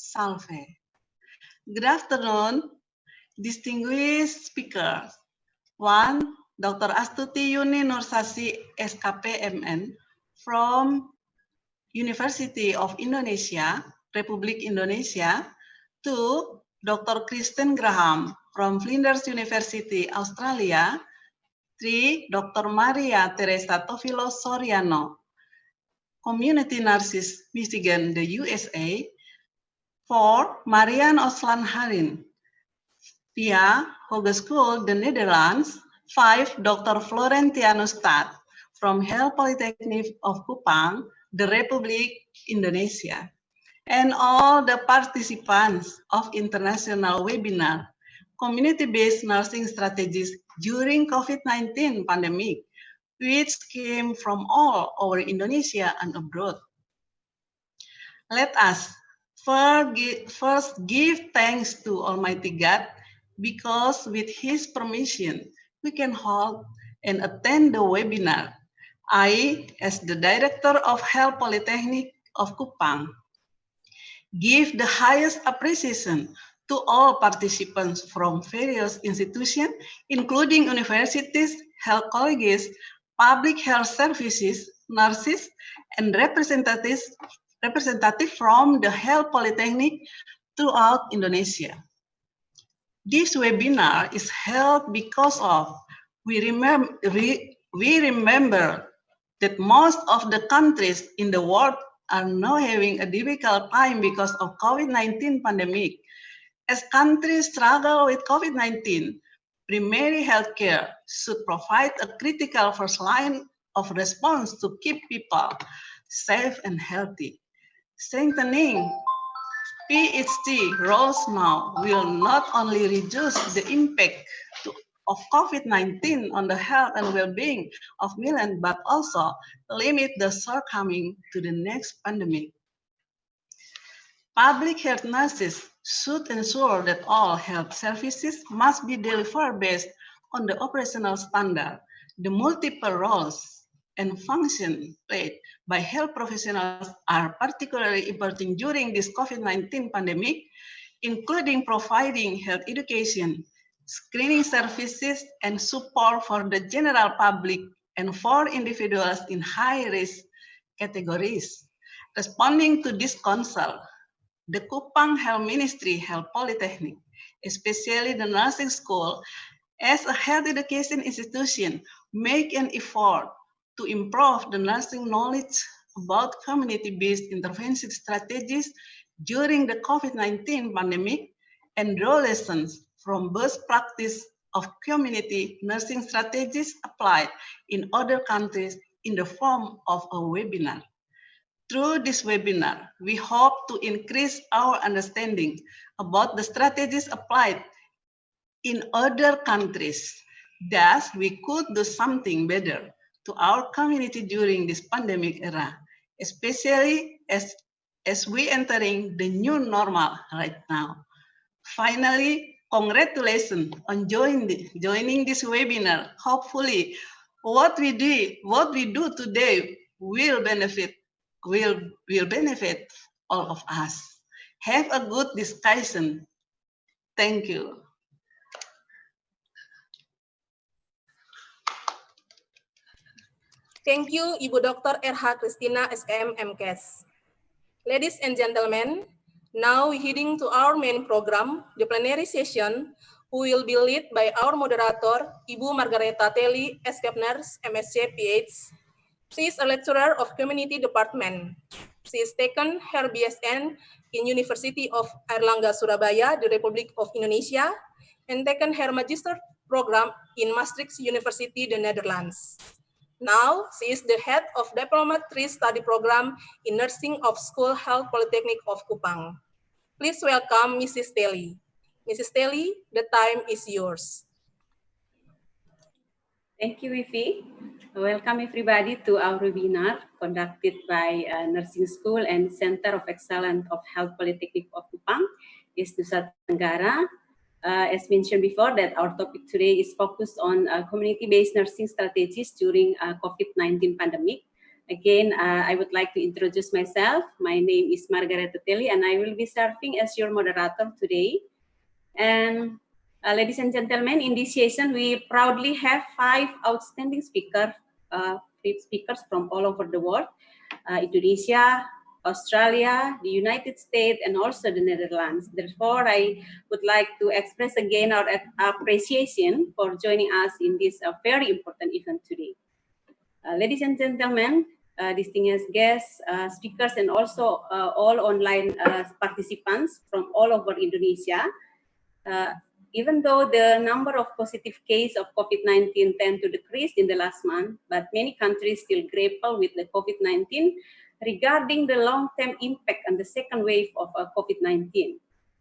Salve. Good afternoon, distinguished speakers. 1. Dr. Astuti Yuni Nursasi SKPMN from University of Indonesia, Republik Indonesia. 2. Dr. Kristen Graham from Flinders University, Australia. 3. Dr. Maria Teresa Tofilo Soriano, Community Nurses, Michigan, the USA. 4. Marian Oslan Harin, via Hogeschool, the Netherlands. 5. Dr. Florentianus Stad from Health Polytechnic of Kupang, the Republic Indonesia. And all the participants of international webinar, community-based nursing strategies during COVID-19 pandemic, which came from all over Indonesia and abroad. Let us first give thanks to Almighty God, because with His permission, we can hold and attend the webinar. I, as the Director of Health Polytechnic of Kupang, give the highest appreciation to all participants from various institutions, including universities, health colleges, public health services, nurses, and representatives from the Health Polytechnic throughout Indonesia. This webinar is held because we remember that most of the countries in the world are now having a difficult time because of COVID-19 pandemic. As countries struggle with COVID-19, primary healthcare should provide a critical first line of response to keep people safe and healthy. Strengthening PHC roles now will not only reduce the impact of COVID-19 on the health and well-being of millions, but also limit the shortcoming to the next pandemic. Public health nurses should ensure that all health services must be delivered based on the operational standard. The multiple roles and functions played by health professionals are particularly important during this COVID-19 pandemic, including providing health education, screening services, and support for the general public and for individuals in high-risk categories. Responding to this concern, the Kupang Health Ministry Health Polytechnic, especially the nursing school, as a health education institution, make an effort to improve the nursing knowledge about community-based intervention strategies during the COVID-19 pandemic and draw lessons from best practice of community nursing strategies applied in other countries in the form of a webinar. Through this webinar, we hope to increase our understanding about the strategies applied in other countries. Thus, we could do something better to our community during this pandemic era, especially as we entering the new normal right now. Finally, congratulations on joining this webinar. Hopefully, what we do today will benefit all of us. Have a good discussion. Thank you. Thank you, Ibu Dr. RH Christina SKM MKes. Ladies and gentlemen, now heading to our main program, the plenary session, who will be led by our moderator, Ibu Margareta Telly, SKP Nurse, MSc PH. She is a lecturer of Community Department. She has taken her BSN in University of Airlangga, Surabaya, the Republic of Indonesia, and taken her Magister program in Maastricht University, the Netherlands. Now, she is the head of Diploma 3 study program in Nursing of School Health Polytechnic of Kupang. Please welcome Mrs. Telly. Mrs. Telly, the time is yours. Thank you, Ivi. Welcome everybody to our webinar conducted by Nursing School and Center of Excellence of Health Polytechnic of Kupang, NUSA TENGGARA. As mentioned before, that our topic today is focused on community-based nursing strategies during COVID-19 pandemic. Again, I would like to introduce myself. My name is Margareta Telly, and I will be serving as your moderator today. And ladies and gentlemen, in this session, we proudly have 5 outstanding speakers from all over the world, Indonesia, Australia, the United States, and also the Netherlands. Therefore, I would like to express again our appreciation for joining us in this very important event today. Ladies and gentlemen, distinguished guests, speakers, and also all online participants from all over Indonesia, even though the number of positive cases of COVID-19 tend to decrease in the last month, but many countries still grapple with the COVID-19 regarding the long-term impact on the second wave of COVID-19.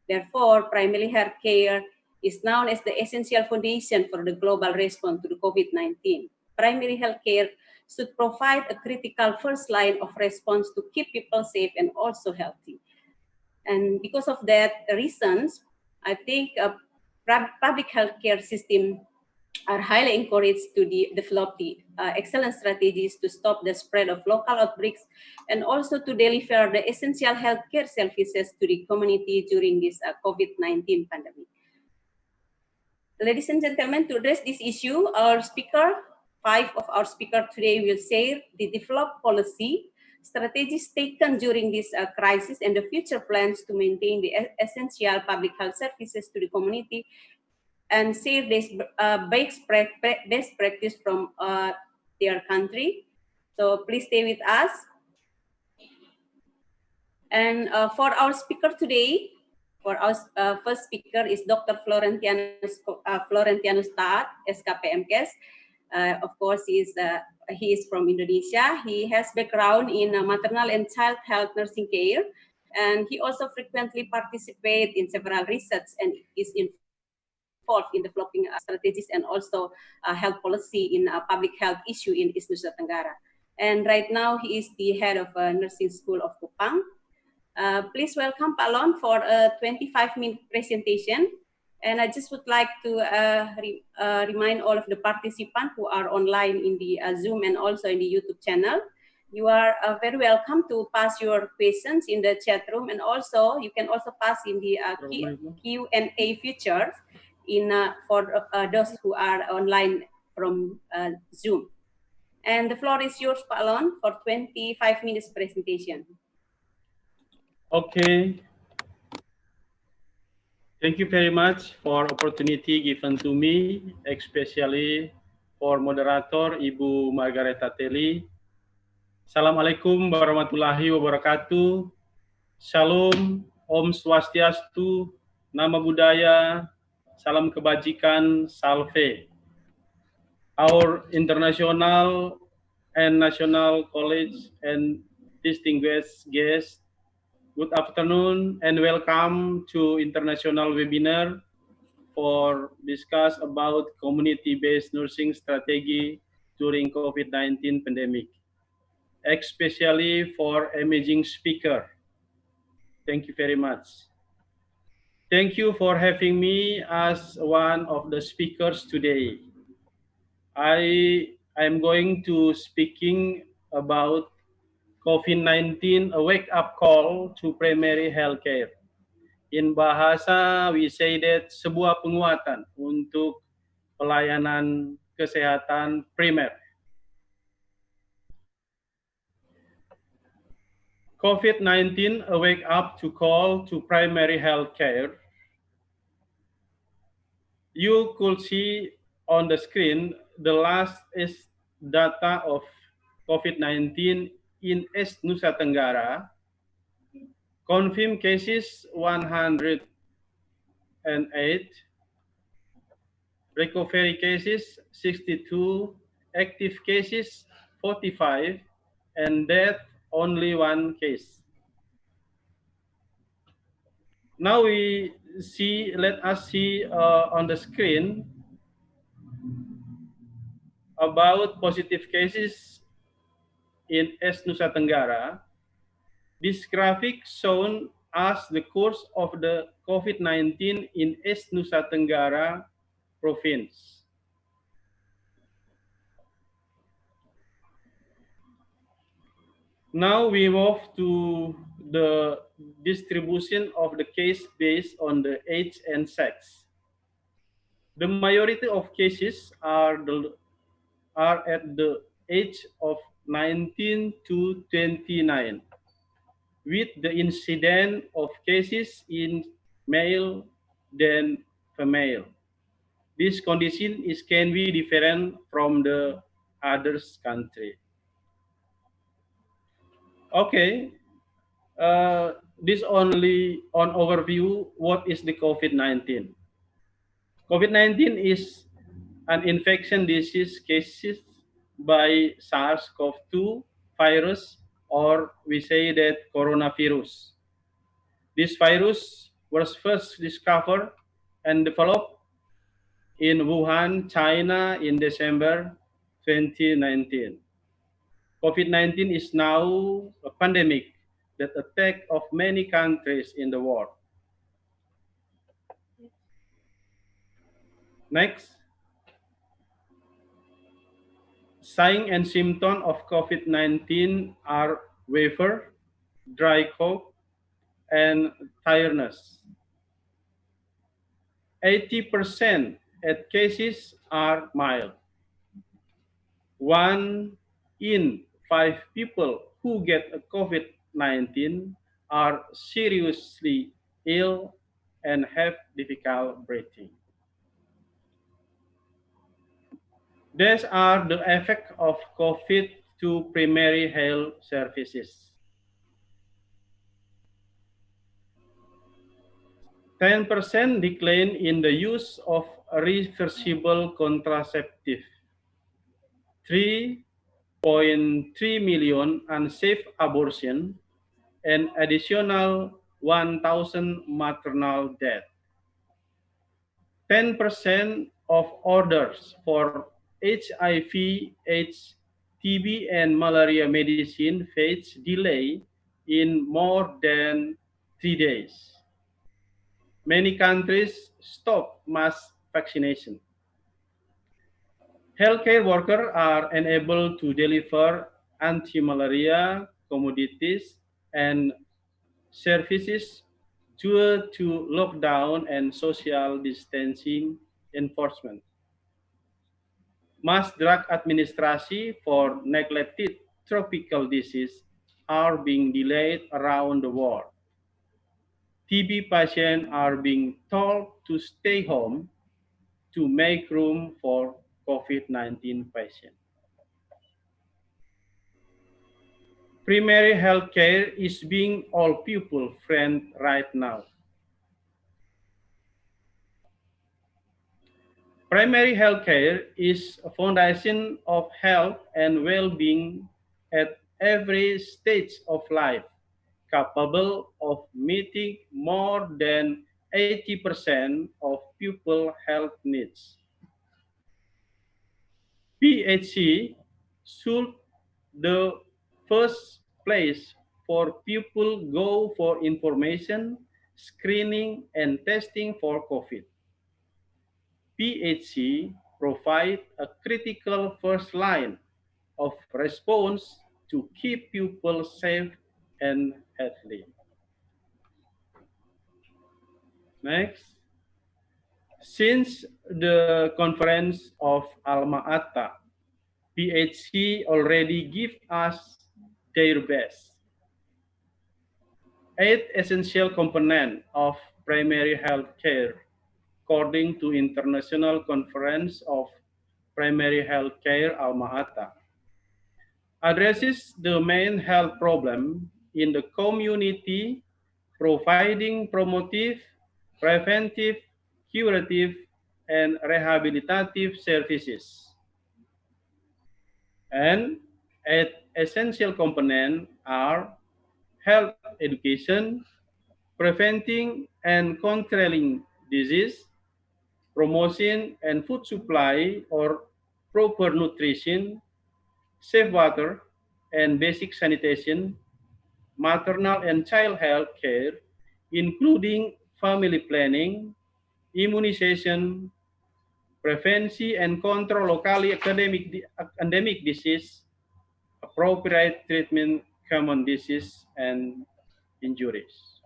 Therefore, primary health care is known as the essential foundation for the global response to the COVID-19. Primary health care should provide a critical first line of response to keep people safe and also healthy. And because of that reasons, I think public healthcare system are highly encouraged to develop the excellent strategies to stop the spread of local outbreaks and also to deliver the essential healthcare services to the community during this COVID-19 pandemic. Ladies and gentlemen, to address this issue, five of our speakers today will share the developed policy, strategies taken during this crisis, and the future plans to maintain the essential public health services to the community, and share this best practice from their country. So please stay with us. And for our speaker today, for our first speaker is Dr. Florentianus Taat, SKPMKes. Of course, he is from Indonesia. He has background in maternal and child health nursing care, and he also frequently participates in several research and is involved in developing strategies and also health policy in public health issue in East Nusa Tenggara. And right now, he is the head of Nursing School of Kupang. Please welcome Pak Lon for a 25-minute presentation. And I just would like to remind all of the participants who are online in the Zoom and also in the YouTube channel, you are very welcome to pass your questions in the chat room, and also you can also pass in the Q&A feature for those who are online from Zoom. And the floor is yours, Pak Lon, for 25 minutes presentation. Okay. Thank you very much for opportunity given to me, especially for moderator Ibu Margareta Telly. Assalamualaikum warahmatullahi wabarakatuh. Shalom, Om Swastiastu, Nama Budaya, Salam Kebajikan, Salve. Our international and national college and distinguished guests, good afternoon and welcome to international webinar for discuss about community-based nursing strategy during COVID-19 pandemic, especially for amazing speaker. Thank you very much. Thank you for having me as one of the speakers today. I am going to speaking about COVID-19, a wake-up call to primary healthcare. In bahasa, we say that sebuah penguatan untuk pelayanan kesehatan primer. COVID-19, a wake-up to call to primary healthcare. You could see on the screen the last is data of COVID-19 in East Nusa Tenggara. Confirmed cases 108, recovery cases 62, active cases 45, and death only 1 case. Now let us see on the screen about positive cases in East Nusa Tenggara. This graphic shown us the course of the COVID-19 in East Nusa Tenggara province. Now we move to the distribution of the case based on the age and sex. The majority of cases are at the age of 19 to 29, with the incidence of cases in male than female. This condition can be different from the others country. Okay, this only on overview. What is the COVID-19? COVID-19 is an infection disease caused by SARS-CoV-2 virus, or we say that coronavirus. This virus was first discovered and developed in Wuhan, China in December 2019. COVID-19 is now a pandemic that attacked of many countries in the world. Next, signs and symptoms of COVID-19 are fever, dry cough, and tiredness. 80% of cases are mild. 1 in 5 people who get a COVID-19 are seriously ill and have difficult breathing. These are the effects of COVID to primary health services. 10% decline in the use of reversible contraceptive. 3.3 million unsafe abortion and additional 1,000 maternal deaths. 10% of orders for HIV, AIDS, TB, and malaria medicine face delay in more than 3 days. Many countries stop mass vaccination. Healthcare workers are unable to deliver anti-malaria commodities and services due to lockdown and social distancing enforcement. Mass drug administration for neglected tropical disease are being delayed around the world. TB patients are being told to stay home to make room for COVID-19 patients. Primary health care is being all people friend right now. Primary health care is a foundation of health and well-being at every stage of life, capable of meeting more than 80% of people health needs. PHC should the first place for people go for information, screening, and testing for COVID. PHC provide a critical first line of response to keep people safe and healthy. Next, since the conference of Alma-Ata, PHC already give us their best. 8 essential components of primary health care, according to International Conference of Primary Health Care Alma-Ata, addresses the main health problem in the community, providing promotive, preventive, curative, and rehabilitative services. And 8 essential components are health education, preventing and controlling disease, promotion and food supply or proper nutrition, safe water and basic sanitation, maternal and child health care, including family planning, immunization, prevention and control locally endemic disease, appropriate treatment common disease and injuries.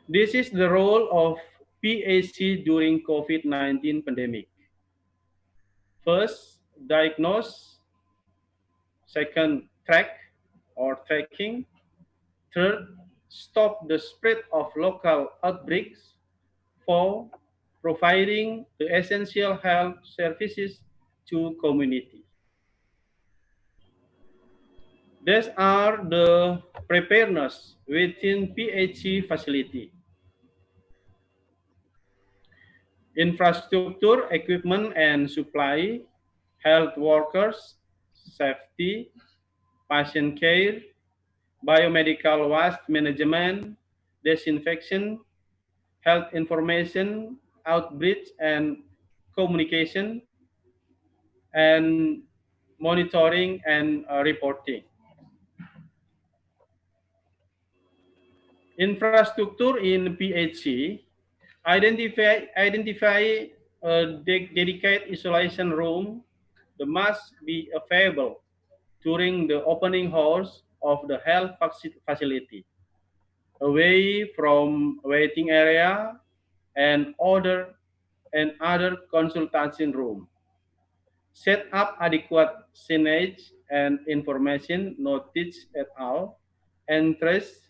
This is the role of PAC during COVID-19 pandemic. First, diagnose. Second, track or tracking. Third, stop the spread of local outbreaks. Four, providing the essential health services to community. These are the preparedness within PHC facility. Infrastructure, equipment and supply, health workers, safety, patient care, biomedical waste management, disinfection, health information, outreach and communication, and monitoring and reporting. Infrastructure in PHC, identify a dedicated isolation room that must be available during the opening hours of the health facility, away from waiting area and other consultation room. Set up adequate signage and information notice at all entrance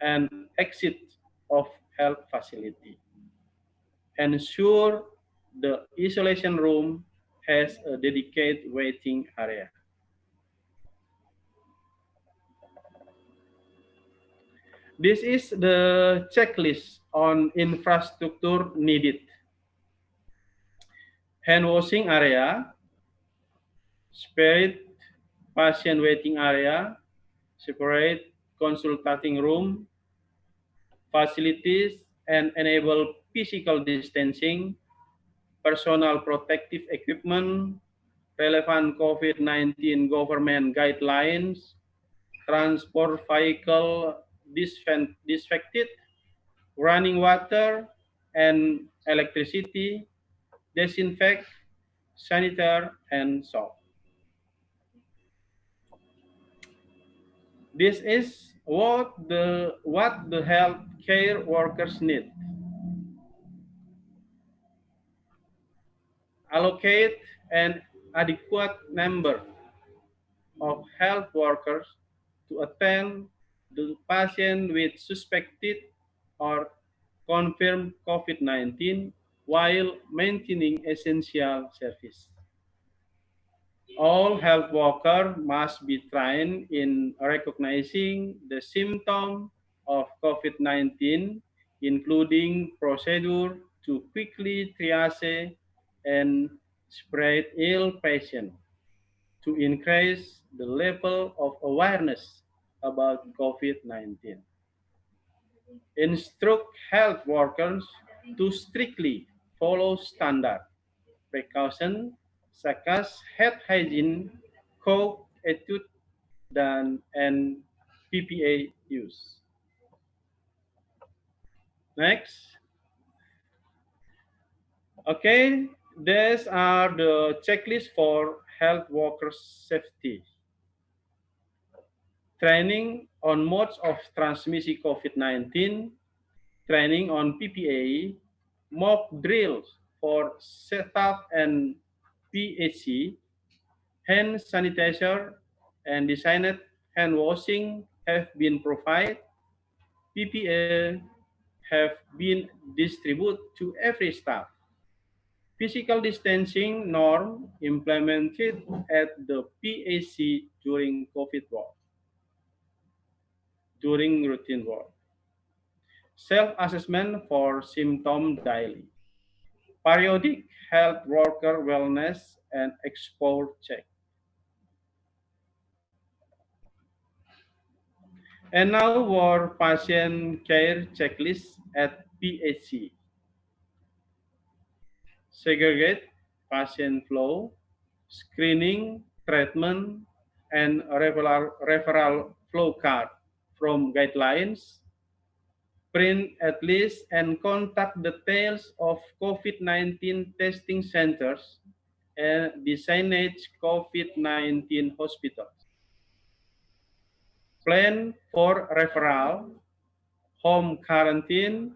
and exit of health facility. Ensure the isolation room has a dedicated waiting area. This is the checklist on infrastructure needed. Hand washing area, separate patient waiting area, separate consulting room, facilities, and enable physical distancing, personal protective equipment, relevant COVID-19 government guidelines, transport vehicle disinfected, running water and electricity, disinfect, sanitizer, and soap. This is what the health care workers need. Allocate an adequate number of health workers to attend the patient with suspected or confirmed COVID-19 while maintaining essential service. All health workers must be trained in recognizing the symptoms of COVID-19, including procedure to quickly triage and spread ill patients to increase the level of awareness about COVID-19. Instruct health workers to strictly follow standard precautions such as hand hygiene, cough, attitude, and PPA use. Next. Okay, these are the checklists for health workers' safety. Training on modes of transmission COVID-19, training on PPA, mock drills for staff and PHC, hand sanitizer and designated hand washing have been provided. PPA have been distributed to every staff. Physical distancing norm implemented at the PAC during COVID work, during routine work. Self-assessment for symptom daily. Periodic health worker wellness and exposure check. And now for patient care checklist at PHC. Segregate patient flow, screening, treatment, and referral flow card from guidelines. Print at least and contact details of COVID-19 testing centers and designated COVID-19 hospitals. Plan for referral, home quarantine,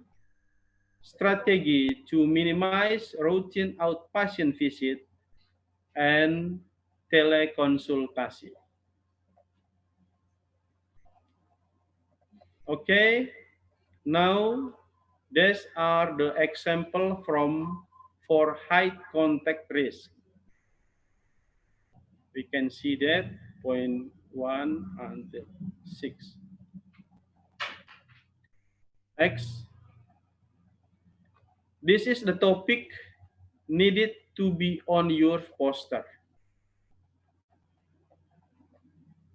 strategy to minimize routine outpatient visit, and teleconsultasi. Okay, now these are the example from for high contact risk. We can see that point 1 until 6. Next, this is the topic needed to be on your poster.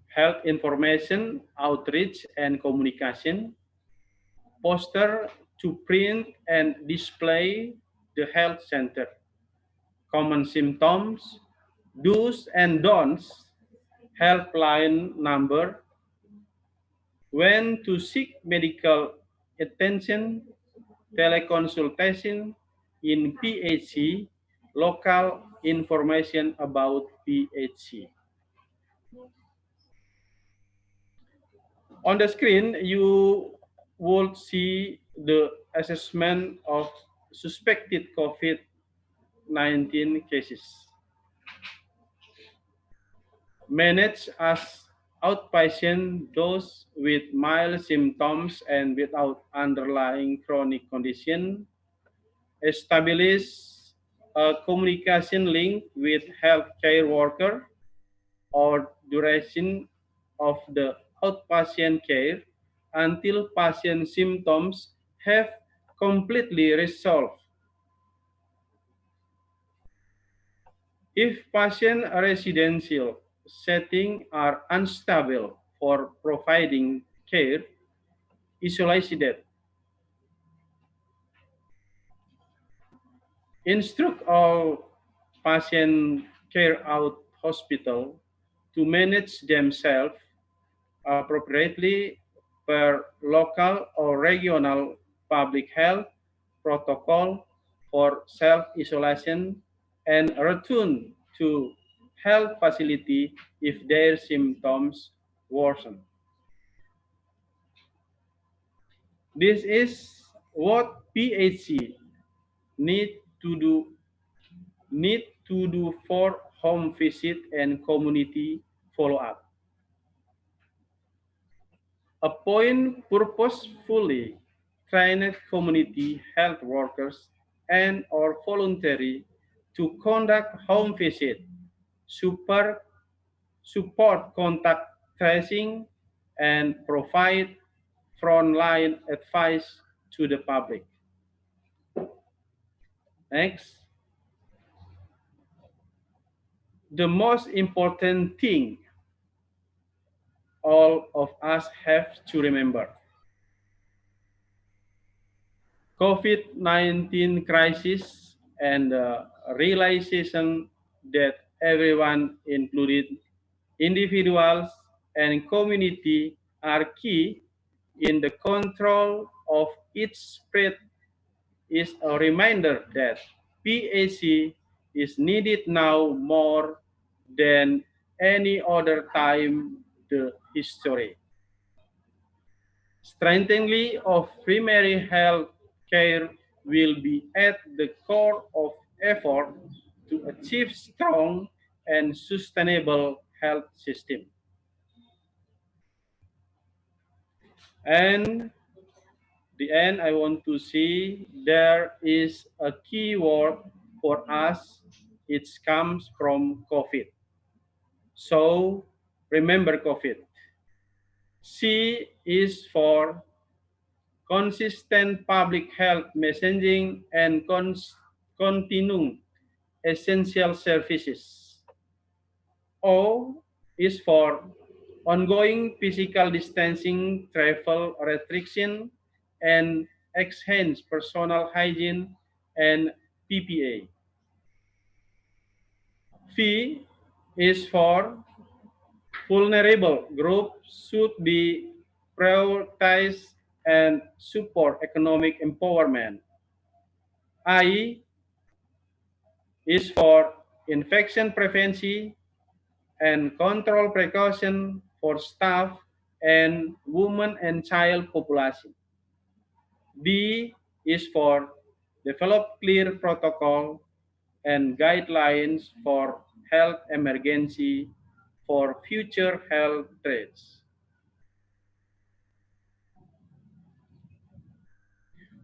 Health information, outreach, and communication. Poster to print and display the health center. Common symptoms, do's and don'ts, helpline number, when to seek medical attention, teleconsultation in PHC, local information about PHC. On the screen, you will see the assessment of suspected COVID-19 cases. Manage as outpatient those with mild symptoms and without underlying chronic condition. Establish a communication link with healthcare worker or duration of the outpatient care until patient symptoms have completely resolved. If patient residential setting are unstable for providing care, isolated. Instruct all patient care out hospital to manage themselves appropriately per local or regional public health protocol for self-isolation and return to health facility if their symptoms worsen. This is what PHC need to do for home visit and community follow-up. Appoint purposefully trained community health workers and or voluntary to conduct home visit, support contact tracing, and provide frontline advice to the public. Next, the most important thing all of us have to remember. COVID-19 crisis and the realization that everyone, included individuals and community, are key in the control of its spread is a reminder that PAC is needed now more than any other time in history. Strengthening of primary health care will be at the core of effort to achieve strong and sustainable health system. And the end, I want to see there is a key word for us. It comes from COVID. So remember COVID. C is for consistent public health messaging and continuing essential services. O is for ongoing physical distancing, travel restriction, and enhanced personal hygiene and PPA. V is for vulnerable groups should be prioritized and support economic empowerment. I is for infection prevention, and control precaution for staff and women and child population. B is for develop clear protocol and guidelines for health emergency for future health threats.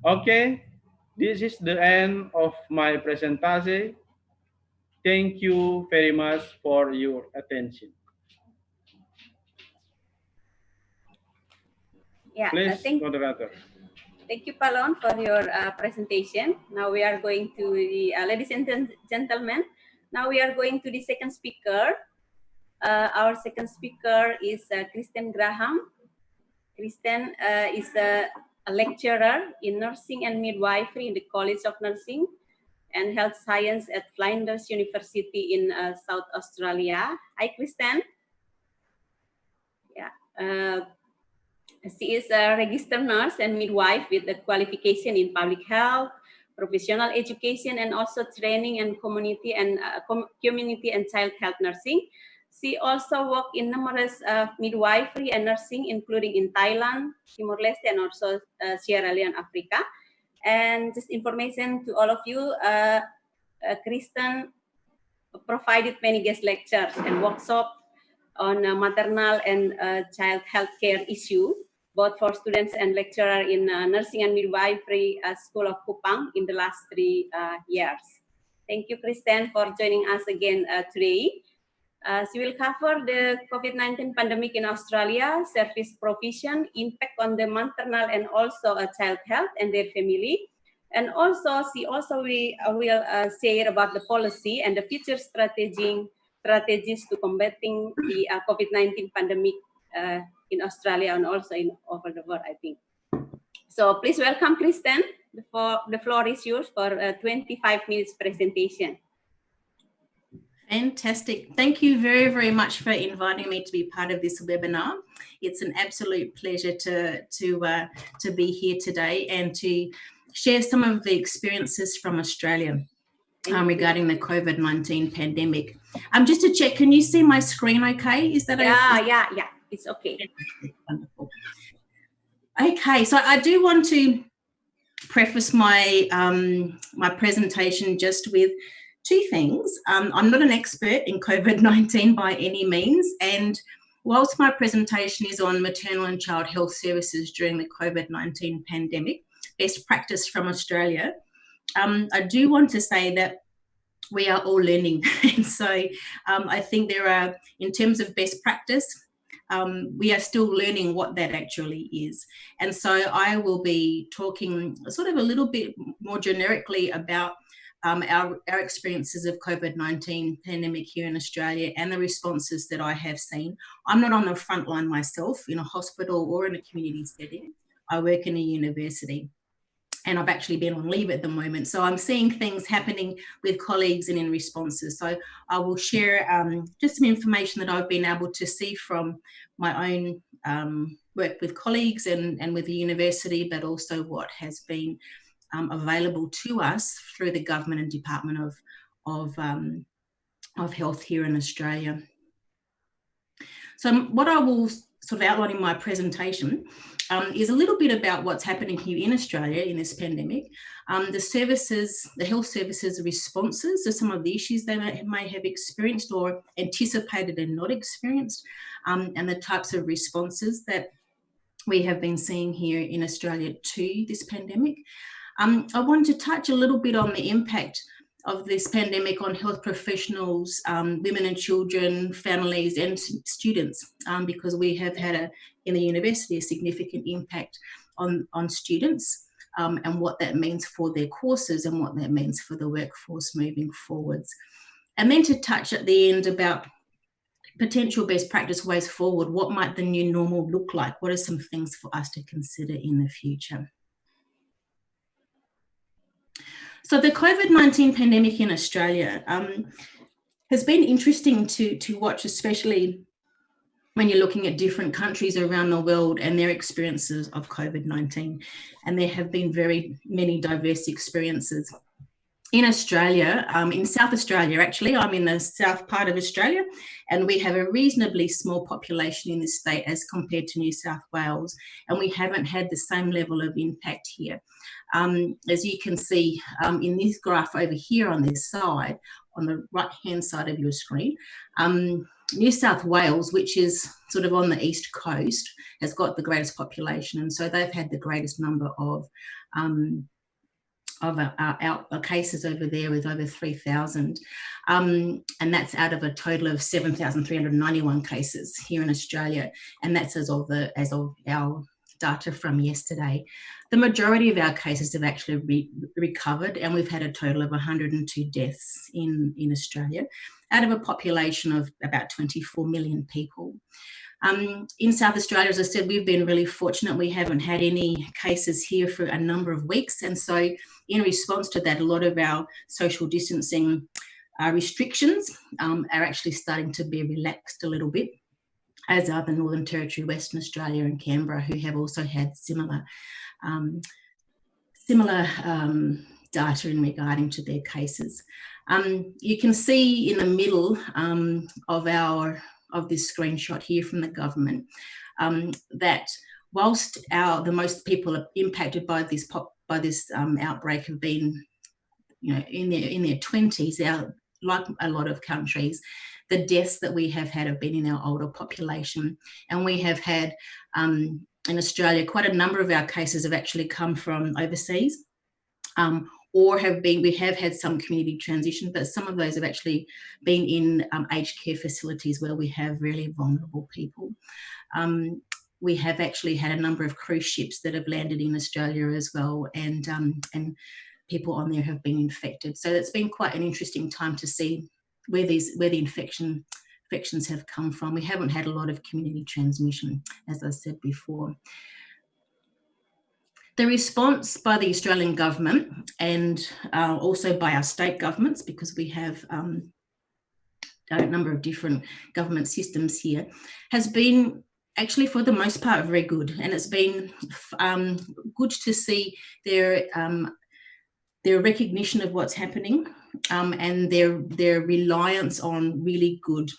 Okay, this is the end of my presentation. Thank you very much for your attention. Yeah, Please, moderator. Thank you, Palon, for your presentation. Now we are going to the, ladies and gentlemen, now we are going to the second speaker. Our second speaker is Kristen Graham. Kristen is a lecturer in nursing and midwifery in the College of Nursing and Health Science at Flinders University in South Australia. Hi, Kristen. Yeah. She is a registered nurse and midwife with a qualification in public health, professional education, and also training and community and child health nursing. She also worked in numerous midwifery and nursing, including in Thailand, Timor-Leste, and also Sierra Leone, Africa. And just information to all of you, Kristen provided many guest lectures and workshops on maternal and child health care issue, both for students and lecturers in nursing and midwifery School of Kupang in the last 3 years. Thank you, Kristen, for joining us again today. She will cover the COVID-19 pandemic in Australia, service provision, impact on the maternal and also child health and their family. And also, she also will share about the policy and the future strategies to combating the COVID-19 pandemic in Australia and also in over the world, I think. So please welcome Kristen. The floor is yours for a 25 minutes presentation. Fantastic. Thank you very, very much for inviting me to be part of this webinar. It's an absolute pleasure to be here today and to share some of the experiences from Australia regarding the COVID-19 pandemic. Just to check, can you see my screen okay? Is that okay? Yeah, it's okay. Wonderful. Okay, so I do want to preface my my presentation just with 2 things. I'm not an expert in COVID-19 by any means, and whilst my presentation is on maternal and child health services during the COVID-19 pandemic, best practice from Australia, I do want to say that we are all learning. And so I think there are, in terms of best practice, we are still learning what that actually is. And so I will be talking sort of a little bit more generically about our experiences of COVID-19 pandemic here in Australia and the responses that I have seen. I'm not on the front line myself in a hospital or in a community setting. I work in a university and I've actually been on leave at the moment. So I'm seeing things happening with colleagues and in responses. So I will share just some information that I've been able to see from my own work with colleagues and with the university, but also what has been available to us through the government and Department of Health here in Australia. So what I will sort of outline in my presentation is a little bit about what's happening here in Australia in this pandemic, the health services responses to some of the issues they may have experienced or anticipated and not experienced, and the types of responses that we have been seeing here in Australia to this pandemic. I want to touch a little bit on the impact of this pandemic on health professionals, women and children, families and students, because we have had in the university a significant impact on students and what that means for their courses and what that means for the workforce moving forwards. And then to touch at the end about potential best practice ways forward. What might the new normal look like? What are some things for us to consider in the future? So the COVID-19 pandemic in Australia has been interesting to watch, especially when you're looking at different countries around the world and their experiences of COVID-19. And there have been very many diverse experiences. in Australia, in South Australia, actually, I'm in the south part of Australia, and we have a reasonably small population in this state as compared to New South Wales, and we haven't had the same level of impact here. As you can see in this graph over here on this side, on the right-hand side of your screen, New South Wales, which is sort of on the east coast, has got the greatest population, and so they've had the greatest number of cases over there, with over 3,000, and that's out of a total of 7,391 cases here in Australia, and that's as of our data from yesterday. The majority of our cases have actually recovered, and we've had a total of 102 deaths in Australia, out of a population of about 24 million people. In South Australia, as I said, we've been really fortunate. We haven't had any cases here for a number of weeks, and so in response to that, a lot of our social distancing restrictions are actually starting to be relaxed a little bit, as are the Northern Territory, Western Australia and Canberra, who have also had similar data in regarding to their cases. You can see in the middle of this screenshot here from the government that whilst the most people impacted by this outbreak have been, in their 20s, like a lot of countries, the deaths that we have had have been in our older population, and we have had in Australia quite a number of our cases have actually come from overseas. Or we have had some community transition, but some of those have actually been in aged care facilities where we have really vulnerable people. We have actually had a number of cruise ships that have landed in Australia as well, and people on there have been infected. So it's been quite an interesting time to see where the infections have come from. We haven't had a lot of community transmission, as I said before. The response by the Australian government and also by our state governments, because we have a number of different government systems here, has been actually for the most part very good. And it's been good to see their recognition of what's happening and their reliance on really good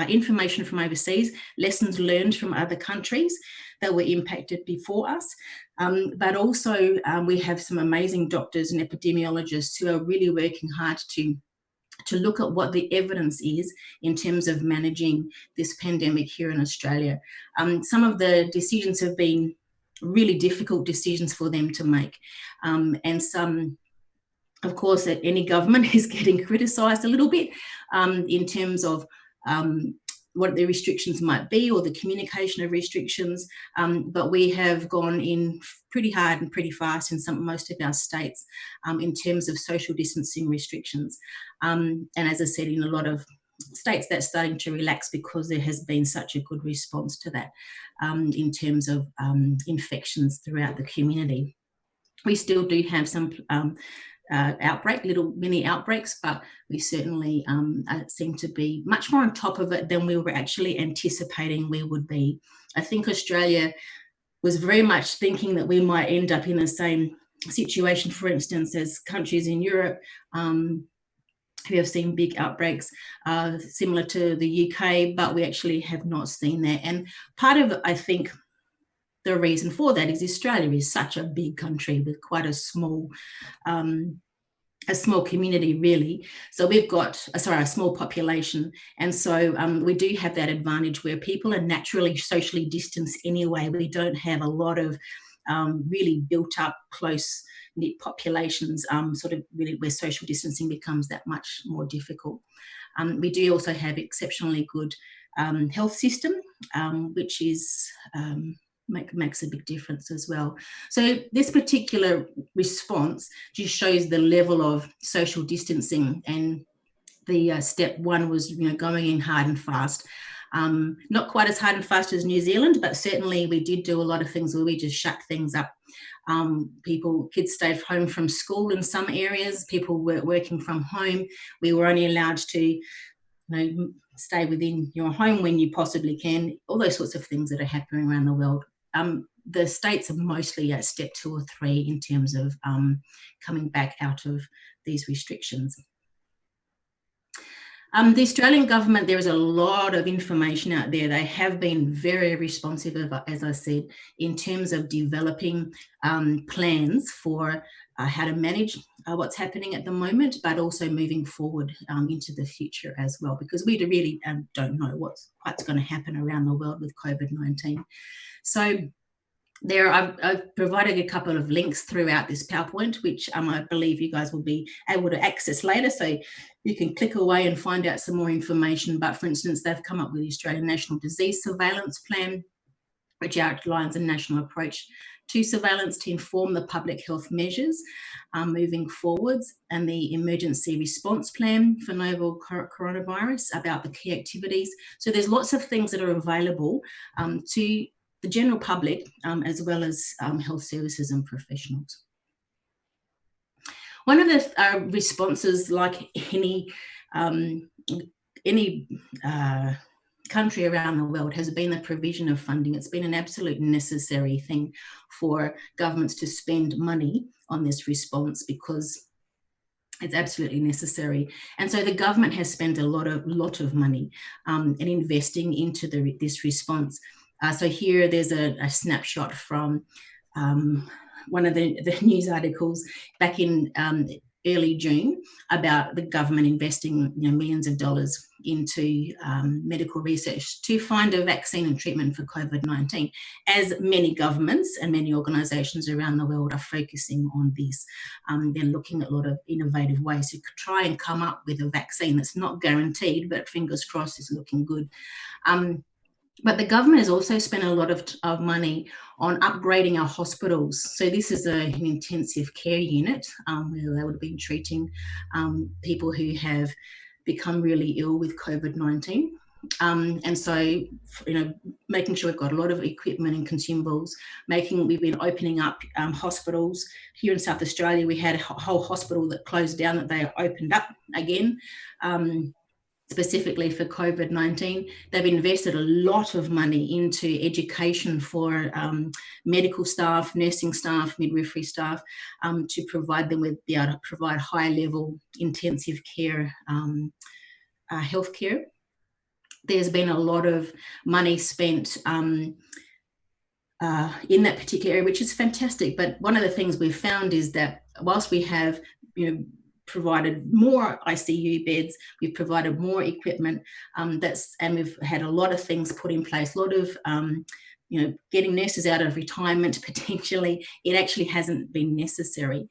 information from overseas, lessons learned from other countries that were impacted before us. But also we have some amazing doctors and epidemiologists who are really working hard to look at what the evidence is in terms of managing this pandemic here in Australia. Some of the decisions have been really difficult decisions for them to make. And some, of course, that any government is getting criticised a little bit in terms of what the restrictions might be, or the communication of restrictions, but we have gone in pretty hard and pretty fast in most of our states in terms of social distancing restrictions. And as I said, in a lot of states that's starting to relax because there has been such a good response to that in terms of infections throughout the community. We still do have some little mini outbreaks, but we certainly seem to be much more on top of it than we were actually anticipating we would be. I think Australia was very much thinking that we might end up in the same situation, for instance, as countries in Europe who have seen big outbreaks similar to the UK, but we actually have not seen that. And part of, I think, the reason for that is Australia is such a big country with quite a small community, really. So we've got, a small population. And so we do have that advantage where people are naturally socially distanced anyway. We don't have a lot of really built up, close knit populations, sort of really where social distancing becomes that much more difficult. We do also have exceptionally good health system, which is makes a big difference as well. So this particular response just shows the level of social distancing, and the step one was going in hard and fast. Not quite as hard and fast as New Zealand, but certainly we did do a lot of things where we just shut things up. Kids stayed home from school in some areas, people were working from home. We were only allowed to stay within your home when you possibly can, all those sorts of things that are happening around the world. the states are mostly at step 2 or 3 in terms of coming back out of these restrictions. The Australian government, there is a lot of information out there. They have been very responsive, as I said, in terms of developing plans for how to manage what's happening at the moment, but also moving forward into the future as well, because we really don't know what's going to happen around the world with COVID-19. So I've provided a couple of links throughout this PowerPoint, which I believe you guys will be able to access later. So you can click away and find out some more information. But for instance, they've come up with the Australian National Disease Surveillance Plan, which outlines a national approach to surveillance to inform the public health measures moving forwards, and the Emergency Response Plan for novel coronavirus about the key activities. So there's lots of things that are available to the general public, as well as health services and professionals. One of the responses, like any country around the world, has been the provision of funding. It's been an absolute necessary thing for governments to spend money on this response, because it's absolutely necessary. And so the government has spent a lot of money in investing into this response. So here there's a snapshot from one of the news articles back in early June about the government investing millions of dollars into medical research to find a vaccine and treatment for COVID-19, as many governments and many organisations around the world are focusing on this. They're looking at a lot of innovative ways to try and come up with a vaccine that's not guaranteed, but fingers crossed is looking good. But the government has also spent a lot of money on upgrading our hospitals. So this is an intensive care unit where they would have been treating people who have become really ill with COVID-19. And so, making sure we've got a lot of equipment and consumables, we've been opening up hospitals. Here in South Australia, we had a whole hospital that closed down that they opened up again. Specifically for COVID-19. They've invested a lot of money into education for medical staff, nursing staff, midwifery staff, to provide them with, be able to provide high level intensive care healthcare. There's been a lot of money spent in that particular area, which is fantastic. But one of the things we've found is that whilst we have, provided more ICU beds, we've provided more equipment, and we've had a lot of things put in place, a lot of getting nurses out of retirement potentially. It actually hasn't been necessary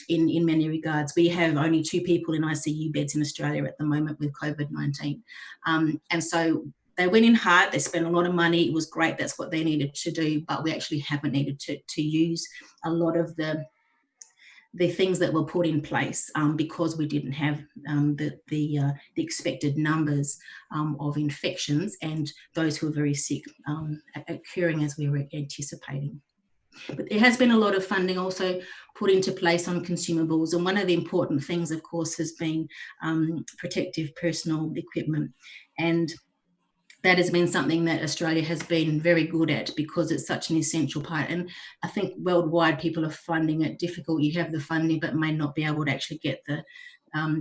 in many regards. We have only 2 people in ICU beds in Australia at the moment with COVID-19, and so they went in hard, they spent a lot of money, it was great, that's what they needed to do, but we actually haven't needed to use a lot of the things that were put in place because we didn't have the expected numbers of infections and those who were very sick occurring as we were anticipating. But there has been a lot of funding also put into place on consumables, and one of the important things, of course, has been protective personal equipment, and that has been something that Australia has been very good at because it's such an essential part. And I think worldwide people are finding it difficult. You have the funding but may not be able to actually get the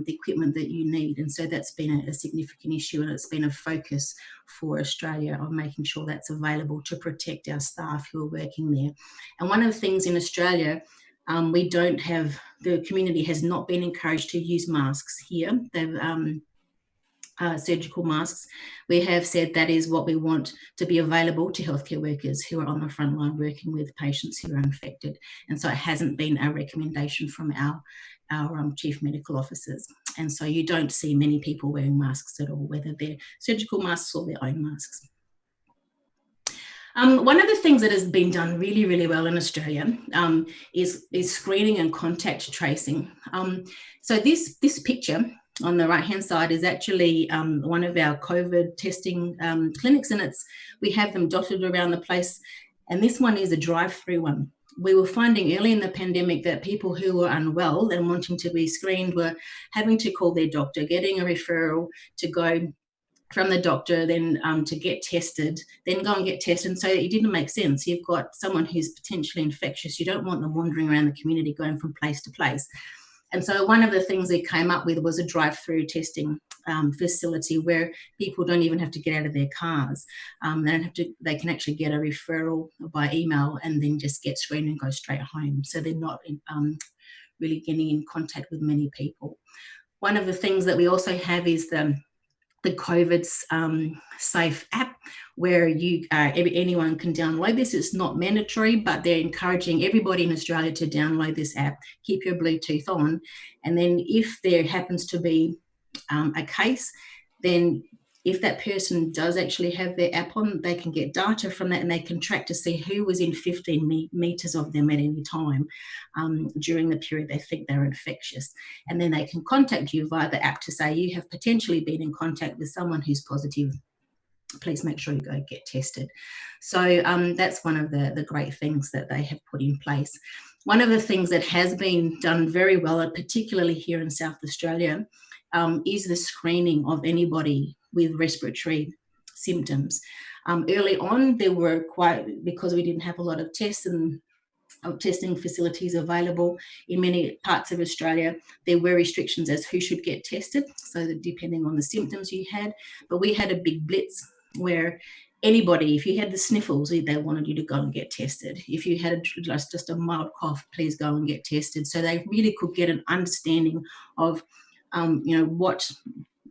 equipment that you need. And so that's been a significant issue, and it's been a focus for Australia of making sure that's available to protect our staff who are working there. And one of the things in Australia, the community has not been encouraged to use masks here. They've surgical masks. We have said that is what we want to be available to healthcare workers who are on the front line working with patients who are infected. And so it hasn't been a recommendation from our chief medical officers. And so you don't see many people wearing masks at all, whether they're surgical masks or their own masks. One of the things that has been done really, really well in Australia is screening and contact tracing. So this picture on the right-hand side is actually one of our COVID testing clinics, and we have them dotted around the place. And this one is a drive-through one. We were finding early in the pandemic that people who were unwell and wanting to be screened were having to call their doctor, getting a referral to go from the doctor, then to get tested, then go and get tested. And so it didn't make sense. You've got someone who's potentially infectious. You don't want them wandering around the community going from place to place. And so one of the things they came up with was a drive-through testing facility where people don't even have to get out of their cars. They can actually get a referral by email and then just get screened and go straight home. So they're not really getting in contact with many people. One of the things that we also have is the COVID Safe app, where anyone can download this. It's not mandatory, but they're encouraging everybody in Australia to download this app. Keep your Bluetooth on, and then if there happens to be a case, then if that person does actually have their app on, they can get data from that and they can track to see who was in 15 meters of them at any time during the period they think they're infectious. And then they can contact you via the app to say, you have potentially been in contact with someone who's positive. Please make sure you go get tested. So that's one of the great things that they have put in place. One of the things that has been done very well, particularly here in South Australia, is the screening of anybody with respiratory symptoms. Early on, there were because we didn't have a lot of tests and testing facilities available in many parts of Australia, there were restrictions as who should get tested, so that depending on the symptoms you had. But we had a big blitz where anybody, if you had the sniffles, they wanted you to go and get tested. If you had just a mild cough, please go and get tested. So they really could get an understanding of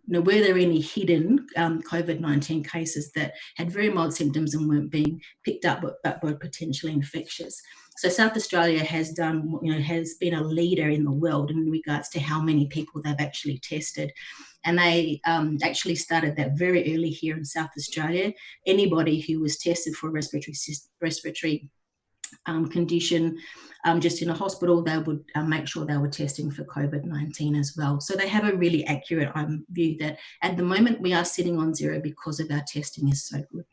were there any hidden COVID-19 cases that had very mild symptoms and weren't being picked up but were potentially infectious. So South Australia has been a leader in the world in regards to how many people they've actually tested. And they actually started that very early here in South Australia. Anybody who was tested for a respiratory condition just in a hospital, they would make sure they were testing for COVID-19 as well. So they have a really accurate view that at the moment we are sitting on zero because of our testing is so good.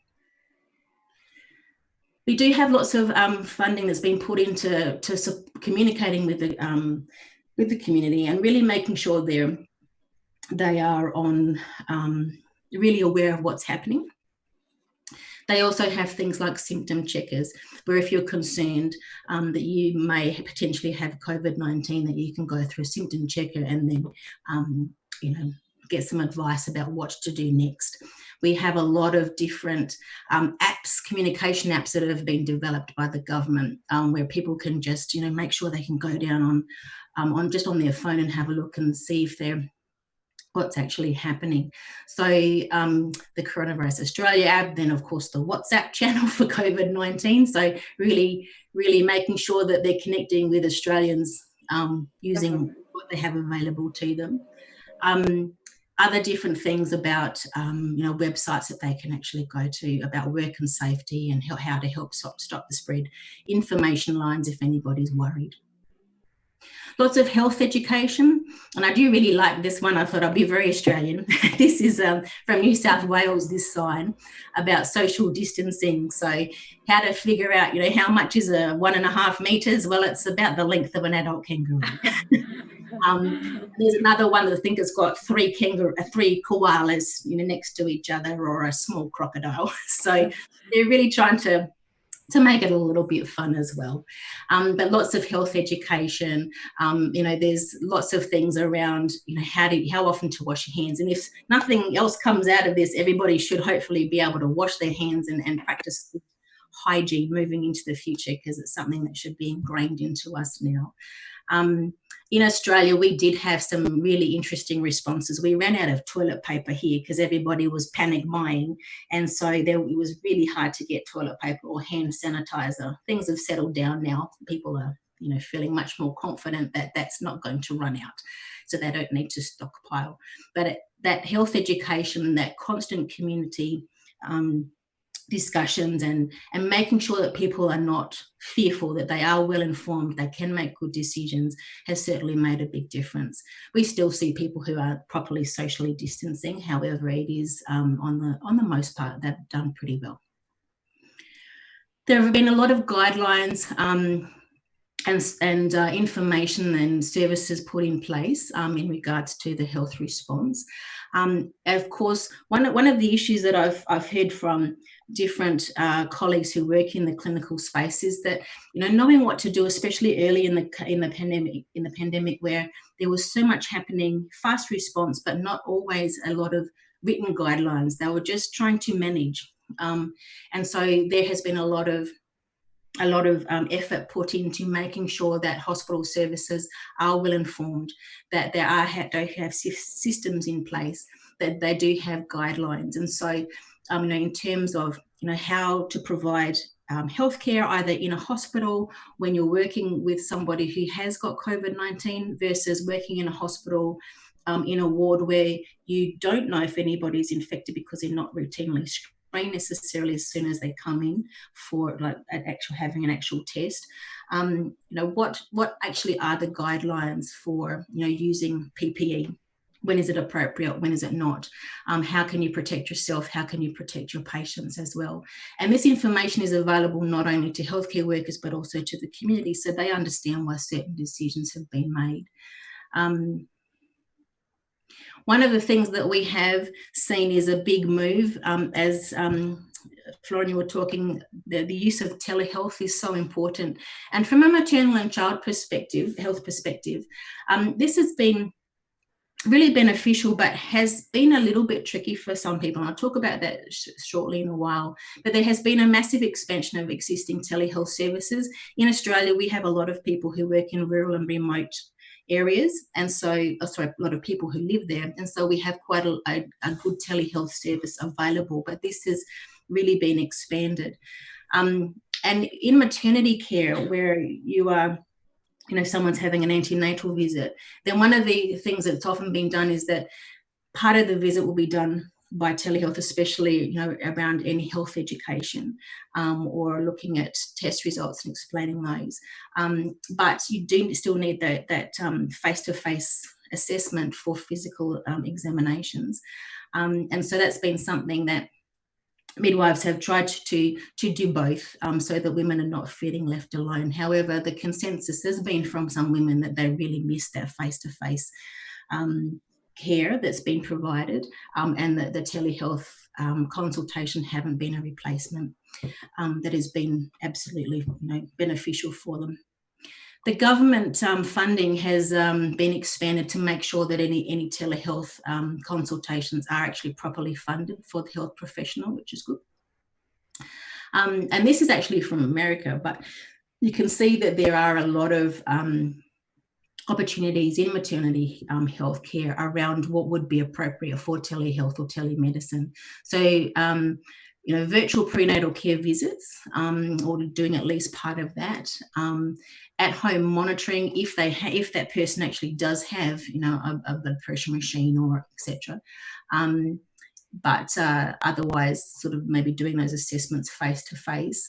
We do have lots of funding that's been put into communicating with the community and really making sure they are on really aware of what's happening. They also have things like symptom checkers, where if you're concerned that you may potentially have COVID-19, that you can go through a symptom checker and then, get some advice about what to do next. We have a lot of different apps, communication apps that have been developed by the government, where people can just, make sure they can go down on their phone and have a look and see if what's actually happening. So the Coronavirus Australia app, then of course the WhatsApp channel for COVID-19. So really, really making sure that they're connecting with Australians using what they have available to them. Other different things about, websites that they can actually go to about work and safety and how to help stop the spread. Information lines if anybody's worried. Lots of health education, and I do really like this one. I thought I'd be very Australian. This is from New South Wales, this sign about social distancing. So how to figure out, how much is 1.5 meters? Well, it's about the length of an adult kangaroo. There's another one that I think has got three koalas, next to each other, or a small crocodile. So they're really trying to make it a little bit fun as well. But lots of health education, there's lots of things around, how often to wash your hands. And if nothing else comes out of this, everybody should hopefully be able to wash their hands and practice hygiene moving into the future, because it's something that should be ingrained into us now. In Australia, we did have some really interesting responses. We ran out of toilet paper here because everybody was panic buying. And so it was really hard to get toilet paper or hand sanitizer. Things have settled down now. People are, feeling much more confident that that's not going to run out. So they don't need to stockpile. But that health education, that constant community discussions and making sure that people are not fearful, that they are well informed, they can make good decisions, has certainly made a big difference. We still see people who are properly socially distancing. However, it is on the most part, they've done pretty well. There have been a lot of guidelines and information and services put in place in regards to the health response. Of course, one of the issues that I've heard from different colleagues who work in the clinical space is that, you know, knowing what to do, especially early in the pandemic, where there was so much happening, fast response, but not always a lot of written guidelines. They were just trying to manage, and so there has been a lot of effort put into making sure that hospital services are well informed, that they have systems in place, that they do have guidelines. And so, you know, in terms of, you know, how to provide healthcare either in a hospital when you're working with somebody who has got COVID-19 versus working in a hospital in a ward where you don't know if anybody's infected because they're not routinely necessarily as soon as they come in for like having an actual test. You know, what actually are the guidelines for, you know, using PPE? When is it appropriate? When is it not? How can you protect yourself? How can you protect your patients as well? And this information is available not only to healthcare workers, but also to the community, so they understand why certain decisions have been made. One of the things that we have seen is a big move, as Florian, you were talking, the use of telehealth is so important. And from a maternal and child perspective, health perspective, this has been really beneficial, but has been a little bit tricky for some people. And I'll talk about that shortly in a while. But there has been a massive expansion of existing telehealth services. In Australia, we have a lot of people who work in rural and remote areas, and so a lot of people who live there, and so we have quite a good telehealth service available, but this has really been expanded. And in maternity care, where you are, you know, someone's having an antenatal visit, then one of the things that's often been done is that part of the visit will be done by telehealth, especially, you know, around any health education or looking at test results and explaining those. But you do still need that face-to-face assessment for physical examinations. And so that's been something that midwives have tried to do both, so that women are not feeling left alone. However, the consensus has been from some women that they really miss that face-to-face care that's been provided, and that the telehealth consultation haven't been a replacement that has been absolutely, you know, beneficial for them. The government funding has been expanded to make sure that any telehealth consultations are actually properly funded for the health professional, which is good. And this is actually from America, but you can see that there are a lot of opportunities in maternity healthcare around what would be appropriate for telehealth or telemedicine. So, you know, virtual prenatal care visits, or doing at least part of that. At home monitoring, if that person actually does have, you know, a blood pressure machine or etc. But otherwise, sort of maybe doing those assessments face to face.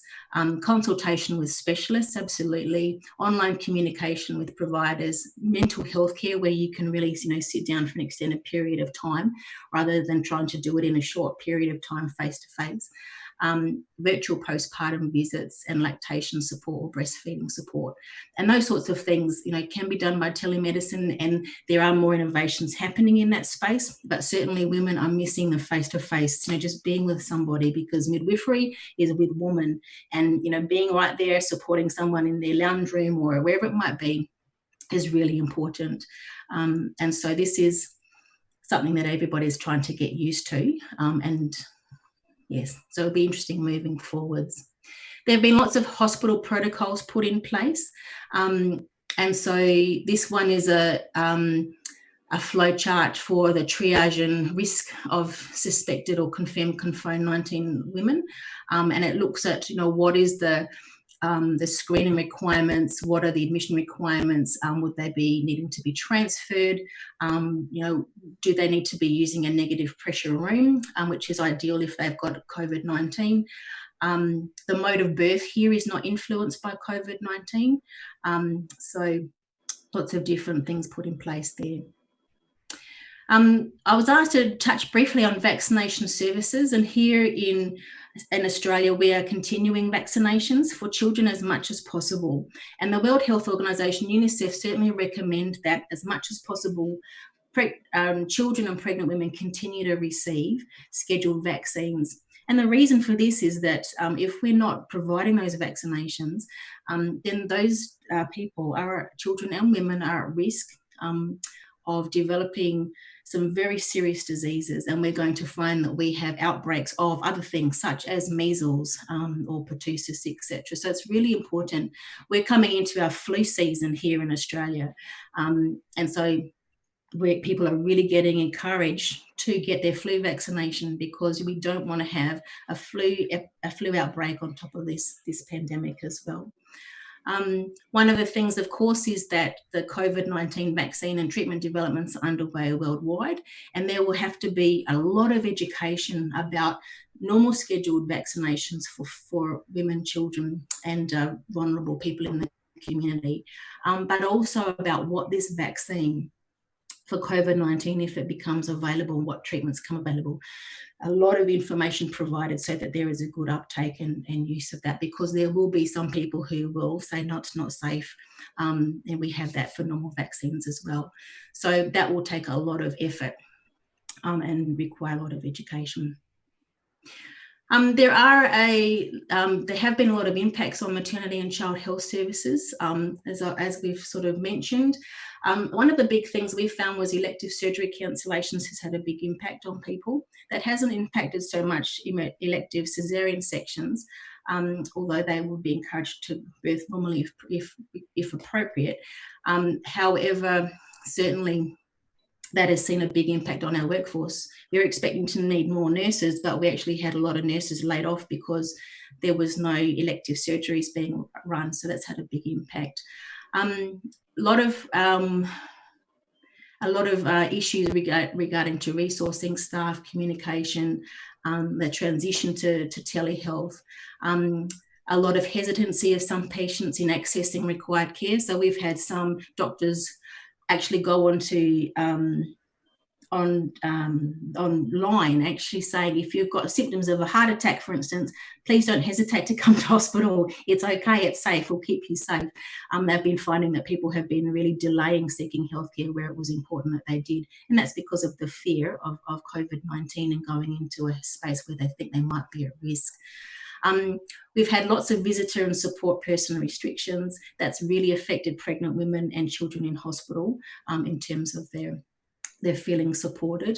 Consultation with specialists, absolutely. Online communication with providers. Mental health care, where you can really, you know, sit down for an extended period of time rather than trying to do it in a short period of time face to face. Virtual postpartum visits and lactation support or breastfeeding support, and those sorts of things, you know, can be done by telemedicine, and there are more innovations happening in that space. But certainly, women are missing the face-to-face, you know, just being with somebody, because midwifery is with women, and, you know, being right there supporting someone in their lounge room or wherever it might be is really important. And so this is something that everybody is trying to get used to, and yes, so it'll be interesting moving forwards. There have been lots of hospital protocols put in place. And so this one is a flow chart for the triage and risk of suspected or confirmed COVID-19 women. And it looks at, you know, what is the screening requirements, what are the admission requirements, would they be needing to be transferred, you know, do they need to be using a negative pressure room, which is ideal if they've got COVID-19. The mode of birth here is not influenced by COVID-19, so lots of different things put in place there. I was asked to touch briefly on vaccination services, and here in In Australia, we are continuing vaccinations for children as much as possible. And the World Health Organization, UNICEF, certainly recommend that as much as possible, children and pregnant women continue to receive scheduled vaccines. And the reason for this is that if we're not providing those vaccinations, then those people, our children and women, are at risk of developing some very serious diseases, and we're going to find that we have outbreaks of other things such as measles or pertussis, etc. So it's really important. We're coming into our flu season here in Australia, and so people are really getting encouraged to get their flu vaccination, because we don't want to have a flu outbreak on top of this pandemic as well. One of the things, of course, is that the COVID-19 vaccine and treatment developments are underway worldwide, and there will have to be a lot of education about normal scheduled vaccinations for women, children, and vulnerable people in the community, but also about what this vaccine for COVID-19, if it becomes available, what treatments come available. A lot of information provided so that there is a good uptake and use of that, because there will be some people who will say no, it's not safe, and we have that for normal vaccines as well. So that will take a lot of effort and require a lot of education. There have been a lot of impacts on maternity and child health services, as we've sort of mentioned. One of the big things we found was elective surgery cancellations has had a big impact on people. That hasn't impacted so much elective caesarean sections, although they would be encouraged to birth normally if appropriate. However, certainly that has seen a big impact on our workforce. We were expecting to need more nurses, but we actually had a lot of nurses laid off because there was no elective surgeries being run, so that's had a big impact. A lot of issues regarding to resourcing staff, communication, the transition to telehealth, a lot of hesitancy of some patients in accessing required care. So we've had some doctors actually go online actually saying, if you've got symptoms of a heart attack, for instance, please don't hesitate to come to hospital. It's okay, it's safe, we'll keep you safe. They've been finding that people have been really delaying seeking healthcare where it was important that they did, and that's because of the fear of COVID-19 and going into a space where they think they might be at risk. We've had lots of visitor and support person restrictions. That's really affected pregnant women and children in hospital in terms of their feeling supported.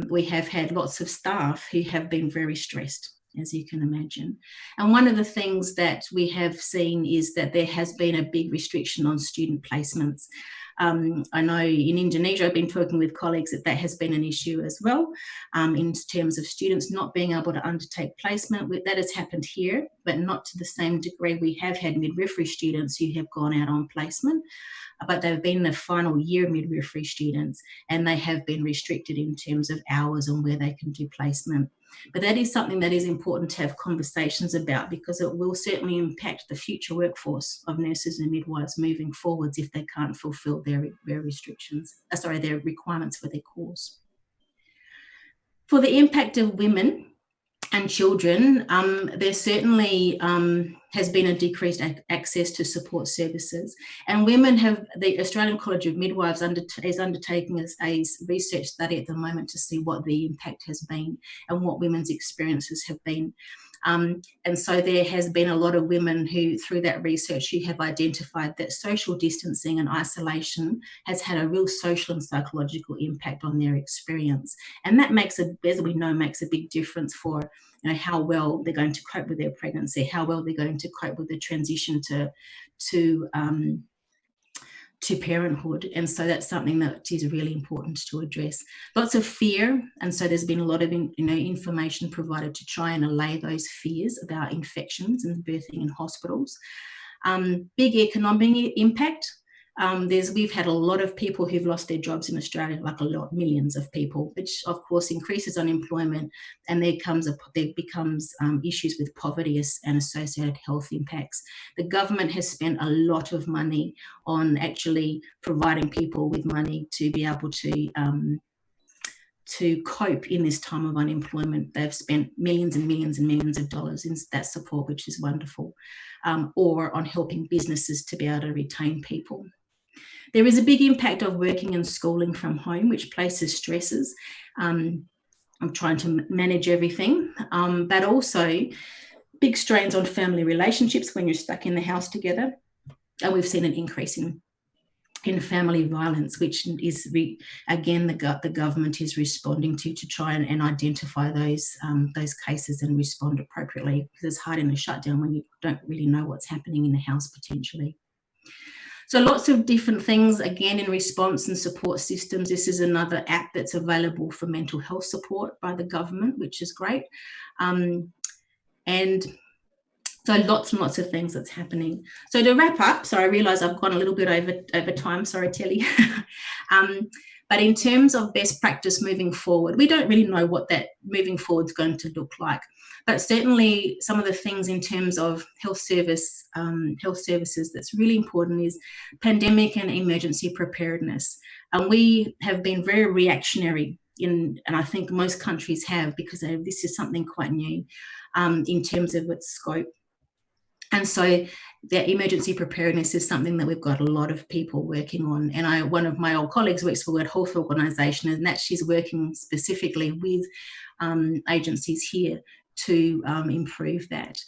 We have had lots of staff who have been very stressed, as you can imagine. And one of the things that we have seen is that there has been a big restriction on student placements. I know in Indonesia, I've been talking with colleagues that has been an issue as well, in terms of students not being able to undertake placement. That has happened here, but not to the same degree. We have had midwifery students who have gone out on placement, but they've been the final year midwifery students, and they have been restricted in terms of hours and where they can do placement. But that is something that is important to have conversations about, because it will certainly impact the future workforce of nurses and midwives moving forwards if they can't fulfil their their requirements for their course. For the impact of women and children, there certainly has been a decreased access to support services, and women the Australian College of Midwives is undertaking a research study at the moment to see what the impact has been and what women's experiences have been. And so there has been a lot of women who, through that research, who have identified that social distancing and isolation has had a real social and psychological impact on their experience. And that as we know, makes a big difference for how well they're going to cope with their pregnancy, how well they're going to cope with the transition to parenthood. And so that's something that is really important to address. Lots of fear, and so there's been a lot of information provided to try and allay those fears about infections and birthing in hospitals. Big economic impact. We've had a lot of people who've lost their jobs in Australia, millions of people, which of course increases unemployment, and there becomes issues with poverty and associated health impacts. The government has spent a lot of money on actually providing people with money to be able to cope in this time of unemployment. They've spent millions and millions and millions of dollars in that support, which is wonderful, or on helping businesses to be able to retain people. There is a big impact of working and schooling from home, which places stresses. I'm trying to manage everything, but also big strains on family relationships when you're stuck in the house together. And we've seen an increase in family violence, which is, again, the government is responding to try and identify those cases and respond appropriately, because it's hard in a shutdown when you don't really know what's happening in the house potentially. So lots of different things, again, in response and support systems. This is another app that's available for mental health support by the government, which is great. And so lots and lots of things that's happening. So to wrap up, so I realise I've gone a little bit over time, sorry, Telly. But in terms of best practice moving forward, we don't really know what that moving forward is going to look like. But certainly some of the things in terms of health services that's really important is pandemic and emergency preparedness. And we have been very reactionary and I think most countries have, because this is something quite new in terms of its scope. And so the emergency preparedness is something that we've got a lot of people working on. And one of my old colleagues works for World Health Organization, and that she's working specifically with agencies here to improve that.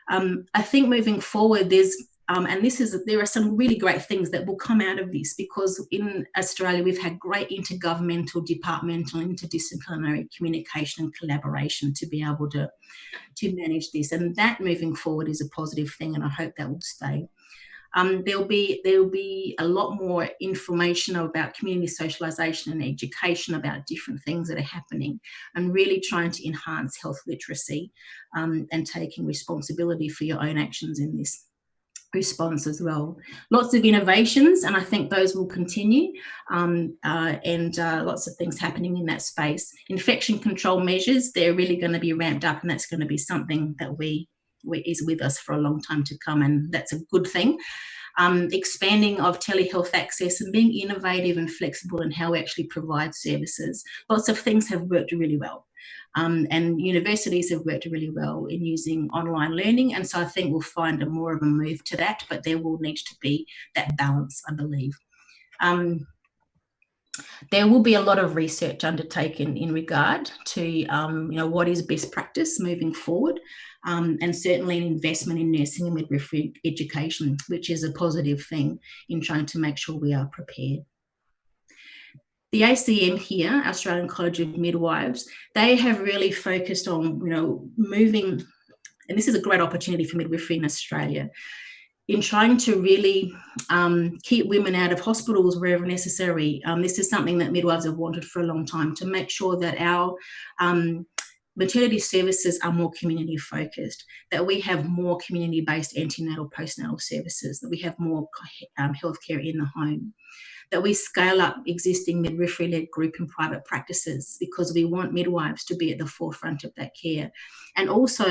I think moving forward, there are some really great things that will come out of this, because in Australia we've had great intergovernmental, departmental, interdisciplinary communication and collaboration to be able to manage this, and that moving forward is a positive thing, and I hope that will stay. There'll be a lot more information about community socialisation and education about different things that are happening, and really trying to enhance health literacy and taking responsibility for your own actions in this response as well. Lots of innovations, and I think those will continue, and lots of things happening in that space. Infection control measures, they're really going to be ramped up, and that's going to be something that is with us for a long time to come, and that's a good thing. Expanding of telehealth access and being innovative and flexible in how we actually provide services. Lots of things have worked really well. And universities have worked really well in using online learning, and so I think we'll find more of a move to that, but there will need to be that balance, I believe. There will be a lot of research undertaken in regard to what is best practice moving forward, and certainly an investment in nursing and midwifery education, which is a positive thing in trying to make sure we are prepared. The ACM here, Australian College of Midwives, they have really focused on, moving, and this is a great opportunity for midwifery in Australia, in trying to really keep women out of hospitals wherever necessary. This is something that midwives have wanted for a long time, to make sure that our maternity services are more community focused, that we have more community-based antenatal, postnatal services, that we have more healthcare in the home, that we scale up existing midwifery-led group and private practices, because we want midwives to be at the forefront of that care, and also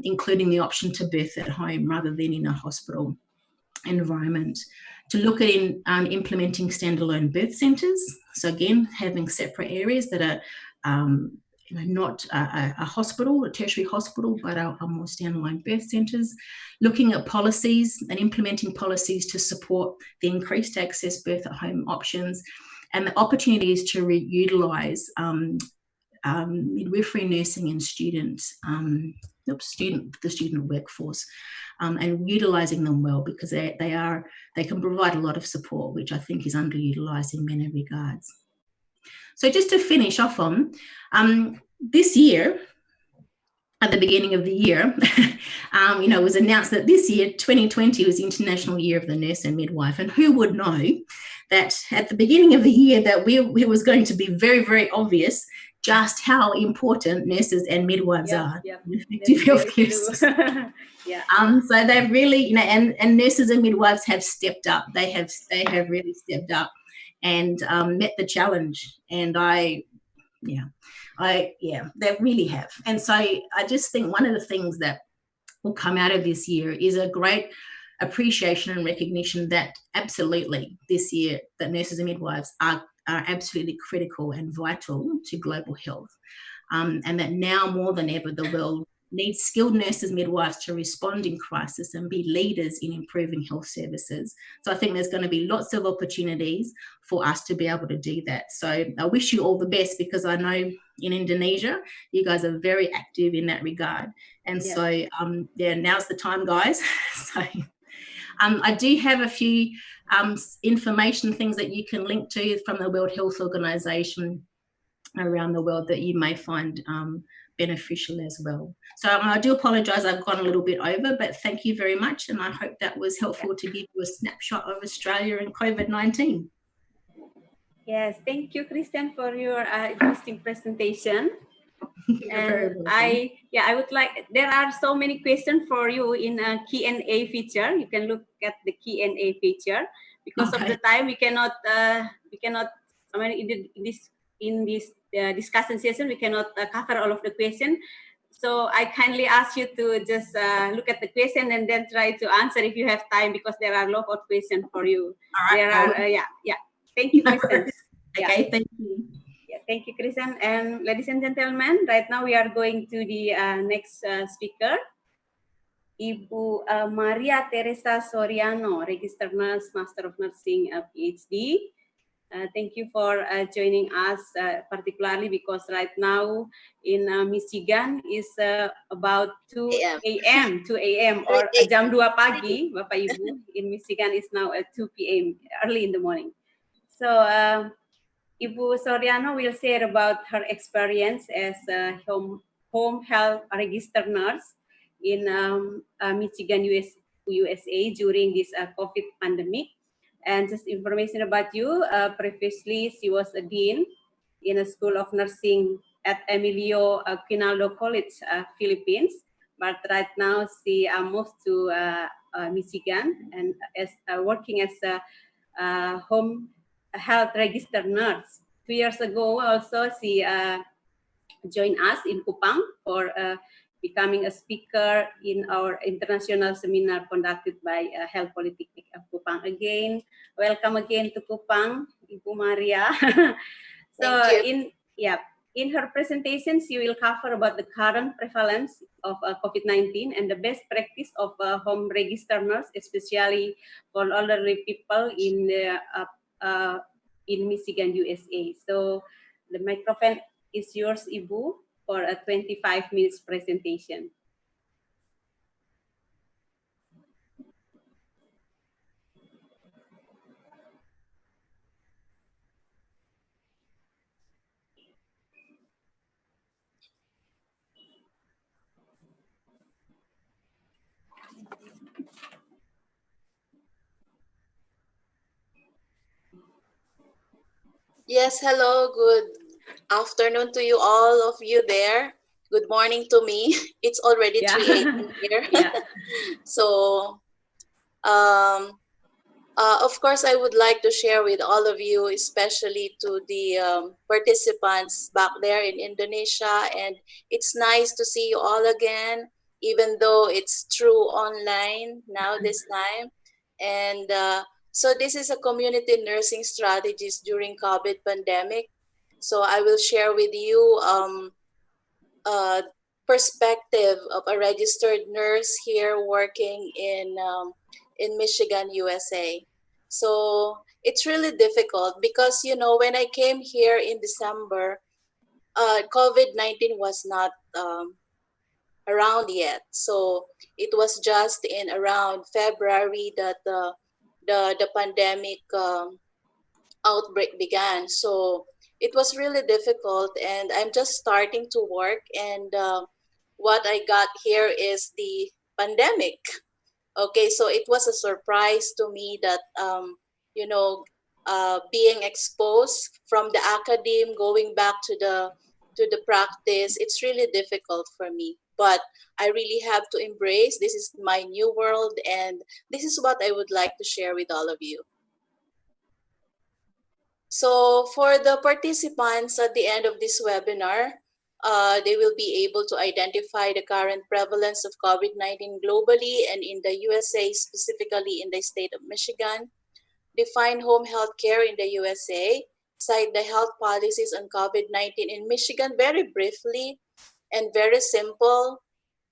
including the option to birth at home rather than in a hospital environment. To look at implementing standalone birth centres, so again, having separate areas that are not a hospital, a tertiary hospital, but are more standalone birth centres. Looking at policies and implementing policies to support the increased access birth at home options, and the opportunities to utilise midwifery, nursing and the student workforce, and utilising them well, because they can provide a lot of support, which I think is underutilised in many regards. So just to finish off on, this year, at the beginning of the year, it was announced that this year, 2020, was International Year of the Nurse and Midwife. And who would know that at the beginning of the year that it was going to be very, very obvious just how important nurses and midwives are in effective healthcare system. So they've really, and nurses and midwives have stepped up. They have really stepped up and met the challenge. And they really have. And so I just think one of the things that will come out of this year is a great appreciation and recognition that absolutely this year that nurses and midwives are are absolutely critical and vital to global health. And that now more than ever, the world needs skilled nurses, midwives to respond in crisis and be leaders in improving health services. So I think there's going to be lots of opportunities for us to be able to do that. So I wish you all the best, because I know in Indonesia, you guys are very active in that regard. And Yes. so, yeah, now's the time, guys. So I do have a few information things that you can link to from the World Health Organization around the world that you may find beneficial as well. So I do apologize, I've gone a little bit over, but thank you very much, and I hope that was helpful to give you a snapshot of Australia and COVID-19. Yes, thank you, Christian, for your interesting presentation. And I would like, there are so many questions for you in a Q&A feature. You can look at the Q&A feature. Because of the time, we cannot, I mean, in this discussion session, we cannot cover all of the questions. So I kindly ask you to just look at the question and then try to answer if you have time, because there are a lot of questions for you. All right. There are, Thank you, Kristen. Okay, thank you. Yeah, thank you, Kristen. And ladies and gentlemen, right now we are going to the next speaker, Ibu Maria Teresa Soriano, Registered Nurse, Master of Nursing, PhD. Thank you for joining us, particularly because right now in Michigan is about 2 a.m. or jam 2 pagi, Bapak Ibu. In Michigan is now at 2 p.m., early in the morning. So Ibu Soriano will share about her experience as a home health registered nurse in Michigan, USA during this COVID pandemic. And just information about you, previously she was a dean in a school of nursing at Emilio Quinaldo College, Philippines. But right now she moved to Michigan and is working as a home health registered nurse. 2 years ago also she joined us in Kupang for becoming a speaker in our international seminar conducted by Health Polytechnic of Kupang. Again, welcome again to Kupang, Ibu Maria. So in her presentation, she will cover about the current prevalence of COVID-19 and the best practice of home registered nurse, especially for elderly people in Michigan, USA. So the microphone is yours, Ibu, for a 25 minutes presentation. Yes, hello, good afternoon to you, all of you there. Good morning to me. It's already 3 a.m. here. So, of course, I would like to share with all of you, especially to the participants back there in Indonesia. And it's nice to see you all again, even though it's through online now this time. And so this is a community nursing strategies during COVID pandemic. So I will share with you perspective of a registered nurse here working in Michigan, USA. So it's really difficult because, you know, when I came here in December, COVID-19 was not around yet. So it was just in around February that the pandemic outbreak began. So it was really difficult, and I'm just starting to work, and what I got here is the pandemic. Okay, so it was a surprise to me that you know, being exposed from the academe going back to the practice, it's really difficult for me, but I really have to embrace this is my new world, and this is what I would like to share with all of you. So for the participants at the end of this webinar, they will be able to identify the current prevalence of COVID-19 globally and in the USA, specifically in the state of Michigan, define home health care in the USA, cite the health policies on COVID-19 in Michigan very briefly and very simple,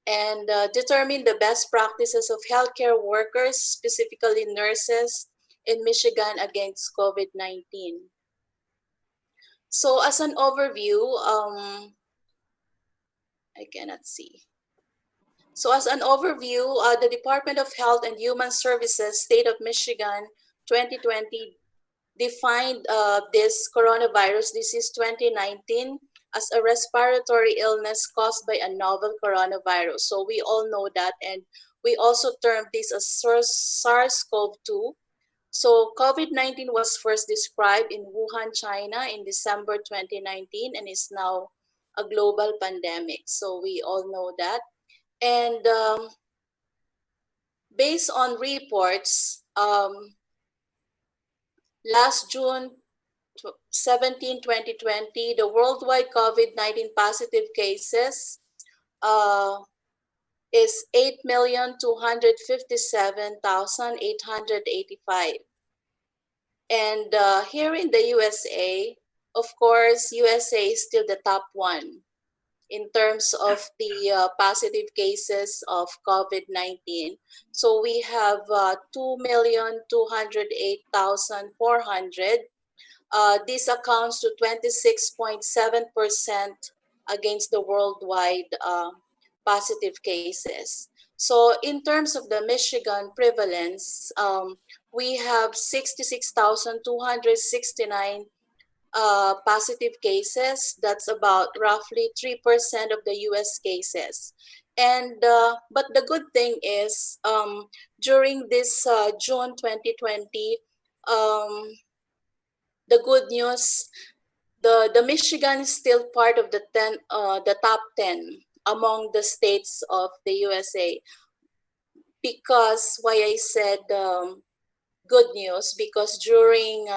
and determine the best practices of healthcare workers, specifically nurses in Michigan against COVID-19. So as an overview, I cannot see. So as an overview, the Department of Health and Human Services, State of Michigan, 2020 defined this coronavirus disease 2019 as a respiratory illness caused by a novel coronavirus. So we all know that, and we also term this as SARS-CoV-2. So COVID-19 was first described in Wuhan, China in December 2019 and is now a global pandemic. So we all know that. And based on reports, last June 17, 2020, the worldwide COVID-19 positive cases is 8,257,885. And here in the USA, of course, USA is still the top one in terms of the positive cases of COVID-19. So we have 2,208,400. This accounts to 26.7% against the worldwide positive cases. So in terms of the Michigan prevalence, we have 66,269 positive cases. That's about roughly 3% of the US cases. And but the good thing is during this June 2020, the good news, the Michigan is still part of the top 10 among the states of the USA. Because why I said good news, because during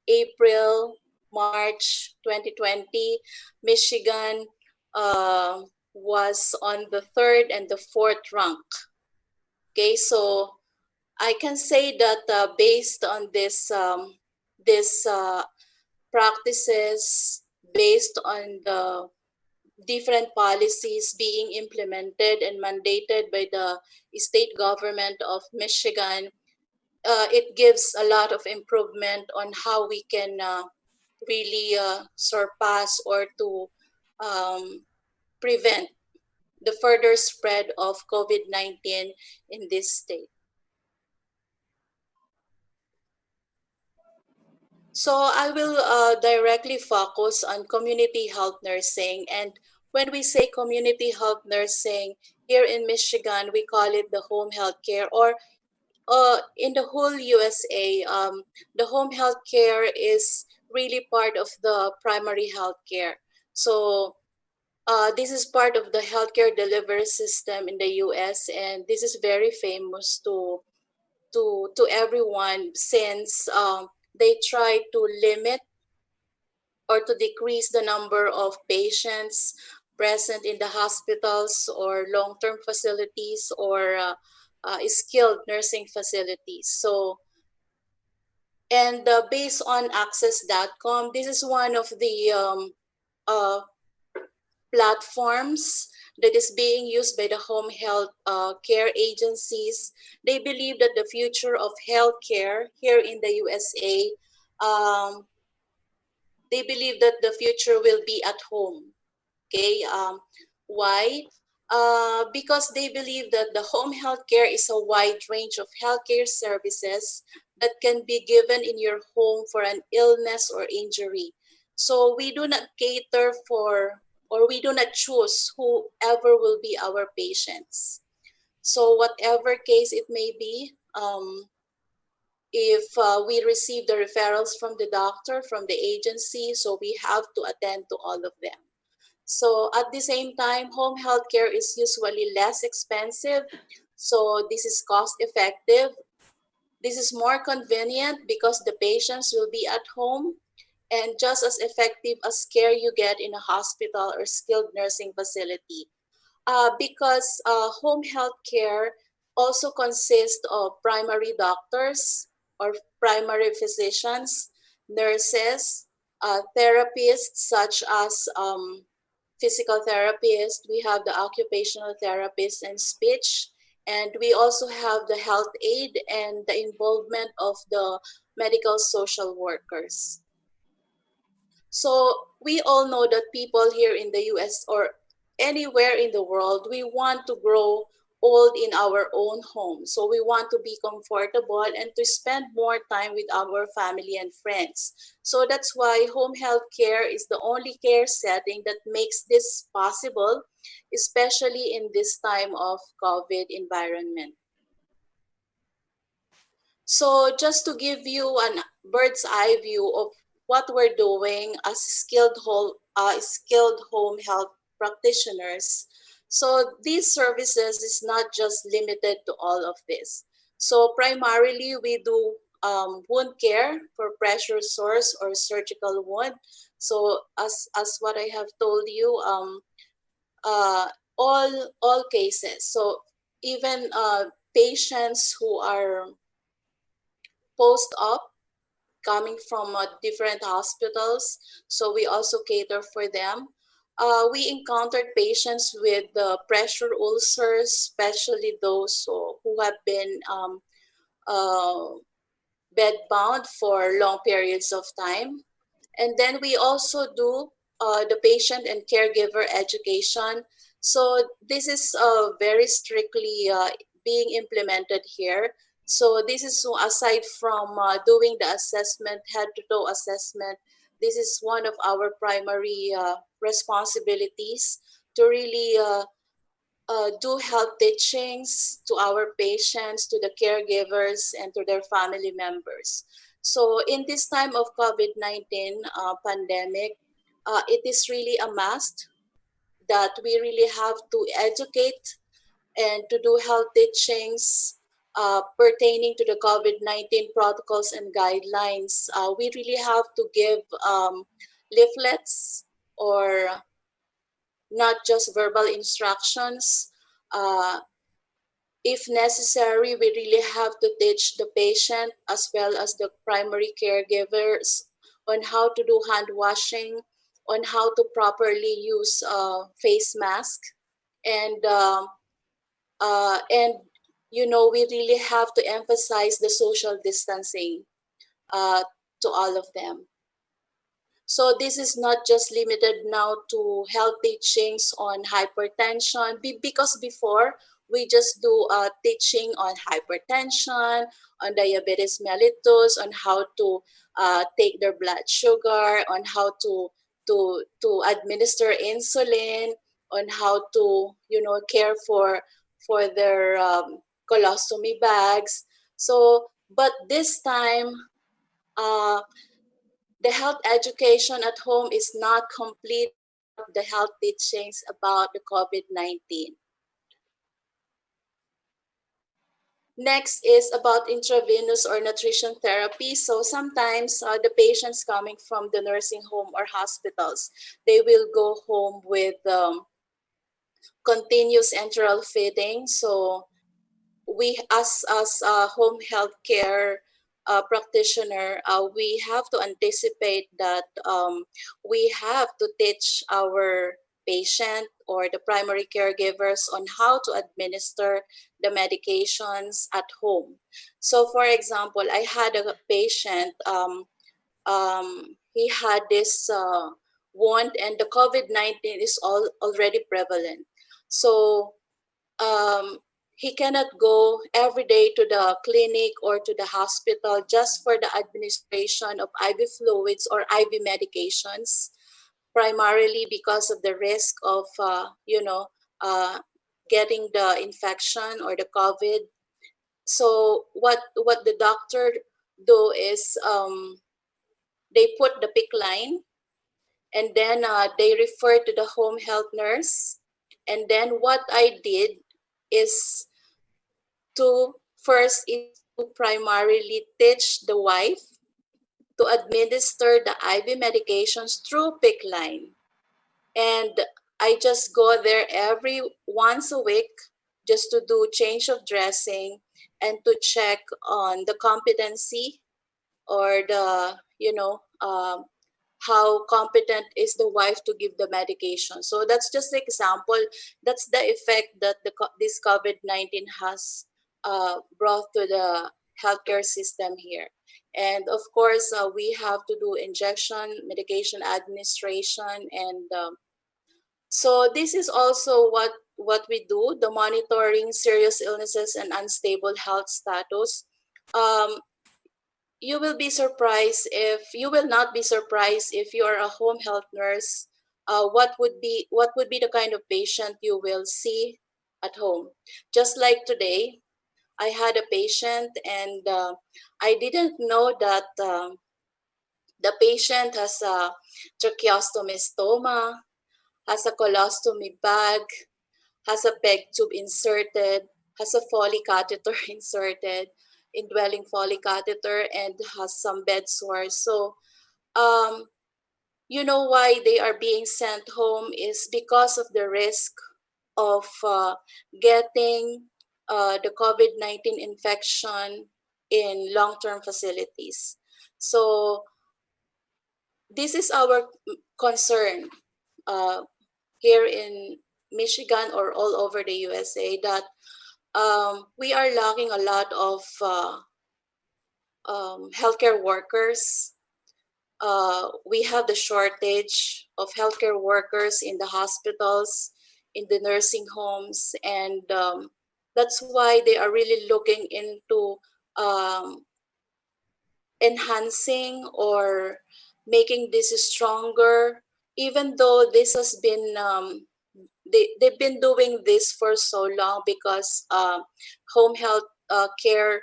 April, March 2020, Michigan was on the 3rd and the 4th rank. Okay, so I can say that based on this practices, based on the different policies being implemented and mandated by the state government of Michigan, it gives a lot of improvement on how we can really surpass or to prevent the further spread of COVID-19 in this state. So I will directly focus on community health nursing. And when we say community health nursing, here in Michigan, we call it the home health care, or in the whole USA, the home health care is really part of the primary health care. So this is part of the healthcare delivery system in the US, and this is very famous to everyone, since they try to limit or to decrease the number of patients present in the hospitals or long-term facilities or skilled nursing facilities. So, and based on access.com, this is one of the platforms that is being used by the home health care agencies. They believe that the future of healthcare here in the USA, they believe that the future will be at home. Okay, why? Because they believe that the home health care is a wide range of healthcare services that can be given in your home for an illness or injury. So we do not cater for, or we do not choose whoever will be our patients. So whatever case it may be, if we receive the referrals from the doctor, from the agency, so we have to attend to all of them. So at the same time, home health care is usually less expensive. So this is cost effective. This is more convenient because the patients will be at home, and just as effective as care you get in a hospital or skilled nursing facility. Because home health care also consists of primary doctors or primary physicians, nurses, therapists such as physical therapists, we have the occupational therapists and speech, and we also have the health aid and the involvement of the medical social workers. So we all know that people here in the US or anywhere in the world, we want to grow old in our own home. So we want to be comfortable and to spend more time with our family and friends. So that's why home health care is the only care setting that makes this possible, especially in this time of COVID environment. So just to give you a bird's eye view of what we're doing as skilled home health practitioners. So these services is not just limited to all of this. So primarily we do wound care for pressure sores or surgical wound. So as what I have told you, all cases. So even patients who are post-op coming from different hospitals, so we also cater for them. We encountered patients with pressure ulcers, especially those who have been bed-bound for long periods of time. And then we also do the patient and caregiver education. So this is very strictly being implemented here. So this is aside from doing the assessment, head-to-toe assessment, this is one of our primary responsibilities to really do health teachings to our patients, to the caregivers, and to their family members. So in this time of COVID-19 pandemic, it is really a must that we really have to educate and to do health teachings pertaining to the COVID-19 protocols and guidelines. We really have to give leaflets or not just verbal instructions. If necessary, we really have to teach the patient as well as the primary caregivers on how to do hand washing, on how to properly use face mask, and you know, we really have to emphasize the social distancing to all of them. So this is not just limited now to health teachings on hypertension, because before we just do teaching on hypertension, on diabetes mellitus, on how to take their blood sugar, on how to administer insulin, on how to care for their colostomy bags. So, but this time. The health education at home is not complete without the health teachings about the COVID-19. Next is about intravenous or nutrition therapy. So sometimes the patients coming from the nursing home or hospitals, they will go home with continuous enteral feeding. So we as a home health care practitioner, we have to anticipate that we have to teach our patient or the primary caregivers on how to administer the medications at home. So for example, I had a patient, he had this wound and the COVID-19 is already prevalent. So he cannot go every day to the clinic or to the hospital just for the administration of IV fluids or IV medications, primarily because of the risk of, getting the infection or the COVID. So what the doctor do is they put the PICC line, and then they refer to the home health nurse. And then what I did is to first is to primarily teach the wife to administer the IV medications through PICC line. And I just go there every once a week just to do change of dressing and to check on the competency or the, how competent is the wife to give the medication. So that's just an example. That's the effect that this COVID-19 has brought to the healthcare system here. And of course, we have to do injection, medication administration, and so this is also what we do, the monitoring serious illnesses and unstable health status. You will be surprised if you will not be surprised if you are a home health nurse. What would be the kind of patient you will see at home? Just like today, I had a patient, and I didn't know that the patient has a tracheostomy stoma, has a colostomy bag, has a peg tube inserted, has a Foley catheter inserted, indwelling Foley catheter, and has some bed sores. So, you know why they are being sent home is because of the risk of getting the COVID-19 infection in long-term facilities. So, this is our concern here in Michigan or all over the USA, that we are lacking a lot of healthcare workers. We have the shortage of healthcare workers in the hospitals, in the nursing homes, and that's why they are really looking into enhancing or making this stronger, even though this has been they've been doing this for so long, because home health care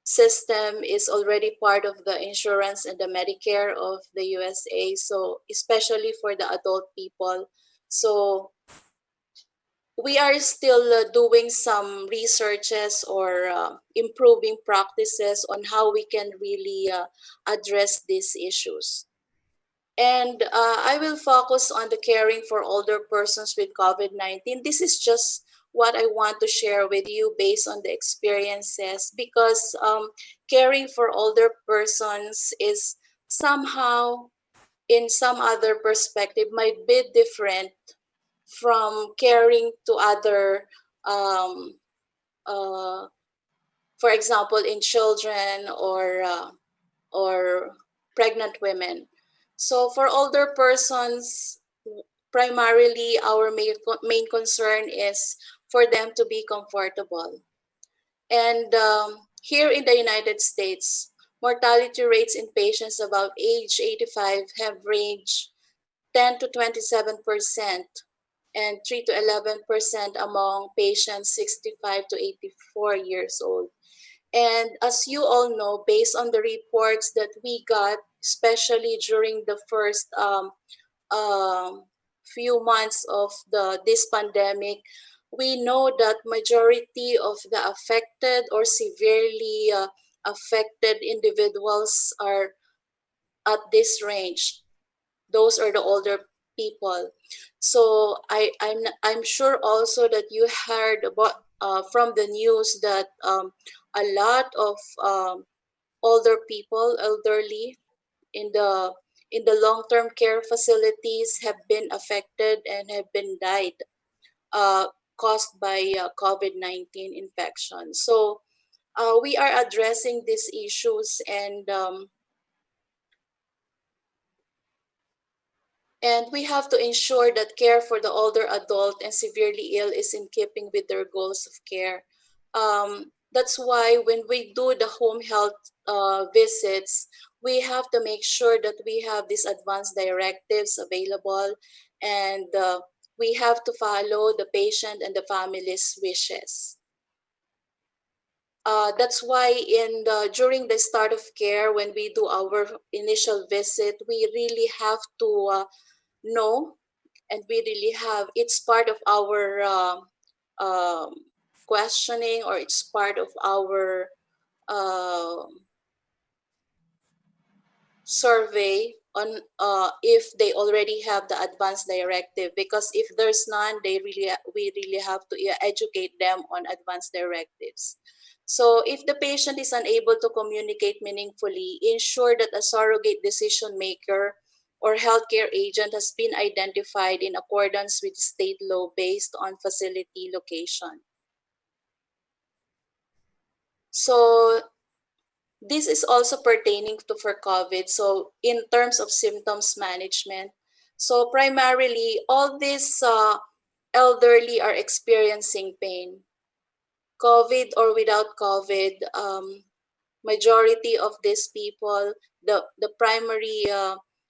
system is already part of the insurance and the Medicare of the USA, so especially for the adult people. So we are still doing some researches or improving practices on how we can really address these issues. And I will focus on the caring for older persons with COVID-19. This is just what I want to share with you based on the experiences, because caring for older persons is somehow, in some other perspective, might be different from caring to other, um, uh, for example, in children or pregnant women. So for older persons, primarily our main concern is for them to be comfortable. And here in the United States, mortality rates in patients above age 85 have ranged 10 to 27%, and 3 to 11% among patients 65 to 84 years old. And as you all know, based on the reports that we got, especially during the first few months of this pandemic, we know that majority of the affected or severely affected individuals are at this range. Those are the older people. So I'm sure also that you heard about from the news that a lot of older people, elderly, in the long-term care facilities have been affected and have been died, uh, caused by COVID-19 infection. So we are addressing these issues, and we have to ensure that care for the older adult and severely ill is in keeping with their goals of care. That's why when we do the home health visits, we have to make sure that we have these advanced directives available, and we have to follow the patient and the family's wishes. That's why during the start of care, when we do our initial visit, we really have to know, and we really have, it's part of our um, questioning, or it's part of our uh, survey on if they already have the advanced directive, because if there's none, we really have to educate them on advanced directives. So if the patient is unable to communicate meaningfully, ensure that a surrogate decision maker or healthcare agent has been identified in accordance with state law based on facility location. So this is also pertaining to for COVID. So in terms of symptoms management, so primarily all these elderly are experiencing pain. COVID or without COVID, majority of these people, the primary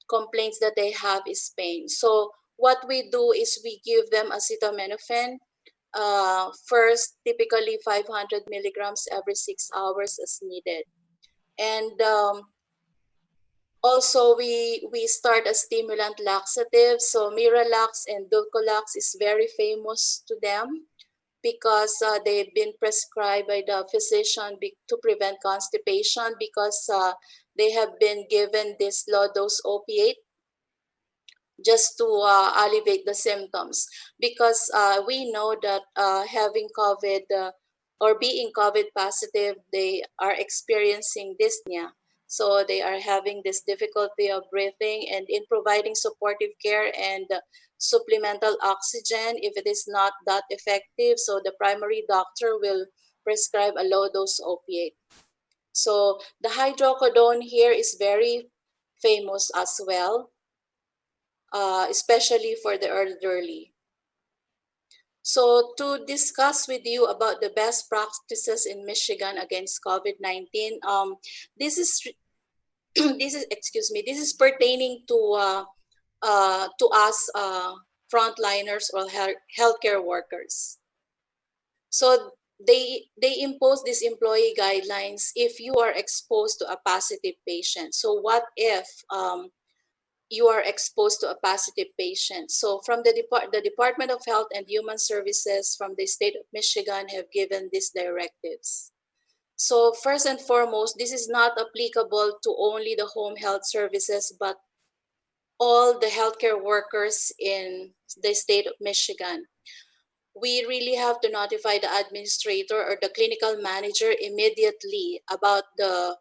complaints that they have is pain. So what we do is we give them acetaminophen, first typically 500 milligrams every 6 hours as needed. And also we start a stimulant laxative. So Miralax and Dulcolax is very famous to them, because they've been prescribed by the physician to prevent constipation, because they have been given this low dose opiate just to alleviate the symptoms. Because we know that having COVID or being COVID positive, they are experiencing dyspnea. So they are having this difficulty of breathing, and in providing supportive care and supplemental oxygen, if it is not that effective, so the primary doctor will prescribe a low dose opiate. So the hydrocodone here is very famous as well, especially for the elderly. So to discuss with you about the best practices in Michigan against COVID-19, this is this is pertaining to us frontliners or healthcare workers. So they impose these employee guidelines if you are exposed to a positive patient. So what if you are exposed to a positive patient? So from the Department of Health and Human Services from the state of Michigan have given these directives. So first and foremost, this is not applicable to only the home health services, but all the healthcare workers in the state of Michigan. We really have to notify the administrator or the clinical manager immediately about the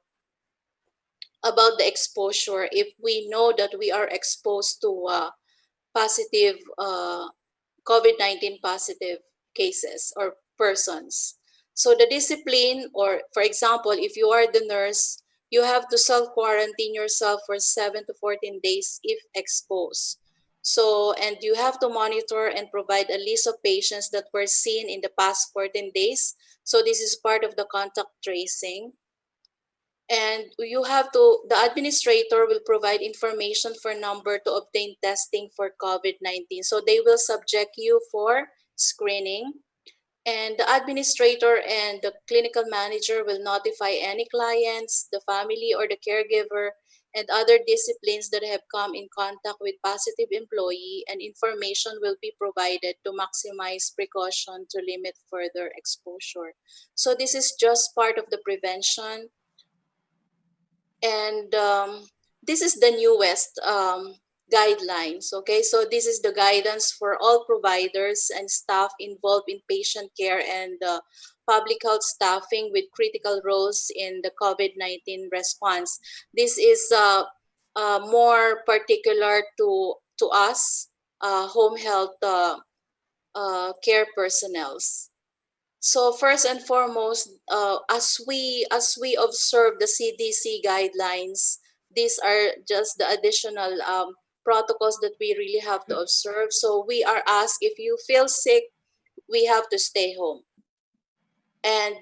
exposure if we know that we are exposed to positive COVID-19 positive cases or persons. So the discipline, or for example, if you are the nurse, you have to self-quarantine yourself for 7 to 14 days if exposed. So, and you have to monitor and provide a list of patients that were seen in the past 14 days. So this is part of the contact tracing. And you have to, the administrator will provide information for number to obtain testing for COVID-19. So they will subject you for screening, and the administrator and the clinical manager will notify any clients, the family or the caregiver, and other disciplines that have come in contact with positive employee, and information will be provided to maximize precaution to limit further exposure. So this is just part of the prevention. And this is the newest guidelines. Okay, so this is the guidance for all providers and staff involved in patient care and public health staffing with critical roles in the COVID-19 response. This is more particular to us home health care personnels. So first and foremost, as we observe the CDC guidelines, these are just the additional protocols that we really have to observe. So we are asked, if you feel sick, we have to stay home. And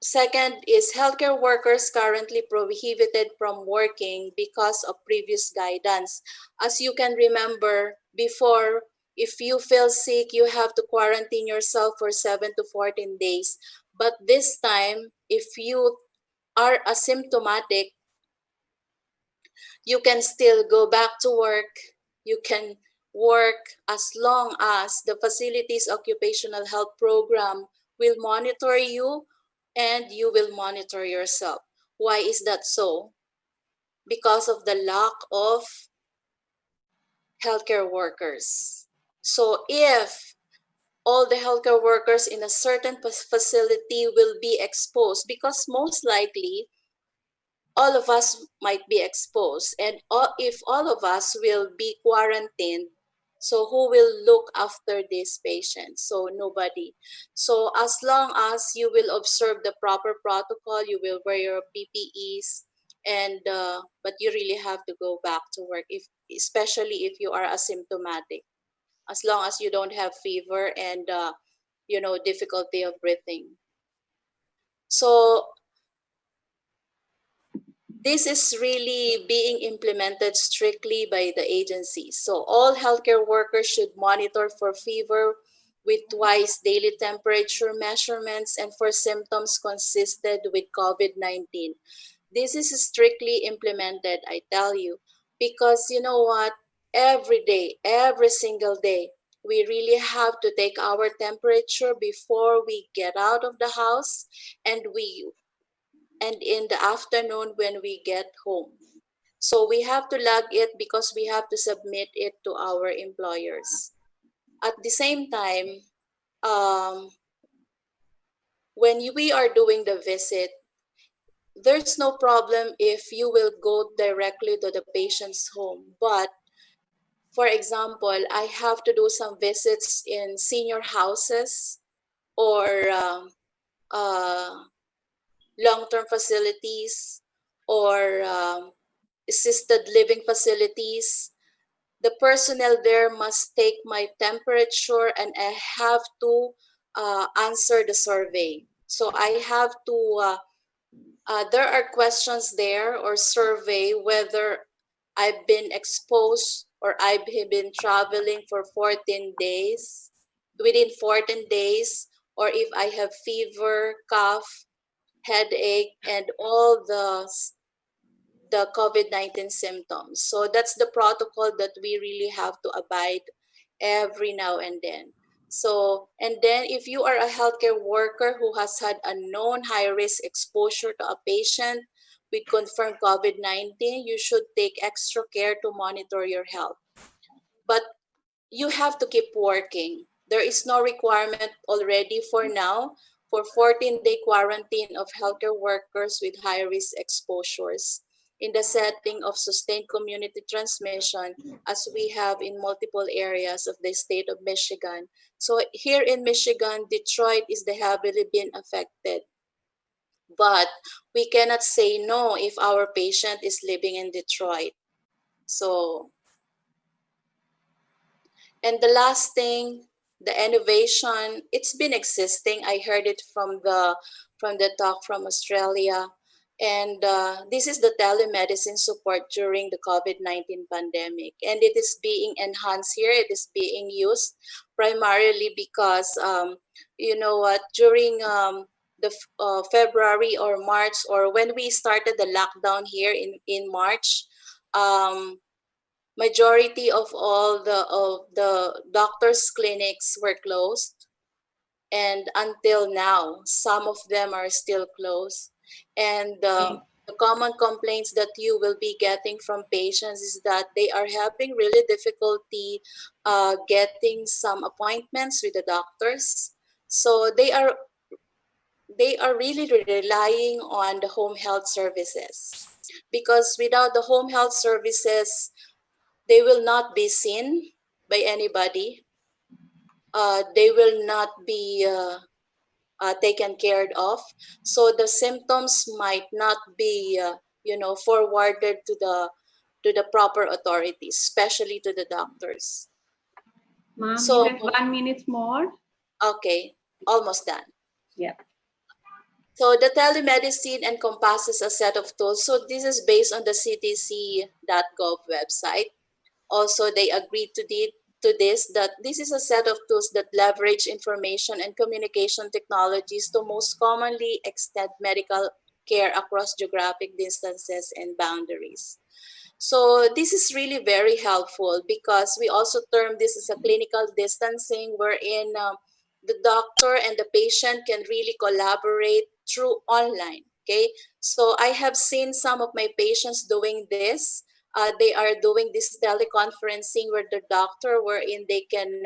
second is healthcare workers currently prohibited from working because of previous guidance. As you can remember, before, if you feel sick, you have to quarantine yourself for 7 to 14 days. But this time, if you are asymptomatic, you can still go back to work. You can work as long as the facility's occupational health program will monitor you and you will monitor yourself. Why is that so? Because of the lack of healthcare workers. So if all the healthcare workers in a certain facility will be exposed, because most likely all of us might be exposed. And if all of us will be quarantined, so who will look after these patients? So nobody. So as long as you will observe the proper protocol, you will wear your PPEs, and but you really have to go back to work, if especially if you are asymptomatic. As long as you don't have fever and difficulty of breathing. So this is really being implemented strictly by the agencies. So all healthcare workers should monitor for fever with twice daily temperature measurements and for symptoms consistent with COVID-19. This is strictly implemented, I tell you, because you know what? Every day, every single day, we really have to take our temperature before we get out of the house, and in the afternoon when we get home. So we have to log it because we have to submit it to our employers. At the same time, when we are doing the visit, there's no problem if you will go directly to the patient's home. But for example, I have to do some visits in senior houses or long-term facilities or assisted living facilities. The personnel there must take my temperature, and I have to answer the survey. So I have to, there are questions there or survey whether I've been exposed or I've been traveling for 14 days, within 14 days, or if I have fever, cough, headache, and all the COVID-19 symptoms. So that's the protocol that we really have to abide every now and then. So, and then if you are a healthcare worker who has had a known high-risk exposure to a patient with confirmed COVID-19, you should take extra care to monitor your health. But you have to keep working. There is no requirement already for now for 14-day quarantine of healthcare workers with high-risk exposures in the setting of sustained community transmission, as we have in multiple areas of the state of Michigan. So here in Michigan, Detroit is the heavily been affected. But we cannot say no if our patient is living in Detroit. So, and the last thing, the innovation, it's been existing. I heard it from the talk from Australia. And this is the telemedicine support during the COVID-19 pandemic. And it is being enhanced here. It is being used primarily because, you know what, during the February or March, or when we started the lockdown here in March, majority of all the doctors' clinics were closed, and until now, some of them are still closed. And the common complaints that you will be getting from patients is that they are having really difficulty getting some appointments with the doctors. So they are really relying on the home health services, because without the home health services, they will not be seen by anybody. They will not be taken care of. So the symptoms might not be, forwarded to the proper authorities, especially to the doctors. Ma'am, So, you have 1 minute more. okay, almost done. Yeah. So the telemedicine encompasses a set of tools. So this is based on the cdc.gov website. Also, they agreed to this, that this is a set of tools that leverage information and communication technologies to most commonly extend medical care across geographic distances and boundaries. So this is really very helpful, because we also term this as a clinical distancing, wherein the doctor and the patient can really collaborate through online. Okay, so I have seen some of my patients doing this. They are doing this teleconferencing with the doctor, wherein they can,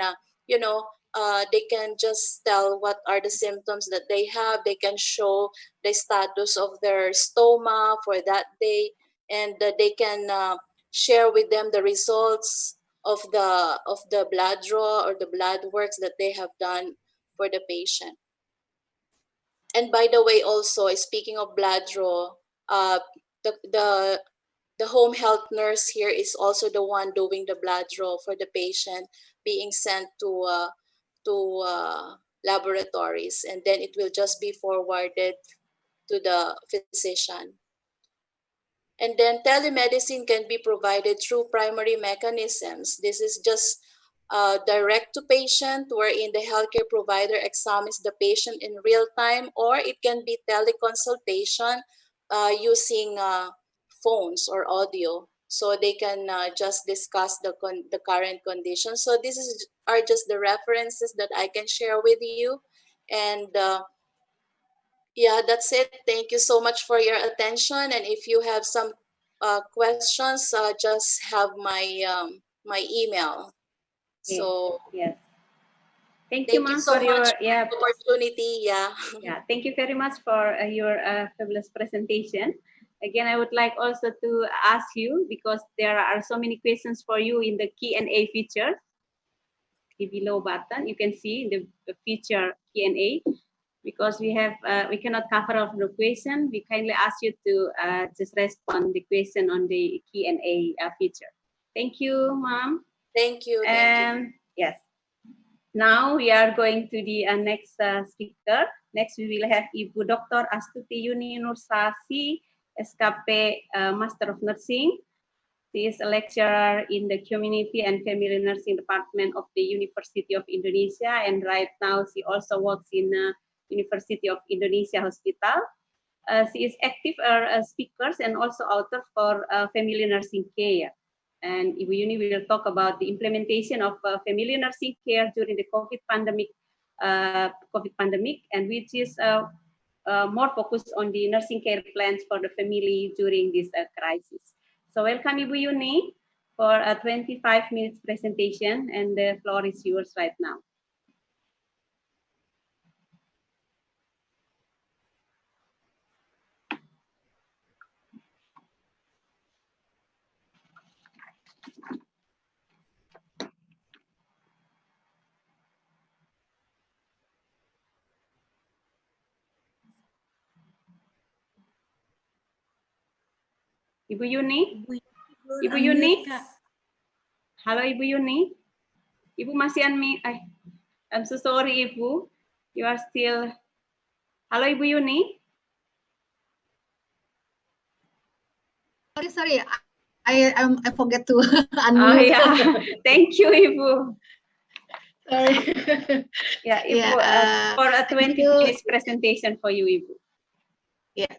they can just tell what are the symptoms that they have. They can show the status of their stoma for that day, and they can share with them the results of the blood draw or the blood works that they have done for the patient. And by the way, also speaking of blood draw, the the the home health nurse here is also the one doing the blood draw for the patient being sent to laboratories, and then it will just be forwarded to the physician. And then telemedicine can be provided through primary mechanisms. This is just direct to patient, wherein the healthcare provider examines the patient in real time, or it can be teleconsultation using phones or audio. So they can just discuss the current condition. So are just the references that I can share with you. And yeah, that's it. Thank you so much for your attention. And if you have some questions, just have my email. Okay. So Yes. Thank you, ma'am, so for your much for the opportunity. Yeah. Yeah. Thank you very much for your fabulous presentation. Again, I would like also to ask you, because there are so many questions for you in the Q&A feature. The below button, you can see the feature Q&A. Because we cannot cover all the question, we kindly ask you to just respond the question on the Q&A feature. Thank you, ma'am. Thank you. Yes. Now we are going to the next speaker. Next, we will have Ibu Dr. Astuti Yuni NUSA, SKP Master of Nursing. She is a lecturer in the Community and Family Nursing Department of the University of Indonesia, and right now she also works in University of Indonesia Hospital. She is active speaker and also author for family nursing care. And Ibu Yuni will talk about the implementation of family nursing care during the COVID pandemic, and which is more focused on the nursing care plans for the family during this crisis. So welcome, Ibu Yuni, for a 25 minutes presentation, and the floor is yours right now. Ibu Yuni? Ibu Yuni? Halo Ibu Yuni? Ibu masih unmute? I'm so sorry Ibu. You are still... Halo Ibu Yuni? Sorry. I forget to unmute. Oh yeah, thank you Ibu. Sorry. Yeah, Ibu, for a 20 minutes presentation for you, Ibu. Yeah,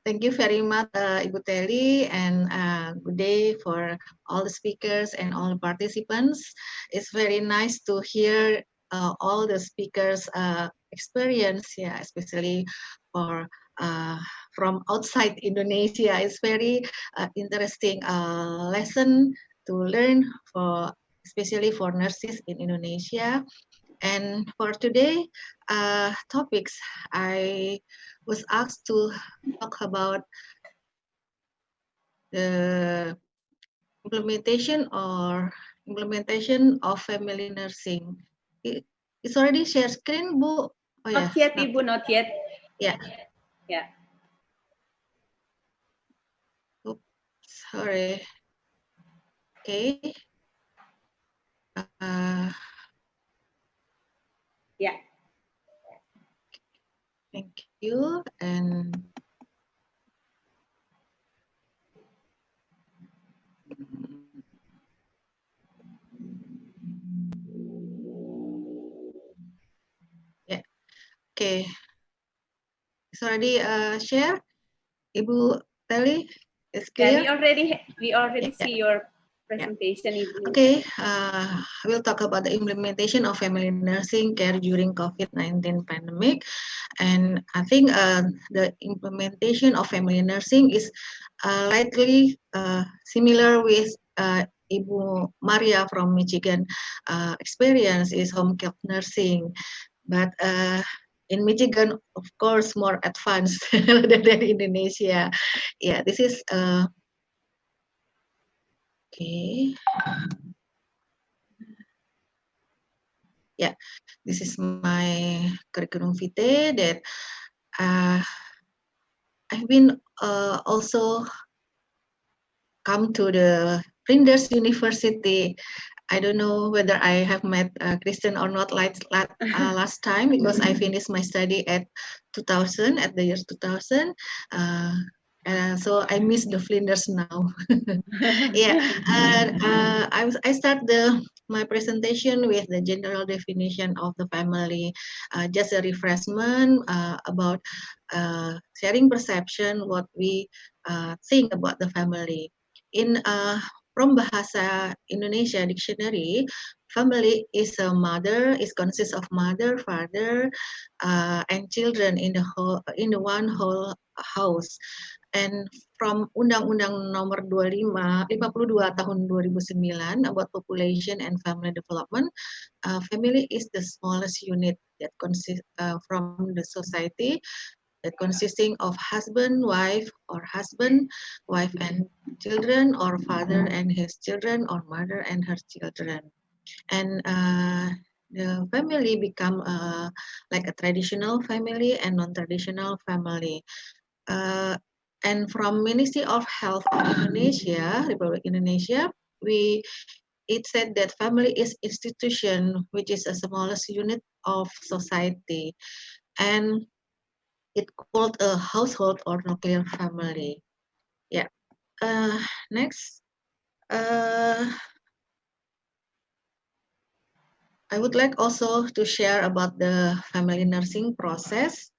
thank you very much, Ibu Telly, and good day for all the speakers and all the participants. It's very nice to hear all the speakers' experience, yeah, especially for from outside Indonesia. It's very interesting lesson to learn for, especially for nurses in Indonesia. And for today topics, I was asked to talk about the implementation of family nursing. It's already share screen, Bu. Oh, not yet, Ibu, not yet. Yeah. Yeah. Oops, sorry. Okay. Yeah. Thank you. And yeah. Okay. It's already share. Ibu Telly, is clear? Yeah, we already see your presentation, Ibu. Okay, we'll talk about the implementation of family nursing care during COVID-19 pandemic. And I think the implementation of family nursing is likely similar with Ibu Maria from Michigan experience is home care nursing, but in Michigan, of course, more advanced than Indonesia. Yeah, this is okay. Yeah, this is my curriculum vitae that I've been also come to the Flinders University. I don't know whether I have met Kristen or not last time, because I finished my study at 2000, at the year 2000. So I miss the Flinders now. Yeah, and I start my presentation with the general definition of the family, just a refreshment about sharing perception, what we think about the family. In from Bahasa Indonesia dictionary, family is a mother, is consists of mother, father, and children in the one whole house. And from Undang-Undang Nomor 52 tahun 2009 about population and family development, family is the smallest unit that consists from the society, that consisting of husband, wife, or husband, wife and children, or father and his children, or mother and her children. And the family become like a traditional family and non-traditional family. And from Ministry of Health of Indonesia, Republic Indonesia, it said that family is institution which is the smallest unit of society, and it called a household or nuclear family. Yeah. Next, I would like also to share about the family nursing process.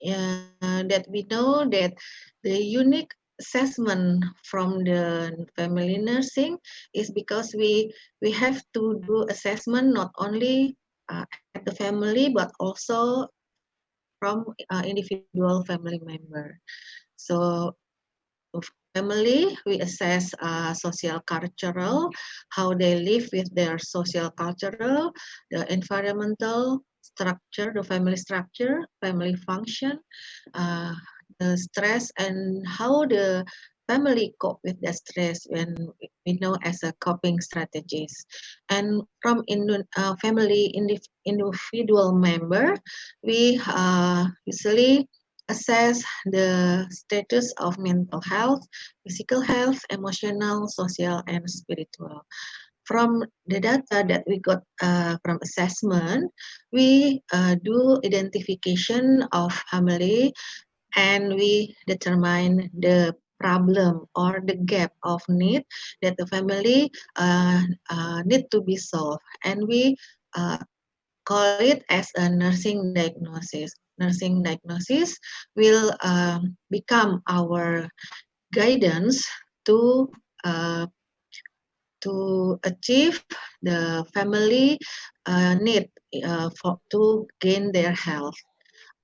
Yeah, that we know that the unique assessment from the family nursing is because we have to do assessment not only at the family but also from individual family member. So family, we assess social cultural, how they live with their social cultural, the environmental structure, the family structure, family function, the stress, and how the family cope with the stress when we know as a coping strategies. And from family individual member, we usually assess the status of mental health, physical health, emotional, social, and spiritual. From the data that we got from assessment, we do identification of family, and we determine the problem or the gap of need that the family need to be solved, and we call it as a nursing diagnosis. Nursing diagnosis will become our guidance to achieve the family need to gain their health.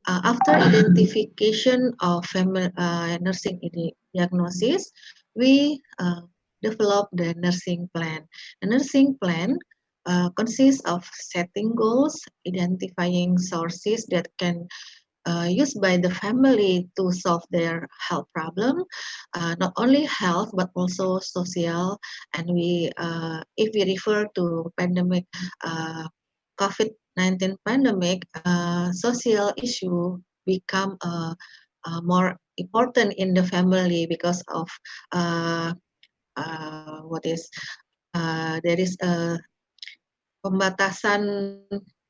After identification of family nursing diagnosis, we develop the nursing plan. The nursing plan consists of setting goals, identifying sources that can used by the family to solve their health problem, not only health but also social. And we, if we refer to pandemic, COVID-19 pandemic, social issue become more important in the family because of there is a pembatasan.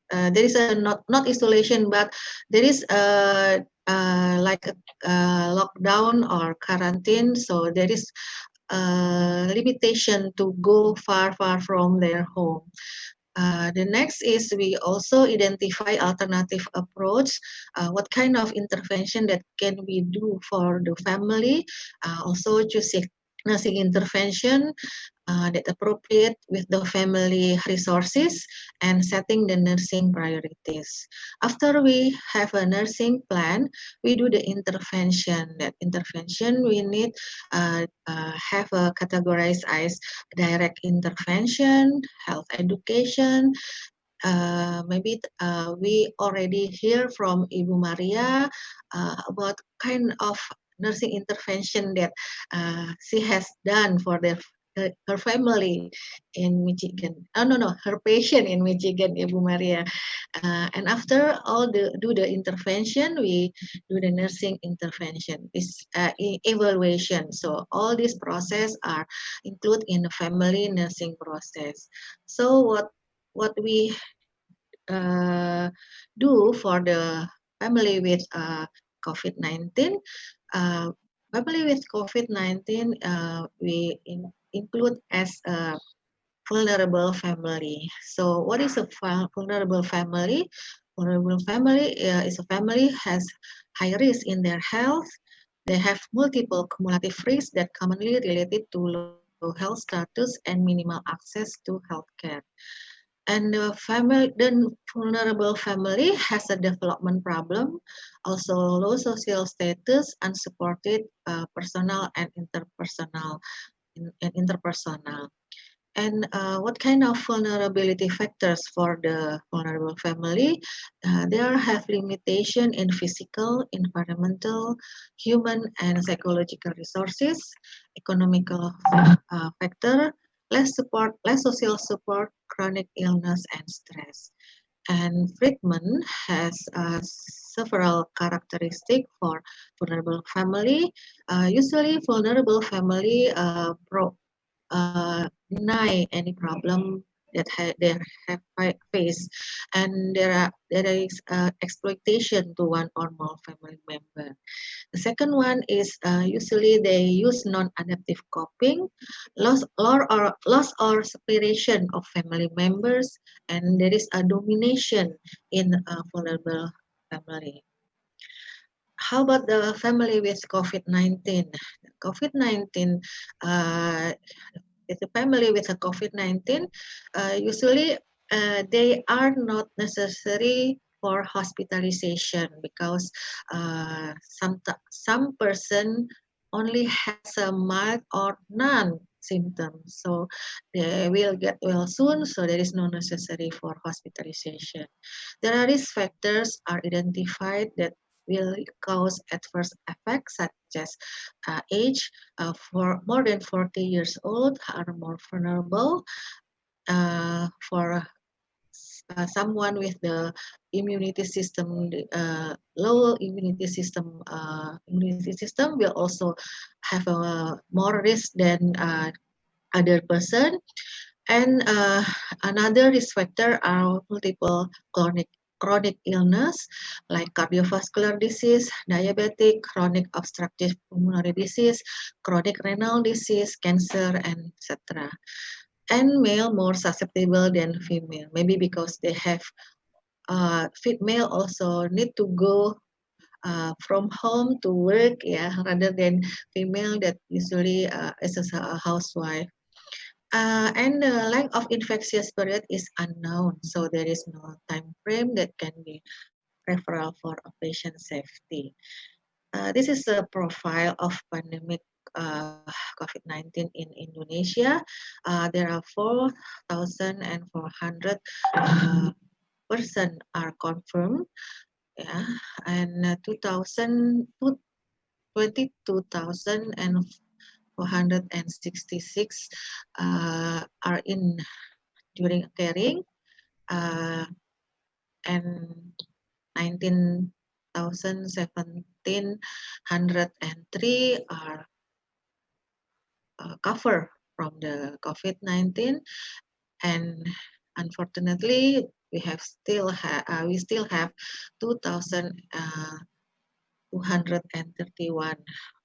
There is a not isolation, but there is like a lockdown or quarantine. So there is limitation to go far from their home. The next is we also identify alternative approach. What kind of intervention that can we do for the family? Also choosing nursing intervention that appropriate with the family resources and setting the nursing priorities. After we have a nursing plan, we do the intervention. That intervention we need have a categorized as direct intervention, health education. Maybe we already hear from Ibu Maria about kind of nursing intervention that she has done for her family in Michigan. Oh no, her patient in Michigan, Ibu Maria. And after do the intervention, we do the nursing intervention. This evaluation. So all these process are included in the family nursing process. So what we do for the family with COVID-19. Family with COVID-19, we include as a vulnerable family. So what is a vulnerable family? Vulnerable family is a family has high risk in their health. They have multiple cumulative risks that commonly related to low health status and minimal access to healthcare. And the vulnerable family has a development problem, also low social status, unsupported personal and interpersonal. And what kind of vulnerability factors for the vulnerable family? They have limitation in physical, environmental, human, and psychological resources, economical factor, less support, less social support, chronic illness, and stress. And Friedman has several characteristics for vulnerable family. Usually, vulnerable family deny any problem that they have faced, and there is exploitation to one or more family member. The second one is usually they use non-adaptive coping, loss or separation of family members, and there is a domination in a vulnerable family. How about the family with COVID-19? COVID-19, with the family with a COVID-19, usually they are not necessary for hospitalization because some person only has a mild or none symptoms, so they will get well soon, so there is no necessary for hospitalization. There are risk factors are identified that will cause adverse effects such as age. For more than 40 years old are more vulnerable. For someone with the immunity system, low immunity system will also have a more risk than other person. And another risk factor are multiple chronic illness like cardiovascular disease, diabetic, chronic obstructive pulmonary disease, chronic renal disease, cancer, and etc. And male more susceptible than female, maybe because they have female also need to go from home to work, yeah, rather than female that usually is a housewife. And the length of infectious period is unknown, so there is no time frame that can be referral for a patient safety. This is a profile of pandemic COVID-19 in Indonesia. There are 4,400 person are confirmed, yeah, and 22,466 are in during caring, and 19,703 are covered from the COVID-19, and unfortunately we still have 2,231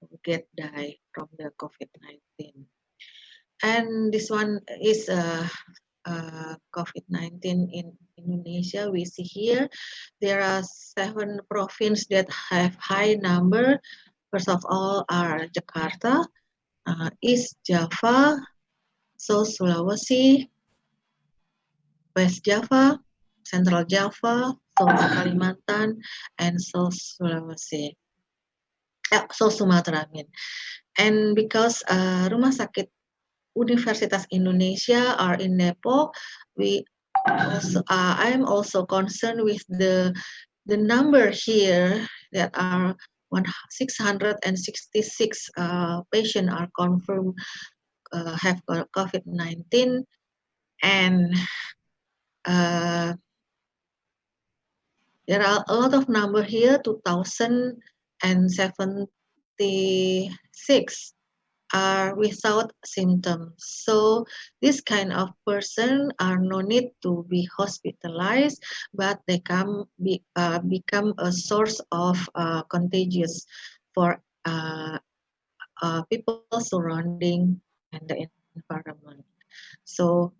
who die from the COVID-19. And this one is COVID-19 in Indonesia. We see here there are 7 provinces that have high number. First of all are Jakarta, East Java, South Sulawesi, West Java, Central Java, South Kalimantan, and South Sulawesi. South Sumatra, I mean. And because Rumah Sakit Universitas Indonesia are in Depok, we also I am also concerned with the number here that are 666 patients are confirmed have COVID-19, and there are a lot of number here, 2076 are without symptoms. So this kind of person are no need to be hospitalized, but they become a source of contagious for people surrounding and the environment. So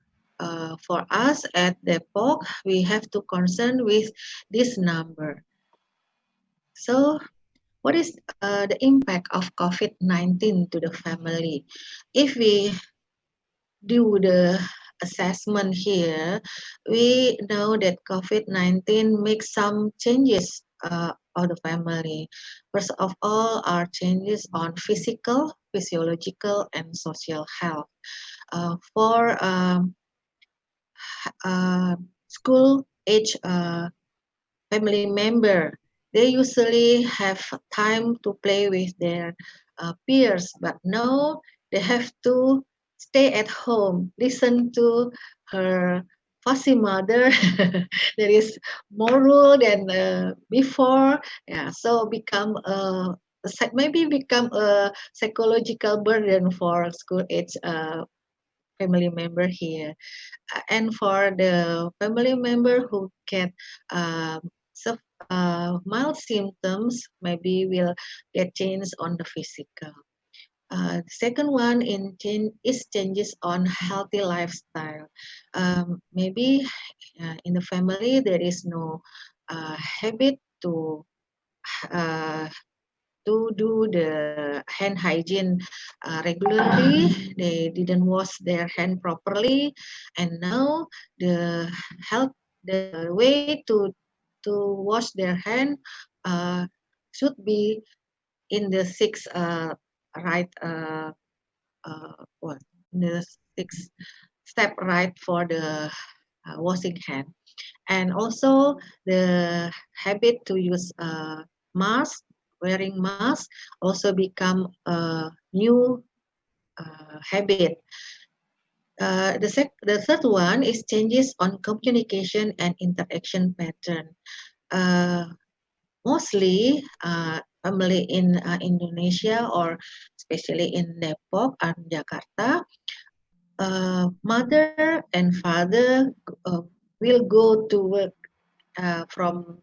for us at Depok, we have to concern with this number. So what is the impact of COVID-19 to the family? If we do the assessment here, we know that COVID-19 makes some changes of the family. First of all, are changes on physical, physiological, and social health. For school age family member, they usually have time to play with their peers, but now they have to stay at home, listen to her fussy mother. There is more rule than before. Yeah, so maybe become a psychological burden for school age family member here. And for the family member who get mild symptoms, maybe will get change on the physical. The second one is changes on healthy lifestyle. Maybe in the family there is no habit to do the hand hygiene regularly. They didn't wash their hand properly, and now the way to wash their hand should be in the six right what the six step right for the washing hand, and also the habit to use mask. Wearing mask also become a new habit. The third one is changes on communication and interaction pattern. Mostly family in Indonesia, or especially in Depok and Jakarta, mother and father will go to work from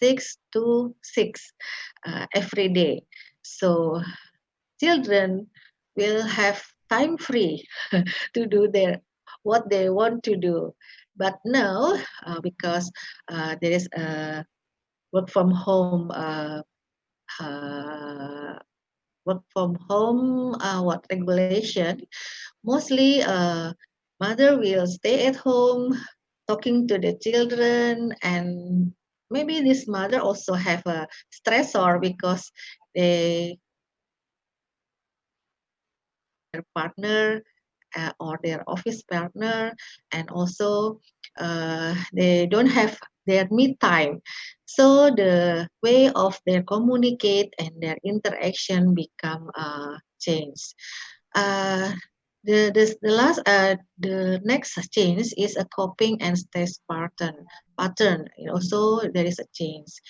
6 to 6 every day. So children will have time free to do what they want to do. But now, because there is a work from home regulation, mostly mother will stay at home talking to the children, and maybe this mother also have a stressor because their partner or their office partner, and also they don't have their me time, so the way of their communicate and their interaction become changed. The next change is a coping and stress pattern. Also there is a change.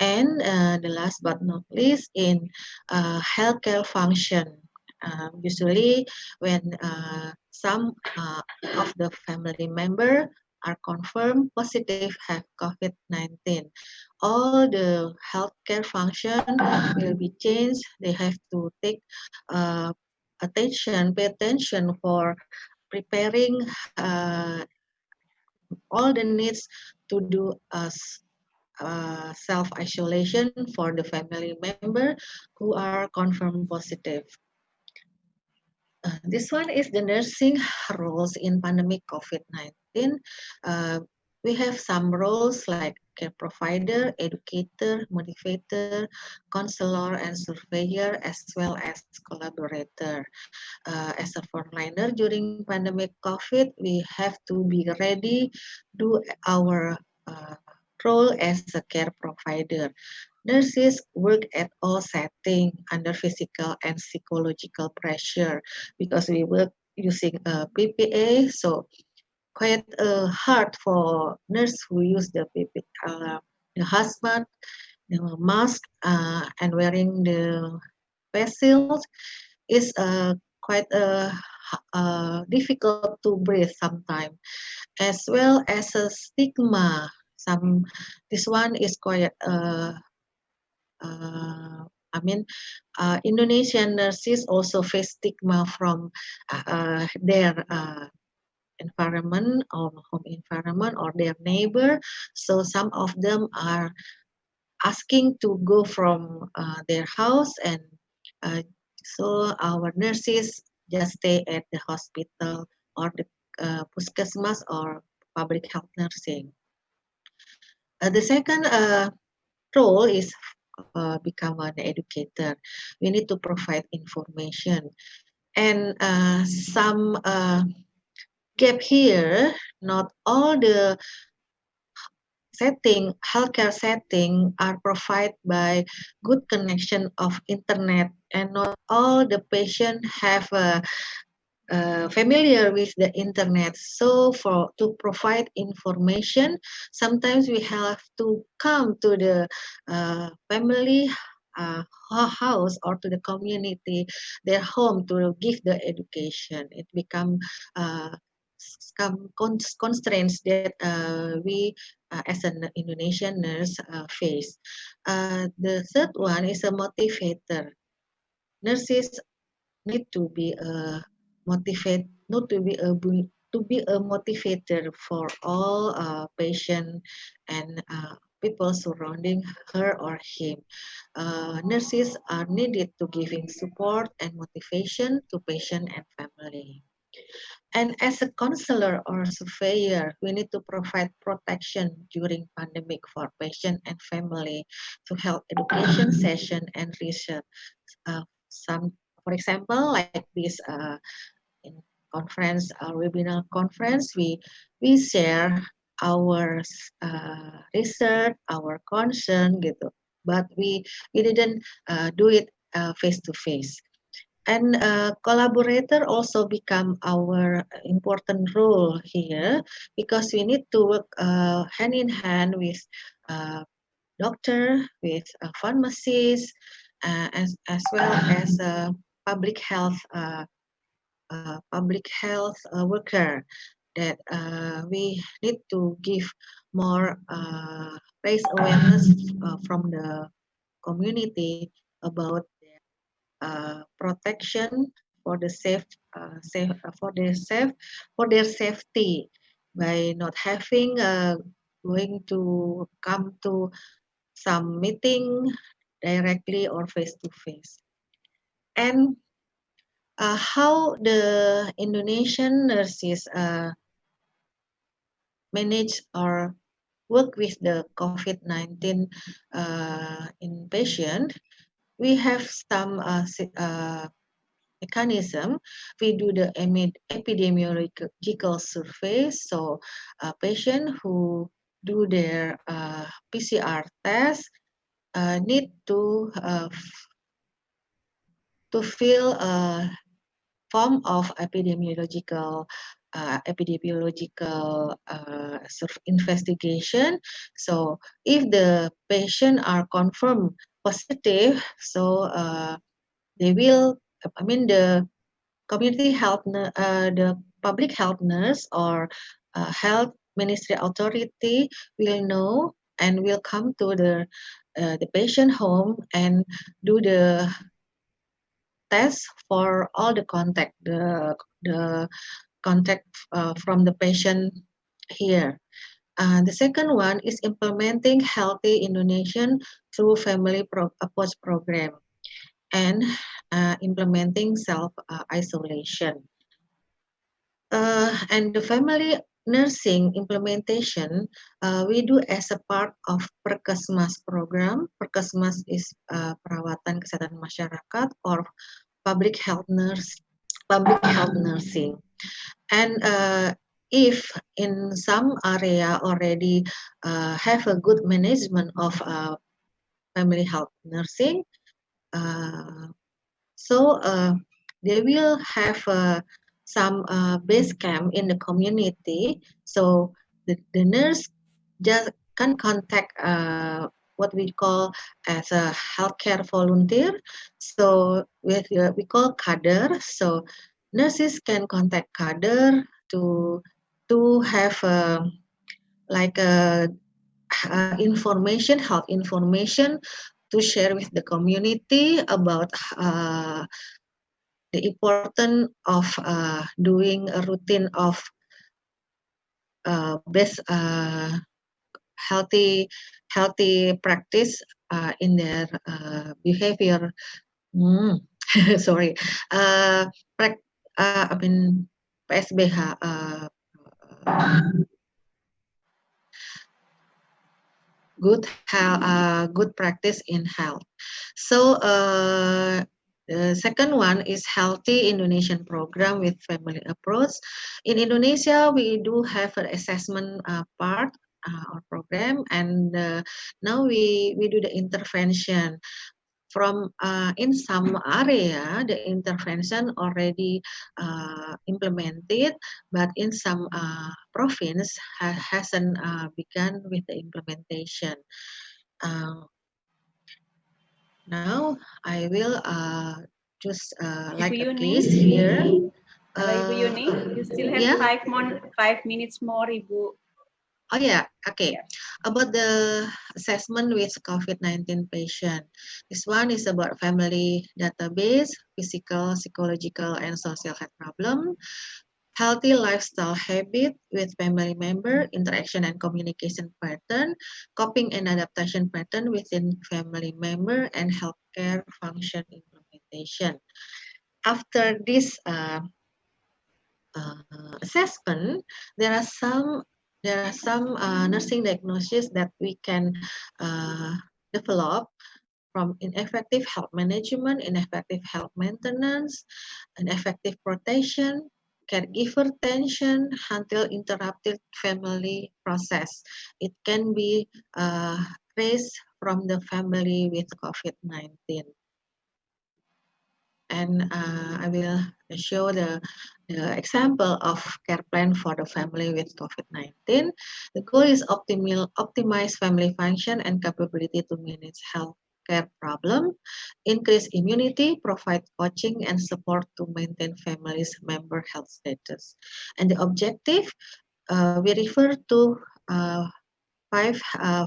And the last but not least, in healthcare function. Usually when some of the family member are confirmed positive have COVID-19, all the healthcare function will be changed. They have to take pay attention for preparing all the needs to do self-isolation for the family member who are confirmed positive. This one is the nursing roles in pandemic COVID-19. We have some roles like care provider, educator, motivator, counselor, and surveyor, as well as collaborator. As a frontliner during pandemic COVID, we have to be ready to our role as a care provider. Nurses work at all settings under physical and psychological pressure because we work using PPA, so quite hard for nurse who use the PPA, the hazmat, the mask, and wearing the face shield is quite difficult to breathe sometimes, as well as a stigma. This one is quite Indonesian nurses also face stigma from their environment or home environment or their neighbor. So some of them are asking to go from their house, and so our nurses just stay at the hospital or the puskesmas or public health nursing. The second role is become an educator. We need to provide information, and some gap here. Not all the healthcare setting are provided by good connection of internet, and not all the patient have familiar with the internet. So to provide information, sometimes we have to come to the family house or to the community, their home, to give the education. It become some constraints that we as an Indonesian nurse face. The third one is a motivator. Nurses need to be a not to be a motivator for all patient and people surrounding her or him. Nurses are needed to giving support and motivation to patient and family. And as a counselor or surveyor, we need to provide protection during pandemic for patient and family to help education session and research. For example, like this in conference, our webinar conference, we share our research, our concern, gitu. But we didn't do it face to face. And collaborator also become our important role here, because we need to work hand in hand with doctor, with pharmacists, as well as public health worker, that we need to give more raise awareness from the community about protection for the for their safety, by not having going to come to some meeting directly or face to face. And how the Indonesian nurses manage or work with the COVID-19 inpatient, we have some mechanism. We do the epidemiological survey. So a patient who do their PCR test need to fill a form of epidemiological investigation. So if the patient are confirmed positive, so they will, the community health, the public health nurse or health ministry authority will know and will come to the patient home and do the test for all the contact, the contact from the patient here. The second one is implementing healthy Indonesian through family approach program. And implementing self-isolation. And the family nursing implementation we do as a part of Perkesmas program. Perkesmas is perawatan kesehatan masyarakat or public health nursing. And if in some area already have a good management of family health nursing, so they will have some base camp in the community. So the nurse just can contact what we call as a healthcare volunteer. So with we call kader. So nurses can contact kader to have like a information, health information to share with the community about the importance of doing a routine of best healthy practice in their behavior. Sorry, I mean PSBH. Good practice in health. So the second one is Healthy Indonesian program with family approach. In Indonesia, we do have an assessment part or program, and now we do the intervention. From in some area, the intervention already implemented, but in some province hasn't begun with the implementation. Now I will just like a case here. Ibu Yuni, you still have yeah? 5 minutes more, Ibu. Oh yeah, okay. Yeah. About the assessment with COVID-19 patient. This one is about family database, physical, psychological, and social health problem, healthy lifestyle habit with family member, interaction and communication pattern, coping and adaptation pattern within family member, and healthcare function implementation. After this assessment, there are some nursing diagnoses that we can develop from ineffective health management, ineffective health maintenance, ineffective protection, caregiver tension, until interrupted family process. It can be traced from the family with COVID-19. And I will show the example of care plan for the family with COVID-19. The goal is optimize family function and capability to manage health care problem, increase immunity, provide coaching and support to maintain families' member health status. And the objective, we refer to 5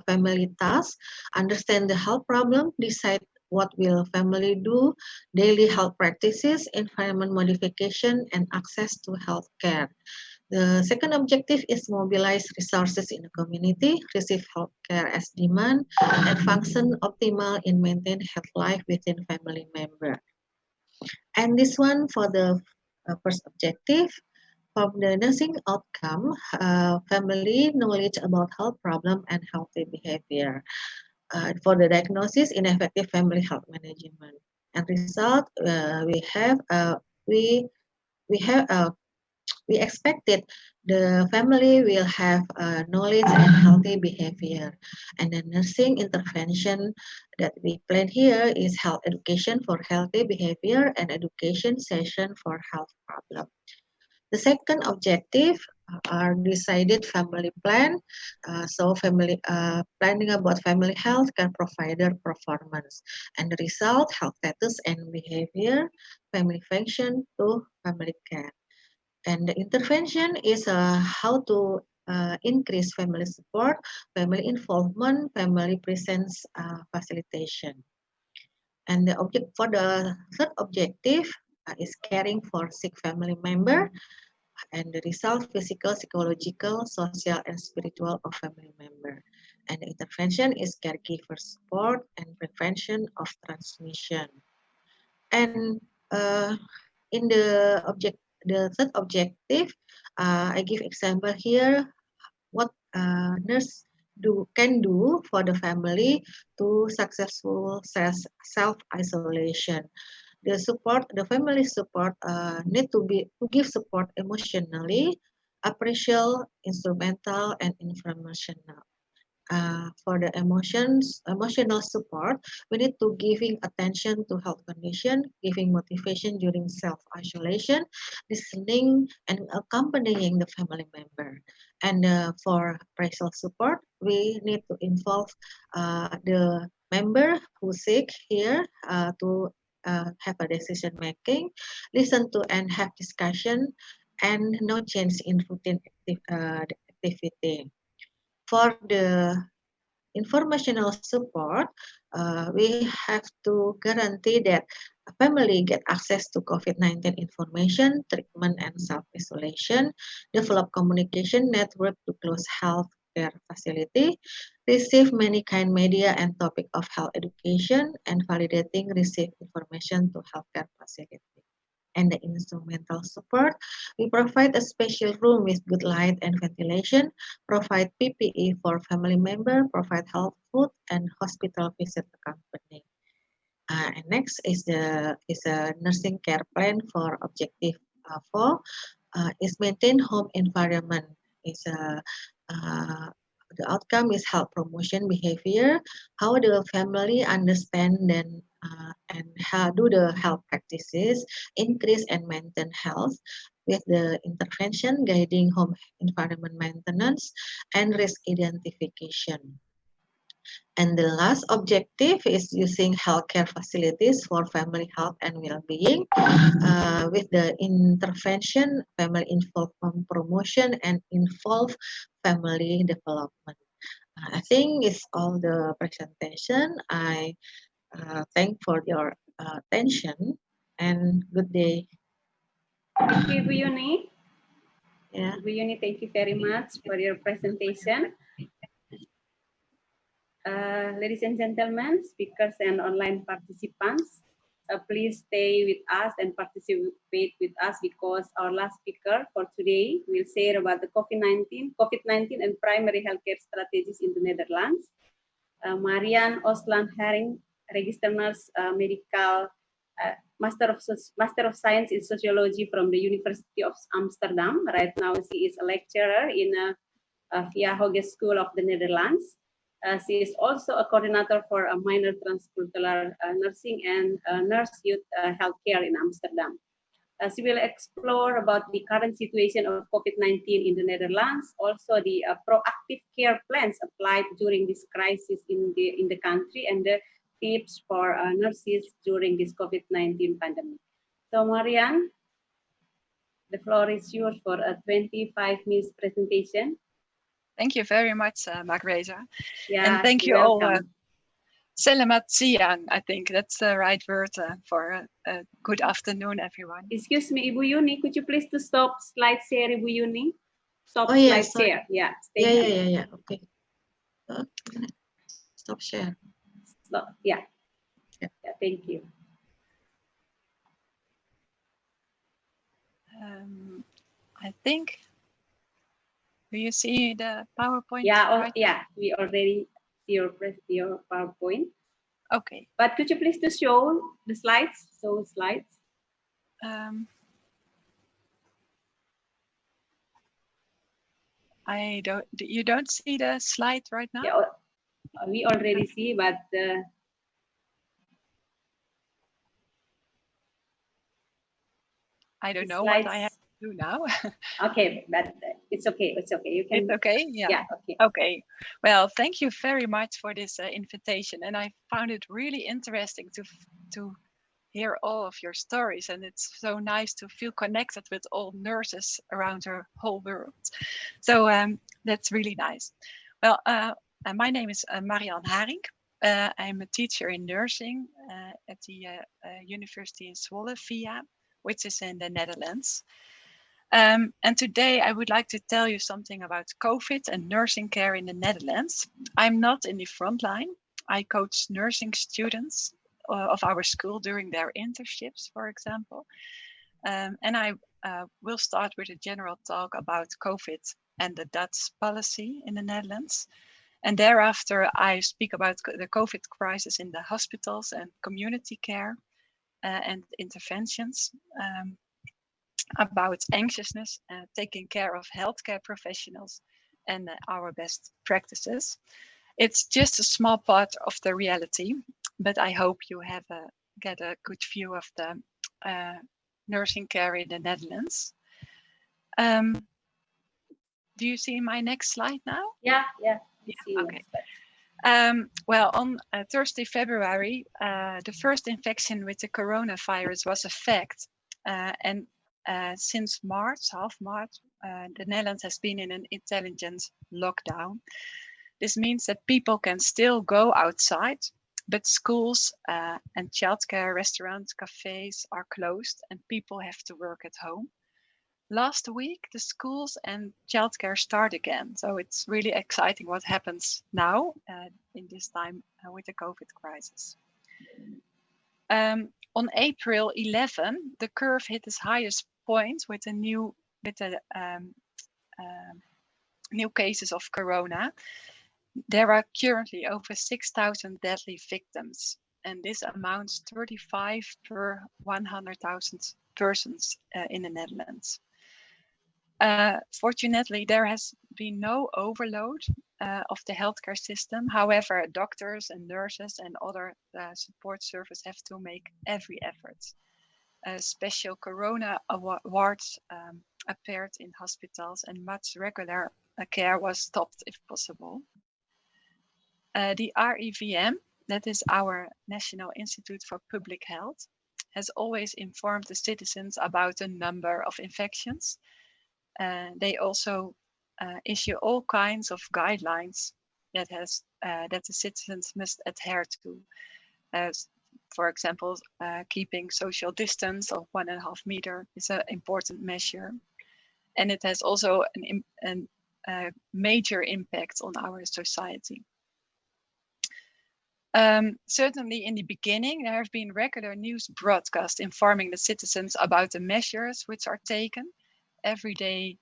family tasks: understand the health problem, decide what will family do, daily health practices, environment modification, and access to health care. The second objective is mobilize resources in the community, receive health care as demand, and function optimal in maintain health life within family member. And this one for the first objective. From the nursing outcome, family knowledge about health problem and healthy behavior. For the diagnosis, ineffective family health management. And result, we expected the family will have knowledge and healthy behavior. And the nursing intervention that we plan here is health education for healthy behavior and education session for health problem. The second objective are decided family plan. So family planning about family health care provider performance, and the result health status and behavior, family function to family care. And the intervention is how to increase family support, family involvement, family presence facilitation. And the object for the third objective is caring for sick family member, and the result physical, psychological, social, and spiritual of family member. And the intervention is caregiver support and prevention of transmission. And in the third objective, I give example here what nurse can do for the family to successful self-isolation. The family support need to give support emotionally, appracial, instrumental, and informational. For the emotional support, we need to giving attention to health condition, giving motivation during self-isolation, listening and accompanying the family member. And for appraisal support, we need to involve the member who sick here to have a decision making, listen to and have discussion, and no change in routine activity. For the informational support, we have to guarantee that a family get access to COVID-19 information, treatment, and self-isolation, develop communication network to close health care facility, receive many kind media and topic of health education, and validating receive information to healthcare facility. And the instrumental support, we provide a special room with good light and ventilation, provide PPE for family member, provide health food, and hospital visit accompany. And next is a nursing care plan for objective 4 is maintain home environment. Is the outcome is health promotion behavior, how the family understand and how do the health practices increase and maintain health with the intervention guiding home environment maintenance and risk identification. And the last objective is using healthcare facilities for family health and well-being with the intervention, family involvement promotion, and involve family development. I think it's all the presentation. I thank for your attention and good day. Thank you, Bu Yuni. Yeah. Bu Yuni, thank you very much for your presentation. Ladies and gentlemen, speakers and online participants, please stay with us and participate with us because our last speaker for today will share about the COVID-19 and primary healthcare strategies in the Netherlands. Marian Oslan Haring, registered nurse, medical, Master of Science in Sociology from the University of Amsterdam. Right now, she is a lecturer in Via Hogeschool of the Netherlands. She is also a coordinator for a minor transcultural nursing and nurse youth healthcare in Amsterdam. She will explore about the current situation of COVID-19 in the Netherlands, also the proactive care plans applied during this crisis in the country, and the tips for nurses during this COVID-19 pandemic. So, Marian, the floor is yours for a 25 minutes presentation. Thank you very much, Margareta. Yeah, and thank you welcome. all. Selamat siang, I think that's the right word for good afternoon, everyone. Excuse me, Ibu Yuni, could you please to stop slide share, Ibu Yuni? Stop yeah, slide share. Yeah. Yeah. Okay. Stop share. Stop. Yeah. Thank you. I think. Do you see the PowerPoint? Yeah. Right? Yeah. We already see your PowerPoint. Okay. But could you please to show the slides? So slides. I don't. You don't see the slide right now? Yeah, we already see, but I don't know what I have to do now. Okay, but it's okay. It's okay. You can. It's okay. Yeah. Yeah. Okay. Okay. Well, thank you very much for this invitation, and I found it really interesting to hear all of your stories, and it's so nice to feel connected with all nurses around the whole world. So that's really nice. Well, my name is Marian Haring. I'm a teacher in nursing at the University in Zwolle, VIA, which is in the Netherlands. And today I would like to tell you something about COVID and nursing care in the Netherlands. I'm not in the front line. I coach nursing students of our school during their internships, for example. And I will start with a general talk about COVID and the Dutch policy in the Netherlands. And thereafter, I speak about the COVID crisis in the hospitals and community care and interventions, about anxiousness, taking care of healthcare professionals, and our best practices. It's just a small part of the reality, but I hope you have get a good view of the nursing care in the Netherlands. Do you see my next slide now? Yeah. Okay. Well, on Thursday, February, the first infection with the coronavirus was a fact. And since March, half March, the Netherlands has been in an intelligent lockdown. This means that people can still go outside, but schools and childcare, restaurants, cafes are closed and people have to work at home. Last week, the schools and childcare start again. So it's really exciting what happens now in this time with the COVID crisis. On April 11, the curve hit its highest point with new cases of corona. There are currently over 6,000 deadly victims, and this amounts 35 per 100,000 persons in the Netherlands. Fortunately, there has been no overload of the healthcare system. However, doctors and nurses and other support services have to make every effort. Special corona wards appeared in hospitals, and much regular care was stopped if possible. The RIVM, that is our National Institute for Public Health, has always informed the citizens about the number of infections. They also issue all kinds of guidelines that the citizens must adhere to. For example, keeping social distance of 1.5 meters is an important measure. And it has also a major impact on our society. Certainly in the beginning, there have been regular news broadcasts informing the citizens about the measures which are taken. Every day,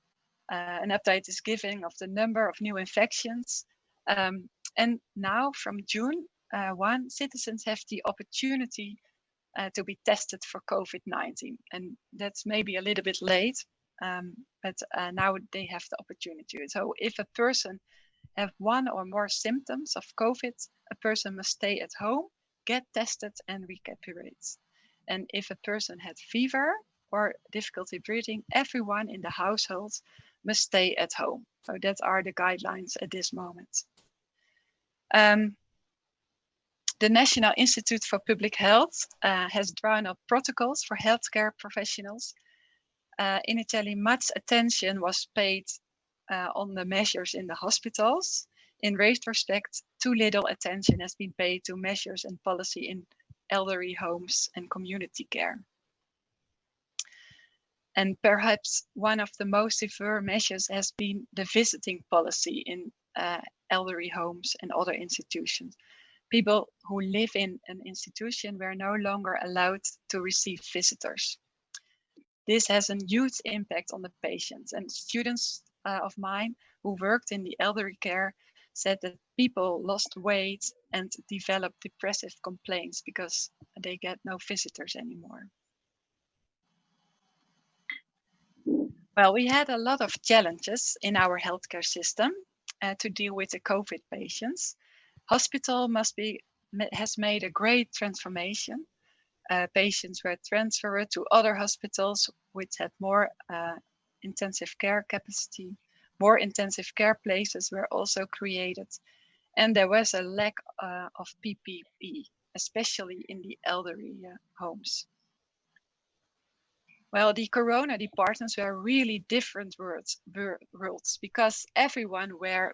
an update is given of the number of new infections. And now from June 1, citizens have the opportunity to be tested for COVID-19. And that's maybe a little bit late, but now they have the opportunity. So if a person have one or more symptoms of COVID, a person must stay at home, get tested and recuperate. And if a person had fever or difficulty breathing, everyone in the household must stay at home. So that are the guidelines at this moment. The National Institute for Public Health has drawn up protocols for healthcare professionals. In Italy, much attention was paid on the measures in the hospitals. In retrospect, too little attention has been paid to measures and policy in elderly homes and community care. And perhaps one of the most severe measures has been the visiting policy in elderly homes and other institutions. People who live in an institution were no longer allowed to receive visitors. This has a huge impact on the patients, and students of mine who worked in the elderly care said that people lost weight and developed depressive complaints because they get no visitors anymore. Well, we had a lot of challenges in our healthcare system to deal with the COVID patients. Hospital has made a great transformation. Patients were transferred to other hospitals which had more intensive care capacity. More intensive care places were also created. And there was a lack of PPE, especially in the elderly homes. Well, the corona departments were really different worlds because everyone wear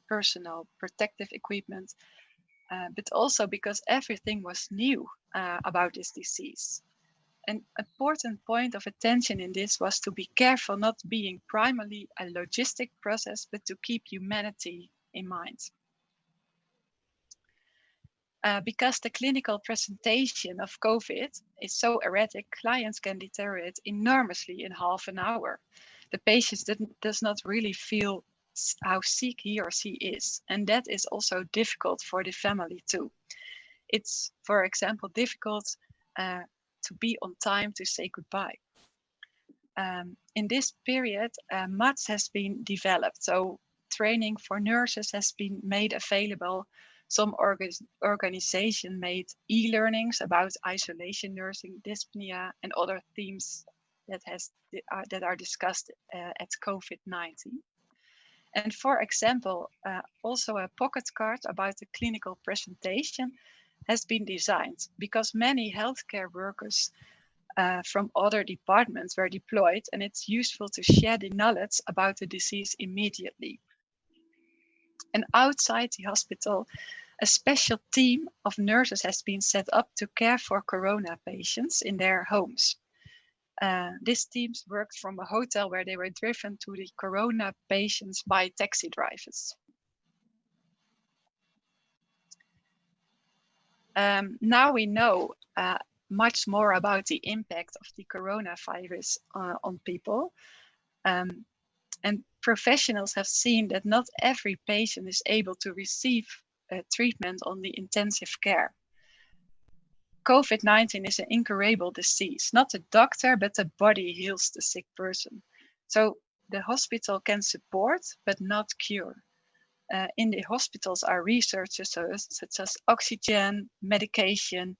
personal protective equipment, but also because everything was new about this disease. An important point of attention in this was to be careful not being primarily a logistic process, but to keep humanity in mind. Because the clinical presentation of COVID is so erratic, clients can deteriorate enormously in half an hour. The patient does not really feel how sick he or she is, and that is also difficult for the family too. It's, for example, difficult to be on time to say goodbye. In this period, much has been developed. So training for nurses has been made available. Some organization made e-learnings about isolation nursing, dyspnea, and other themes that are discussed at COVID-19. And for example, also a pocket card about the clinical presentation has been designed because many healthcare workers from other departments were deployed, and it's useful to share the knowledge about the disease immediately. And outside the hospital, a special team of nurses has been set up to care for corona patients in their homes. These teams worked from a hotel where they were driven to the corona patients by taxi drivers. Now we know much more about the impact of the coronavirus on people. And professionals have seen that not every patient is able to receive treatment on the intensive care. COVID-19 is an incurable disease. Not the doctor, but the body heals the sick person. So the hospital can support, but not cure. In the hospitals are researchers such as oxygen, medication,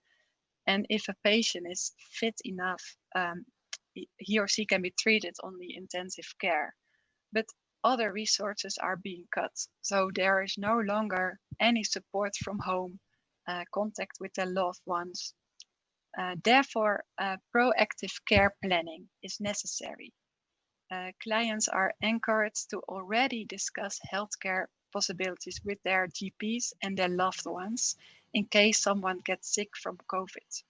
and if a patient is fit enough, he or she can be treated on the intensive care. But other resources are being cut. So there is no longer any support from home, contact with their loved ones. Therefore, proactive care planning is necessary. Clients are encouraged to already discuss healthcare possibilities with their GPs and their loved ones in case someone gets sick from COVID.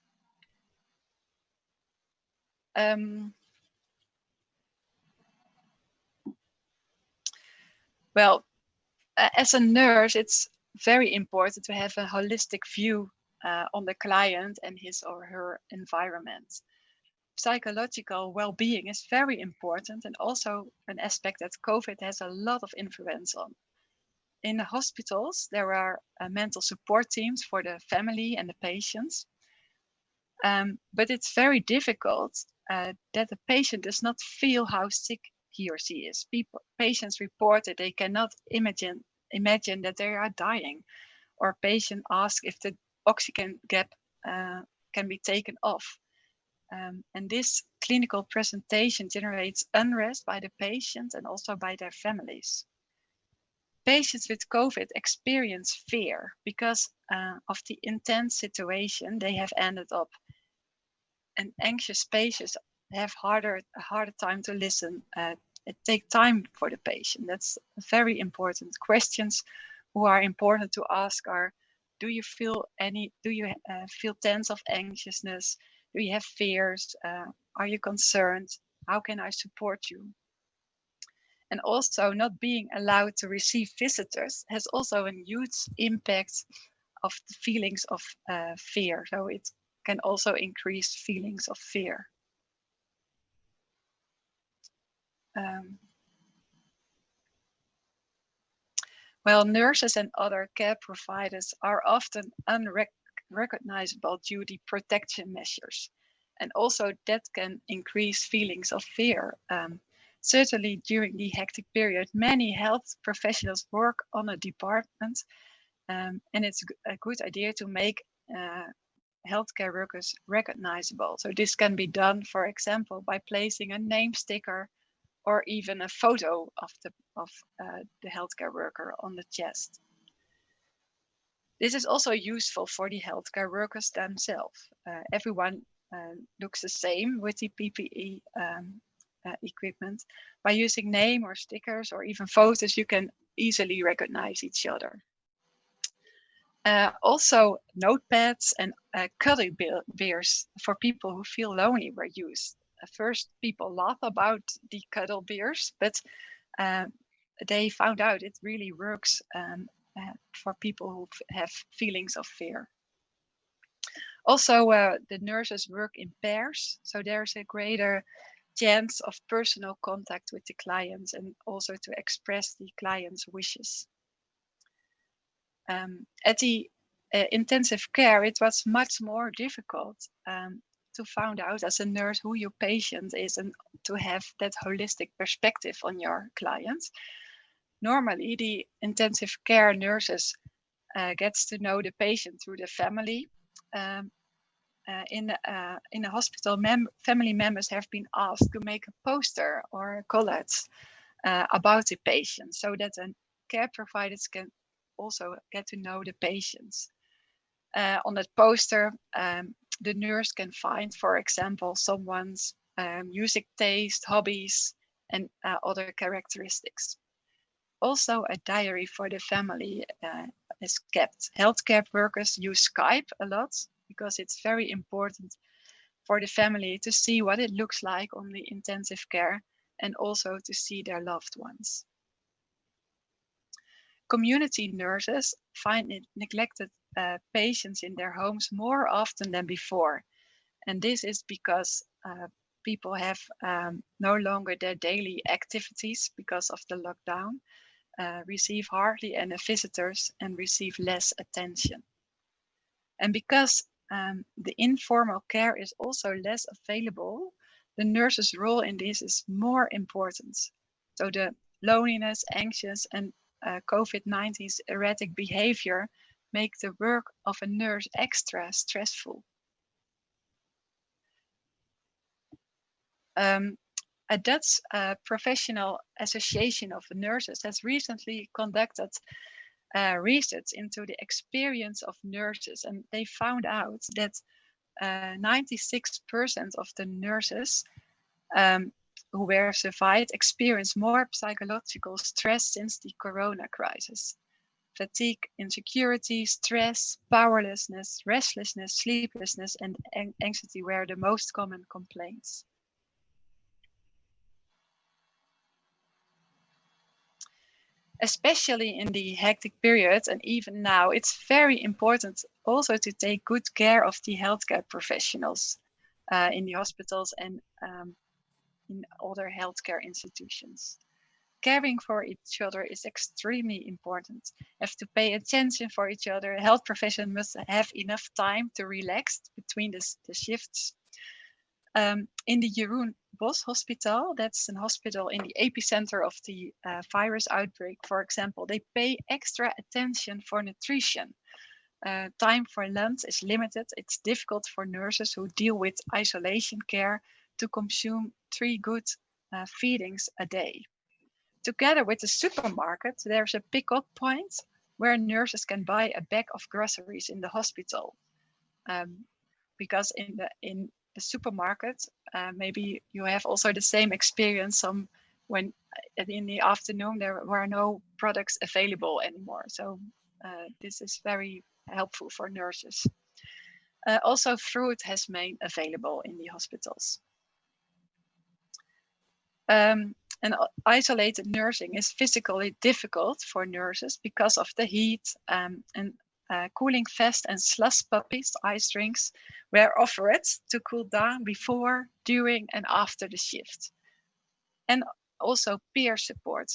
Well, as a nurse, it's very important to have a holistic view on the client and his or her environment. Psychological well-being is very important and also an aspect that COVID has a lot of influence on. In the hospitals, there are mental support teams for the family and the patients. But it's very difficult that the patient does not feel how sick he or she is. Patients report that they cannot imagine that they are dying, or patient ask if the oxygen gap can be taken off. And this clinical presentation generates unrest by the patient and also by their families. Patients with COVID experience fear because of the intense situation they have ended up. And anxious patients have a harder time to listen. It takes time for the patient. That's very important. Questions who are important to ask are: do you feel tense of anxiousness? Do you have fears? Are you concerned? How can I support you? And also, not being allowed to receive visitors has also a huge impact of the feelings of fear. So it can also increase feelings of fear. Well, nurses and other care providers are often unrecognizable due to the protection measures. And also that can increase feelings of fear. Certainly during the hectic period, many health professionals work on a department, and it's a good idea to make healthcare workers recognizable. So this can be done, for example, by placing a name sticker or even a photo of the healthcare worker on the chest. This is also useful for the healthcare workers themselves. Everyone looks the same with the PPE equipment. By using name or stickers or even photos, you can easily recognize each other. Also, notepads and cuddly bears for people who feel lonely were used. First, people laugh about the cuddle bears, but they found out it really works for people who have feelings of fear. Also, the nurses work in pairs, so there's a greater chance of personal contact with the clients and also to express the client's wishes. At the intensive care, it was much more difficult to find out as a nurse who your patient is and to have that holistic perspective on your clients. Normally, the intensive care nurses gets to know the patient through the family. In a hospital, family members have been asked to make a poster or a collage about the patient so that care providers can also get to know the patients. On that poster, the nurse can find, for example, someone's music taste, hobbies, and other characteristics. Also, a diary for the family is kept. Healthcare workers use Skype a lot because it's very important for the family to see what it looks like on the intensive care and also to see their loved ones. Community nurses find neglected patients in their homes more often than before. And this is because people have no longer their daily activities because of the lockdown, receive hardly any visitors and receive less attention. And because the informal care is also less available, the nurse's role in this is more important. So the loneliness, anxious, and COVID-19's erratic behavior make the work of a nurse extra stressful. A Dutch professional association of nurses has recently conducted research into the experience of nurses, and they found out that 96% of the nurses who were survived experienced more psychological stress since the corona crisis. Fatigue, insecurity, stress, powerlessness, restlessness, sleeplessness, and anxiety were the most common complaints. Especially in the hectic periods and even now, it's very important also to take good care of the healthcare professionals in the hospitals and in other healthcare institutions. Caring for each other is extremely important. Have to pay attention for each other. Health professionals must have enough time to relax between the shifts. In the Jeroen Bos Hospital, that's a hospital in the epicenter of the virus outbreak, for example, they pay extra attention for nutrition. Time for lunch is limited. It's difficult for nurses who deal with isolation care to consume 3 good feedings a day. Together with the supermarket, there's a pick-up point where nurses can buy a bag of groceries in the hospital. Because in the supermarket, maybe you have also the same experience when in the afternoon there were no products available anymore. So this is very helpful for nurses. Also, fruit has made available in the hospitals. And isolated nursing is physically difficult for nurses because of the heat and cooling vest and slush puppies, ice drinks, were offered to cool down before, during, and after the shift. And also peer support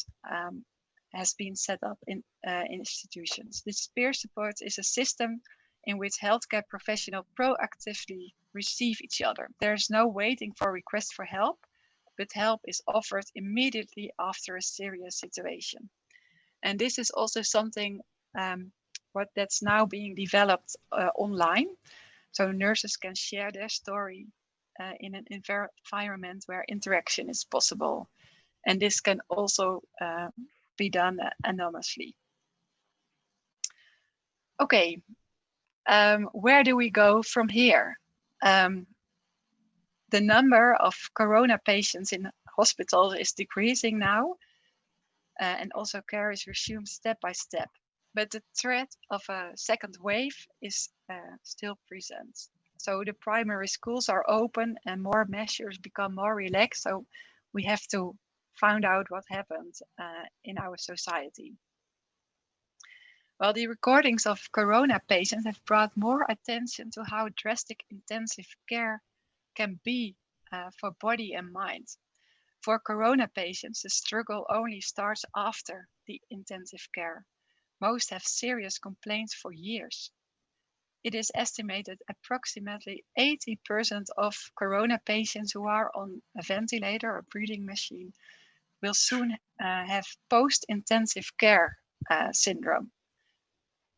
has been set up in institutions. This peer support is a system in which healthcare professionals proactively receive each other. There's no waiting for requests for help, but help is offered immediately after a serious situation. And this is also something that's now being developed online. So nurses can share their story in an environment where interaction is possible. And this can also be done anonymously. Okay, where do we go from here? The number of corona patients in hospitals is decreasing now, and also care is resumed step by step. But the threat of a second wave is still present. So the primary schools are open and more measures become more relaxed. So we have to find out what happened in our society. Well, the recordings of corona patients have brought more attention to how drastic intensive care can be for body and mind. For corona patients, the struggle only starts after the intensive care. Most have serious complaints for years. It is estimated approximately 80% of corona patients who are on a ventilator or breathing machine will soon have post-intensive care syndrome.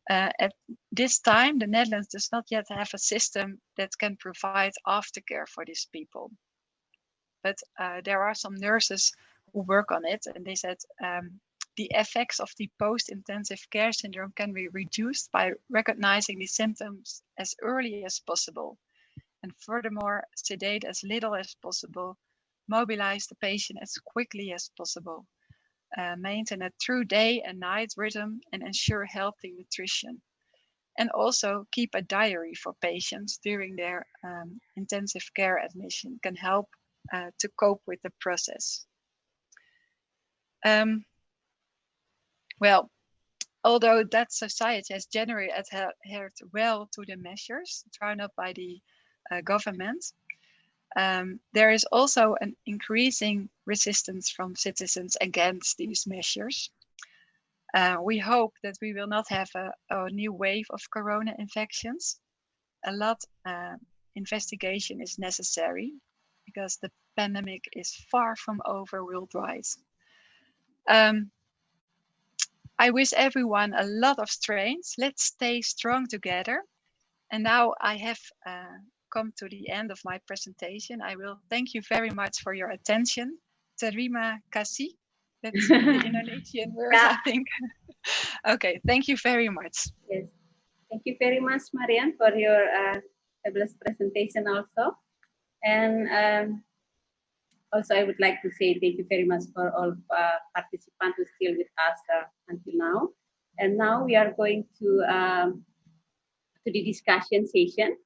At this time, the Netherlands does not yet have a system that can provide aftercare for these people. But there are some nurses who work on it, and they said the effects of the post-intensive care syndrome can be reduced by recognizing the symptoms as early as possible, and furthermore, sedate as little as possible, mobilize the patient as quickly as possible, maintain a true day and night rhythm, and ensure healthy nutrition. And also keep a diary for patients during their intensive care admission can help to cope with the process. Well, although that society has generally adhered well to the measures drawn up by the government, there is also an increasing resistance from citizens against these measures. We hope that we will not have a new wave of corona infections. A lot investigation is necessary because the pandemic is far from over worldwide. I wish everyone a lot of strength. Let's stay strong together. And now I have come to the end of my presentation. I will thank you very much for your attention. Terima kasih. That's the Indonesian word, I think. Okay, thank you very much. Yes, thank you very much, Marian, for your fabulous presentation also. And also, I would like to say thank you very much for all participants who are still with us until now. And now we are going to the discussion session.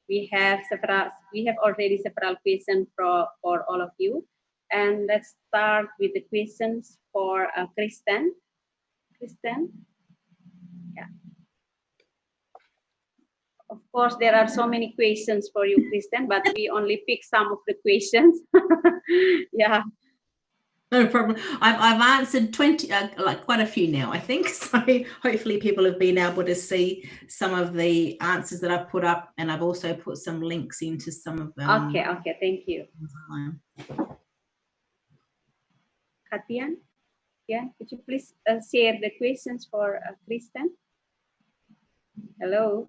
We have already several questions for all of you. And let's start with the questions for Kristen. Kristen? Yeah. Of course, there are so many questions for you, Kristen, but we only pick some of the questions. Yeah. No problem. I've answered 20, like quite a few now, I think. So hopefully people have been able to see some of the answers that I've put up, and I've also put some links into some of them. Okay, thank you. Katian, yeah, could you please share the questions for Kristen? Hello.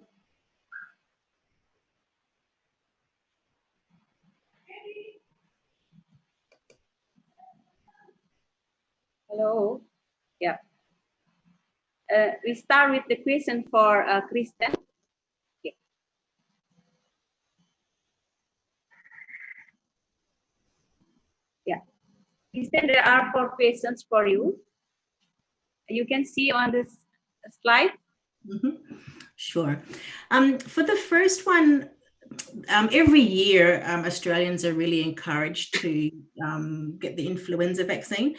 Hello. Yeah. We start with the question for Kristen. Okay. Yeah. Kristen, there are 4 questions for you. You can see on this slide. Mm-hmm. Sure. For the first one, every year Australians are really encouraged to get the influenza vaccine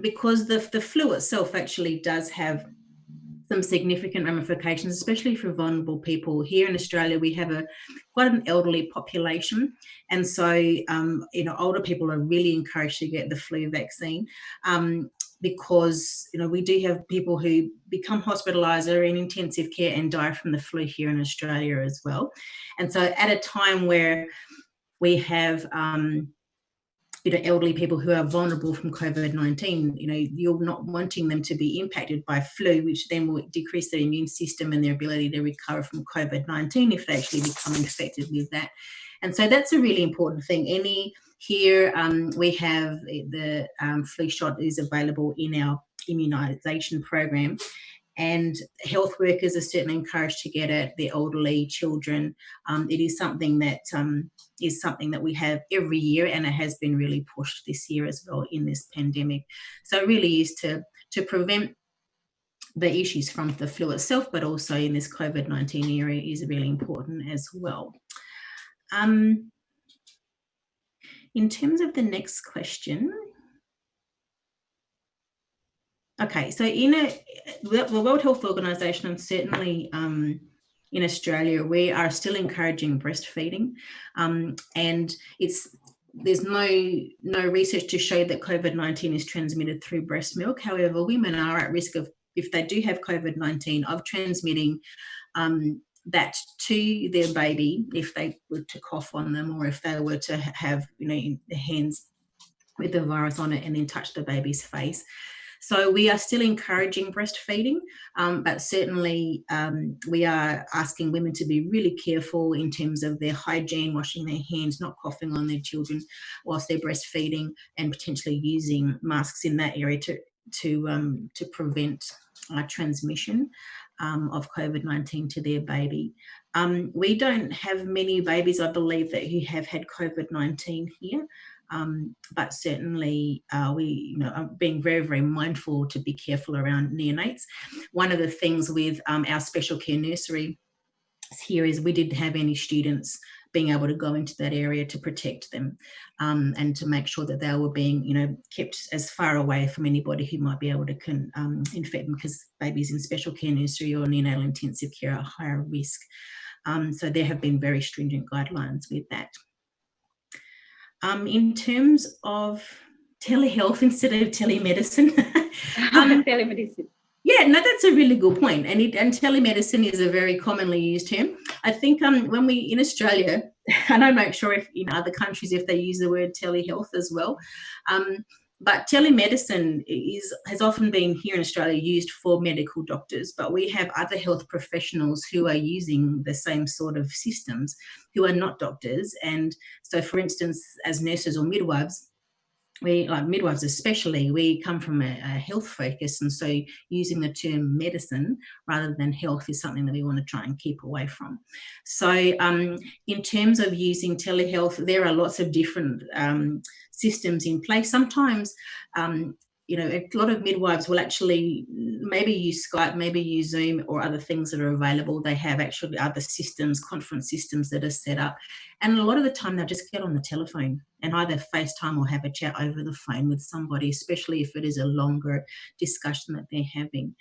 because the flu itself actually does have some significant ramifications, especially for vulnerable people. Here in Australia, we have quite an elderly population, and so older people are really encouraged to get the flu vaccine. Because we do have people who become hospitalised or in intensive care and die from the flu here in Australia as well. And so at a time where we have elderly people who are vulnerable from COVID-19, you're not wanting them to be impacted by flu, which then will decrease their immune system and their ability to recover from COVID-19 if they actually become infected with that. And so that's a really important thing. Here we have the flu shot is available in our immunisation program, and health workers are certainly encouraged to get it, the elderly, children. It is something that we have every year, and it has been really pushed this year as well in this pandemic. So it really is to prevent the issues from the flu itself, but also in this COVID-19 area is really important as well. In terms of the next question, Okay, so the World Health Organization, and certainly in Australia, we are still encouraging breastfeeding, and there's no research to show that COVID-19 is transmitted through breast milk. However, women are at risk of, if they do have COVID-19, of transmitting that to their baby if they were to cough on them, or if they were to have, their hands with the virus on it and then touch the baby's face. So we are still encouraging breastfeeding, but certainly we are asking women to be really careful in terms of their hygiene, washing their hands, not coughing on their children whilst they're breastfeeding, and potentially using masks in that area to prevent transmission of COVID-19 to their baby. We don't have many babies, I believe, who have had COVID-19 here. But certainly we are being very, very mindful to be careful around neonates. One of the things with our special care nursery here is we didn't have any students being able to go into that area to protect them, and to make sure that they were being kept as far away from anybody who might be able to infect them, because babies in special care nursery or neonatal intensive care are higher risk. So there have been very stringent guidelines with that. In terms of telehealth instead of telemedicine. Telemedicine. Yeah, no, that's a really good point. And telemedicine is a very commonly used term. I think when we, in Australia, and I'm not sure if in other countries if they use the word telehealth as well, but telemedicine has often been here in Australia used for medical doctors, but we have other health professionals who are using the same sort of systems who are not doctors. And so, for instance, as nurses or midwives, midwives especially, we come from a health focus, and so using the term medicine rather than health is something that we want to try and keep away from. So in terms of using telehealth, there are lots of different systems in place. Sometimes a lot of midwives will actually maybe use Skype, maybe use Zoom or other things that are available. They have actually other systems, conference systems that are set up. And a lot of the time they'll just get on the telephone and either FaceTime or have a chat over the phone with somebody, especially if it is a longer discussion that they're having.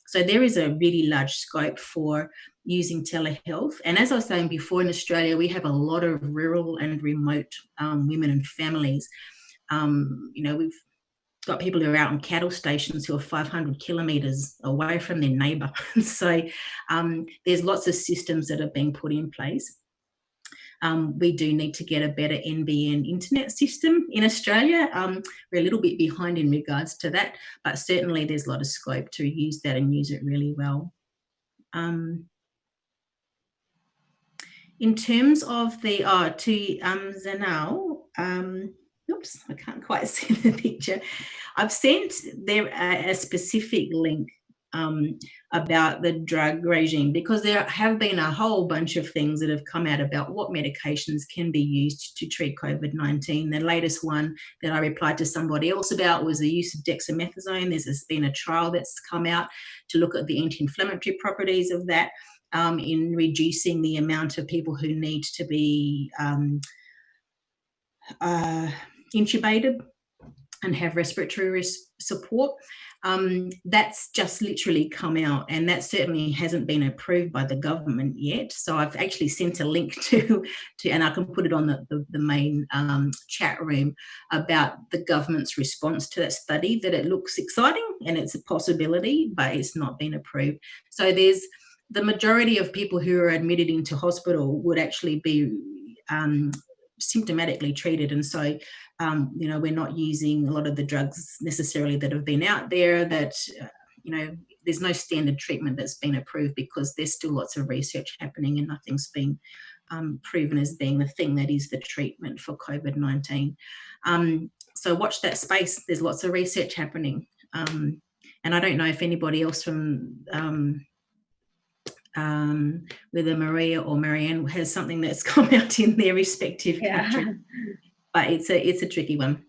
So there is a really large scope for using telehealth. And as I was saying before, in Australia, we have a lot of rural and remote women and families. We've got people who are out on cattle stations who are 500 kilometres away from their neighbour. So there's lots of systems that are being put in place. We do need to get a better NBN internet system in Australia. We're a little bit behind in regards to that, but certainly there's a lot of scope to use that and use it really well. In terms of the Zanao, oops, I can't quite see the picture. I've sent there a specific link about the drug regime, because there have been a whole bunch of things that have come out about what medications can be used to treat COVID-19. The latest one that I replied to somebody else about was the use of dexamethasone. There's been a trial that's come out to look at the anti-inflammatory properties of that in reducing the amount of people who need to be intubated and have respiratory support. That's just literally come out, and that certainly hasn't been approved by the government yet. So I've actually sent a link to and I can put it on the main chat room about the government's response to that study, that it looks exciting and it's a possibility, but it's not been approved. So there's the majority of people who are admitted into hospital would actually be symptomatically treated, and so we're not using a lot of the drugs necessarily that have been out there, that there's no standard treatment that's been approved, because there's still lots of research happening and nothing's been proven as being the thing that is the treatment for COVID-19. So watch that space. There's lots of research happening, and I don't know if anybody else from whether Maria or Marianne has something that's come out in their respective country, but it's a tricky one.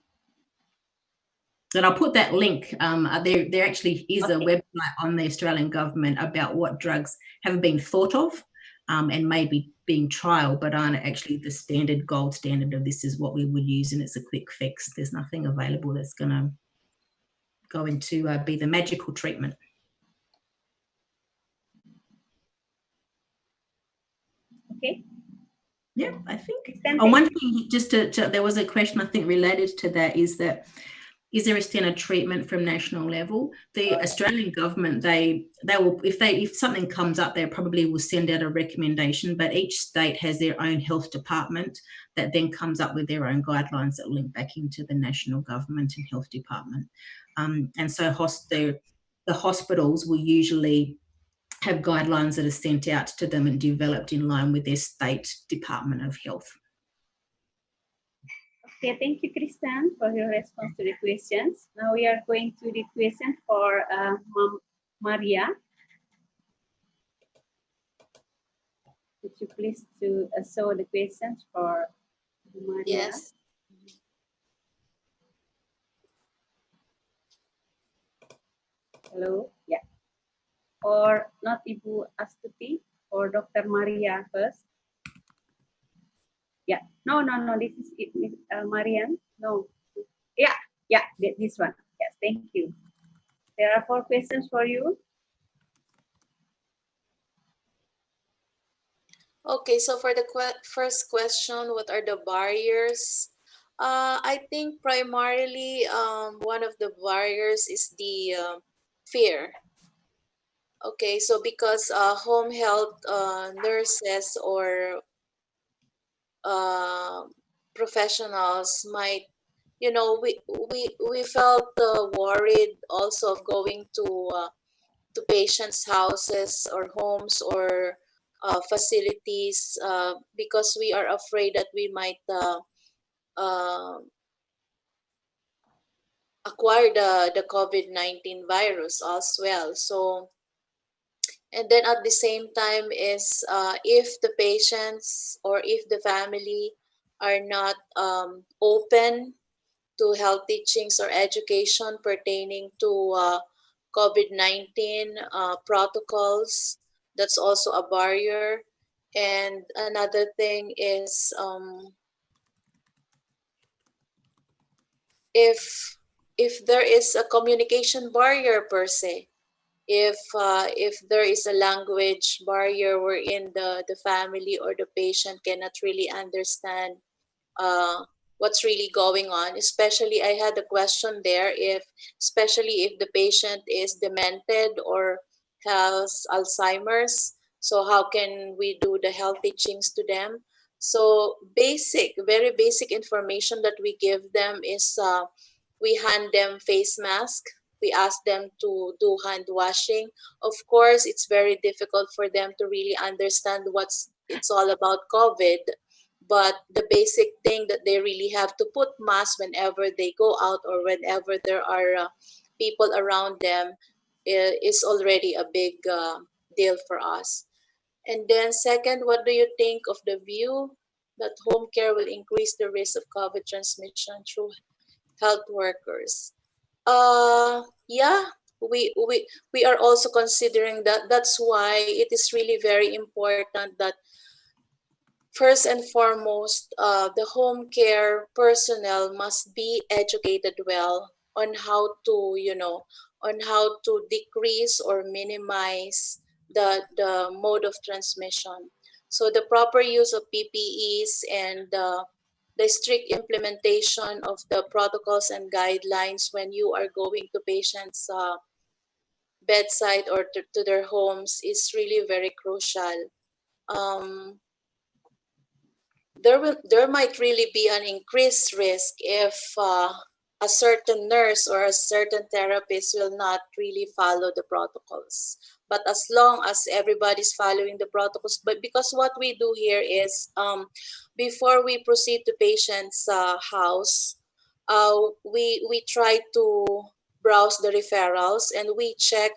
And I'll put that link. There actually is a website on the Australian government about what drugs have been thought of and maybe being trialled, but aren't actually the gold standard of this is what we would use and it's a quick fix. There's nothing available that's going to going to be the magical treatment. Okay. Yeah, I think. Then And one thing, just to, there was a question I think related to that, is that is there a standard treatment from national level? The Australian government, they will, if something comes up, they probably will send out a recommendation, but each state has their own health department that then comes up with their own guidelines that link back into the national government and health department. And so the hospitals will usually have guidelines that are sent out to them and developed in line with their state Department of Health. Okay, thank you, Kristen, for your response to the questions. Now we are going to the question for Maria. Would you please to show the questions for Maria? Yes. Hello, yeah. Or not Ibu Astuti, or Dr. Maria first. Yeah, no, this is Marian. No, yeah, this one. Yes, thank you. There are 4 questions for you. Okay, so for the first question, what are the barriers? I think primarily one of the barriers is the fear. Okay, so because home health nurses or professionals might, you know, we felt worried also of going to patients' houses or homes or facilities because we are afraid that we might uh, acquire the COVID-19 virus as well. So, and then at the same time is if the patients or if the family are not open to health teachings or education pertaining to COVID-19 protocols, that's also a barrier. And another thing is if there is a communication barrier per se, if there is a language barrier wherein the family or the patient cannot really understand what's really going on. Especially, I had a question there, especially if the patient is demented or has Alzheimer's. So how can we do the health teachings to them? So very basic information that we give them is we hand them face mask. We ask them to do hand washing. Of course, it's very difficult for them to really understand it's all about COVID, but the basic thing that they really have to put mask whenever they go out or whenever there are people around them is already a big deal for us. And then second, what do you think of the view that home care will increase the risk of COVID transmission through health workers? Yeah, we are also considering that. That's why it is really very important that first and foremost, the home care personnel must be educated well on how to, on how to decrease or minimize the mode of transmission. So the proper use of PPEs and the strict implementation of the protocols and guidelines when you are going to patients' bedside or to their homes is really very crucial. There might really be an increased risk if a certain nurse or a certain therapist will not really follow the protocols. But as long as everybody's following the protocols, but because what we do here is before we proceed to patient's house, we try to browse the referrals and we check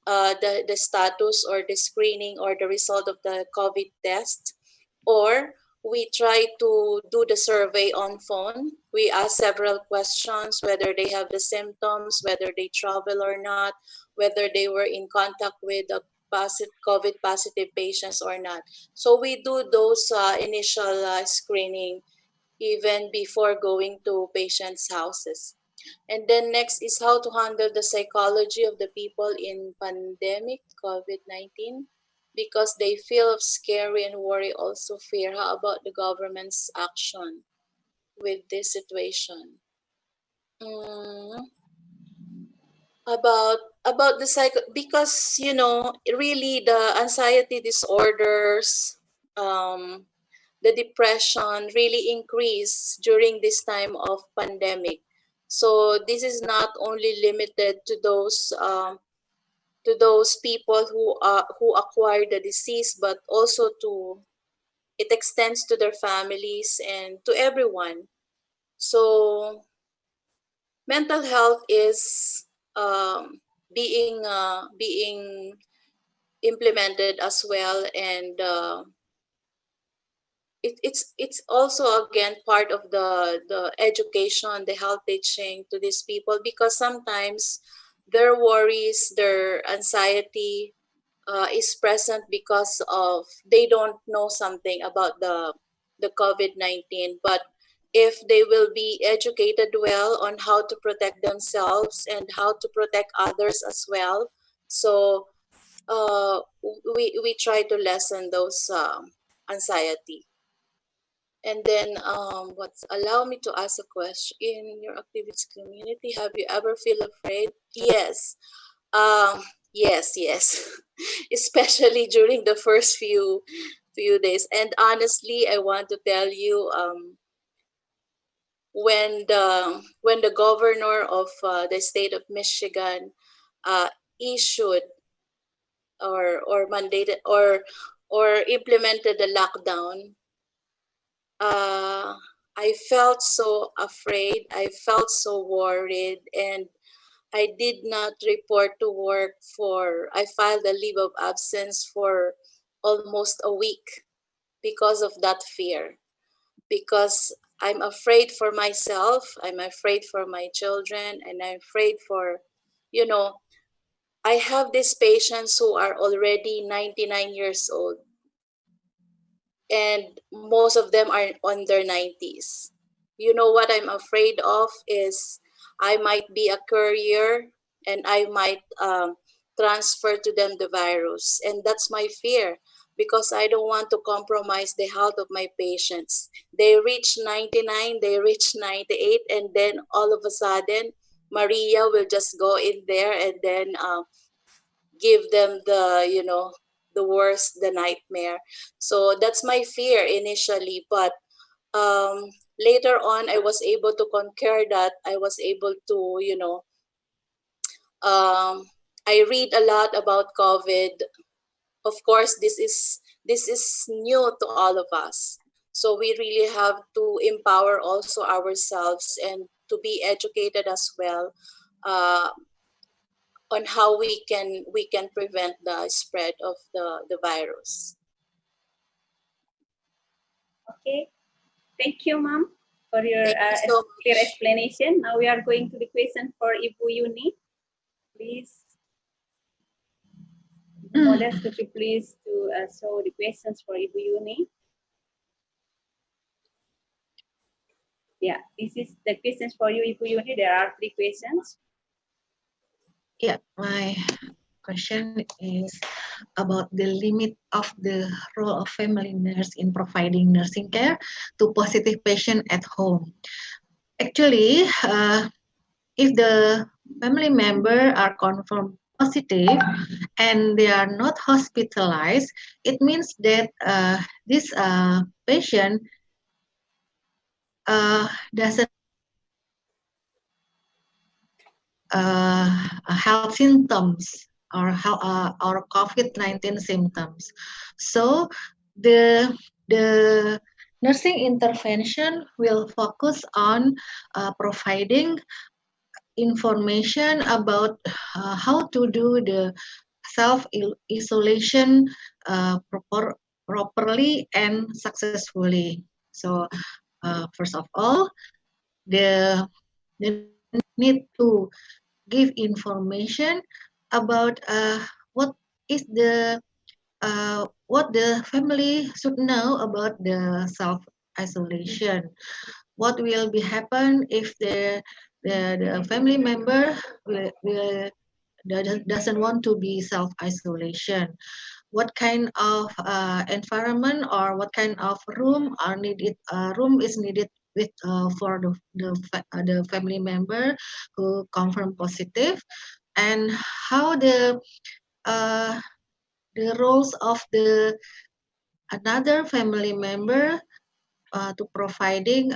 the status or the screening or the result of the COVID test, or we try to do the survey on phone. We ask several questions, whether they have the symptoms, whether they travel or not, whether they were in contact with the COVID positive patients or not. So we do those initial screening even before going to patients' houses. And then next is how to handle the psychology of the people in pandemic COVID-19, because they feel scary and worry, also fear. How about the government's action with this situation? About the psycho, because you know really the anxiety disorders, the depression really increase during this time of pandemic. So this is not only limited to those people who acquire the disease, but also to it extends to their families and to everyone. So mental health is being implemented as well, and it's also again part of the education, the health teaching to these people, because sometimes their worries, their anxiety is present because of they don't know something about the COVID-19. But if they will be educated well on how to protect themselves and how to protect others as well, so we try to lessen those anxiety. And then what's allow me to ask a question. In your activities community, have you ever feel afraid? Yes. Yes. Especially during the first few days. And honestly, I want to tell you, when the governor of the state of Michigan issued or mandated or implemented the lockdown, I felt so afraid. I felt so worried, and I did not report to work I filed a leave of absence for almost a week because of that fear. Because I'm afraid for myself, I'm afraid for my children, and I'm afraid for, you know, I have these patients who are already 99 years old, and most of them are on their 90s. You know what I'm afraid of is I might be a courier, and I might transfer to them the virus. And that's my fear, because I don't want to compromise the health of my patients. They reach 99, they reach 98, and then all of a sudden, Maria will just go in there and then give them the worst, the nightmare. So that's my fear initially, but later on I was able to conquer that. I was able to I read a lot about COVID. Of course, this is new to all of us, so we really have to empower also ourselves and to be educated as well, uh, on how we can prevent the spread of the virus. Okay, thank you, ma'am, for your Thank you so clear much. explanation. Now we are going to the question for Ibu Yuni. Please, Modest, could you please show the questions for Ibu Yuni? Yeah, this is the questions for you, Ibu Yuni. There are 3 questions. Yeah, my question is about the limit of the role of family nurse in providing nursing care to positive patient at home. Actually, if the family member are confirmed positive and they are not hospitalized, it means that this patient doesn't have symptoms or COVID-19 symptoms. So the nursing intervention will focus on providing information about how to do the self-isolation properly and successfully. So first of all, they need to give information about what is what the family should know about the self-isolation. What will be happen if the family member doesn't want to be self-isolation. What kind of environment or what kind of room are needed? Room is needed with for the family member who confirm positive, and how the roles of the another family member to providing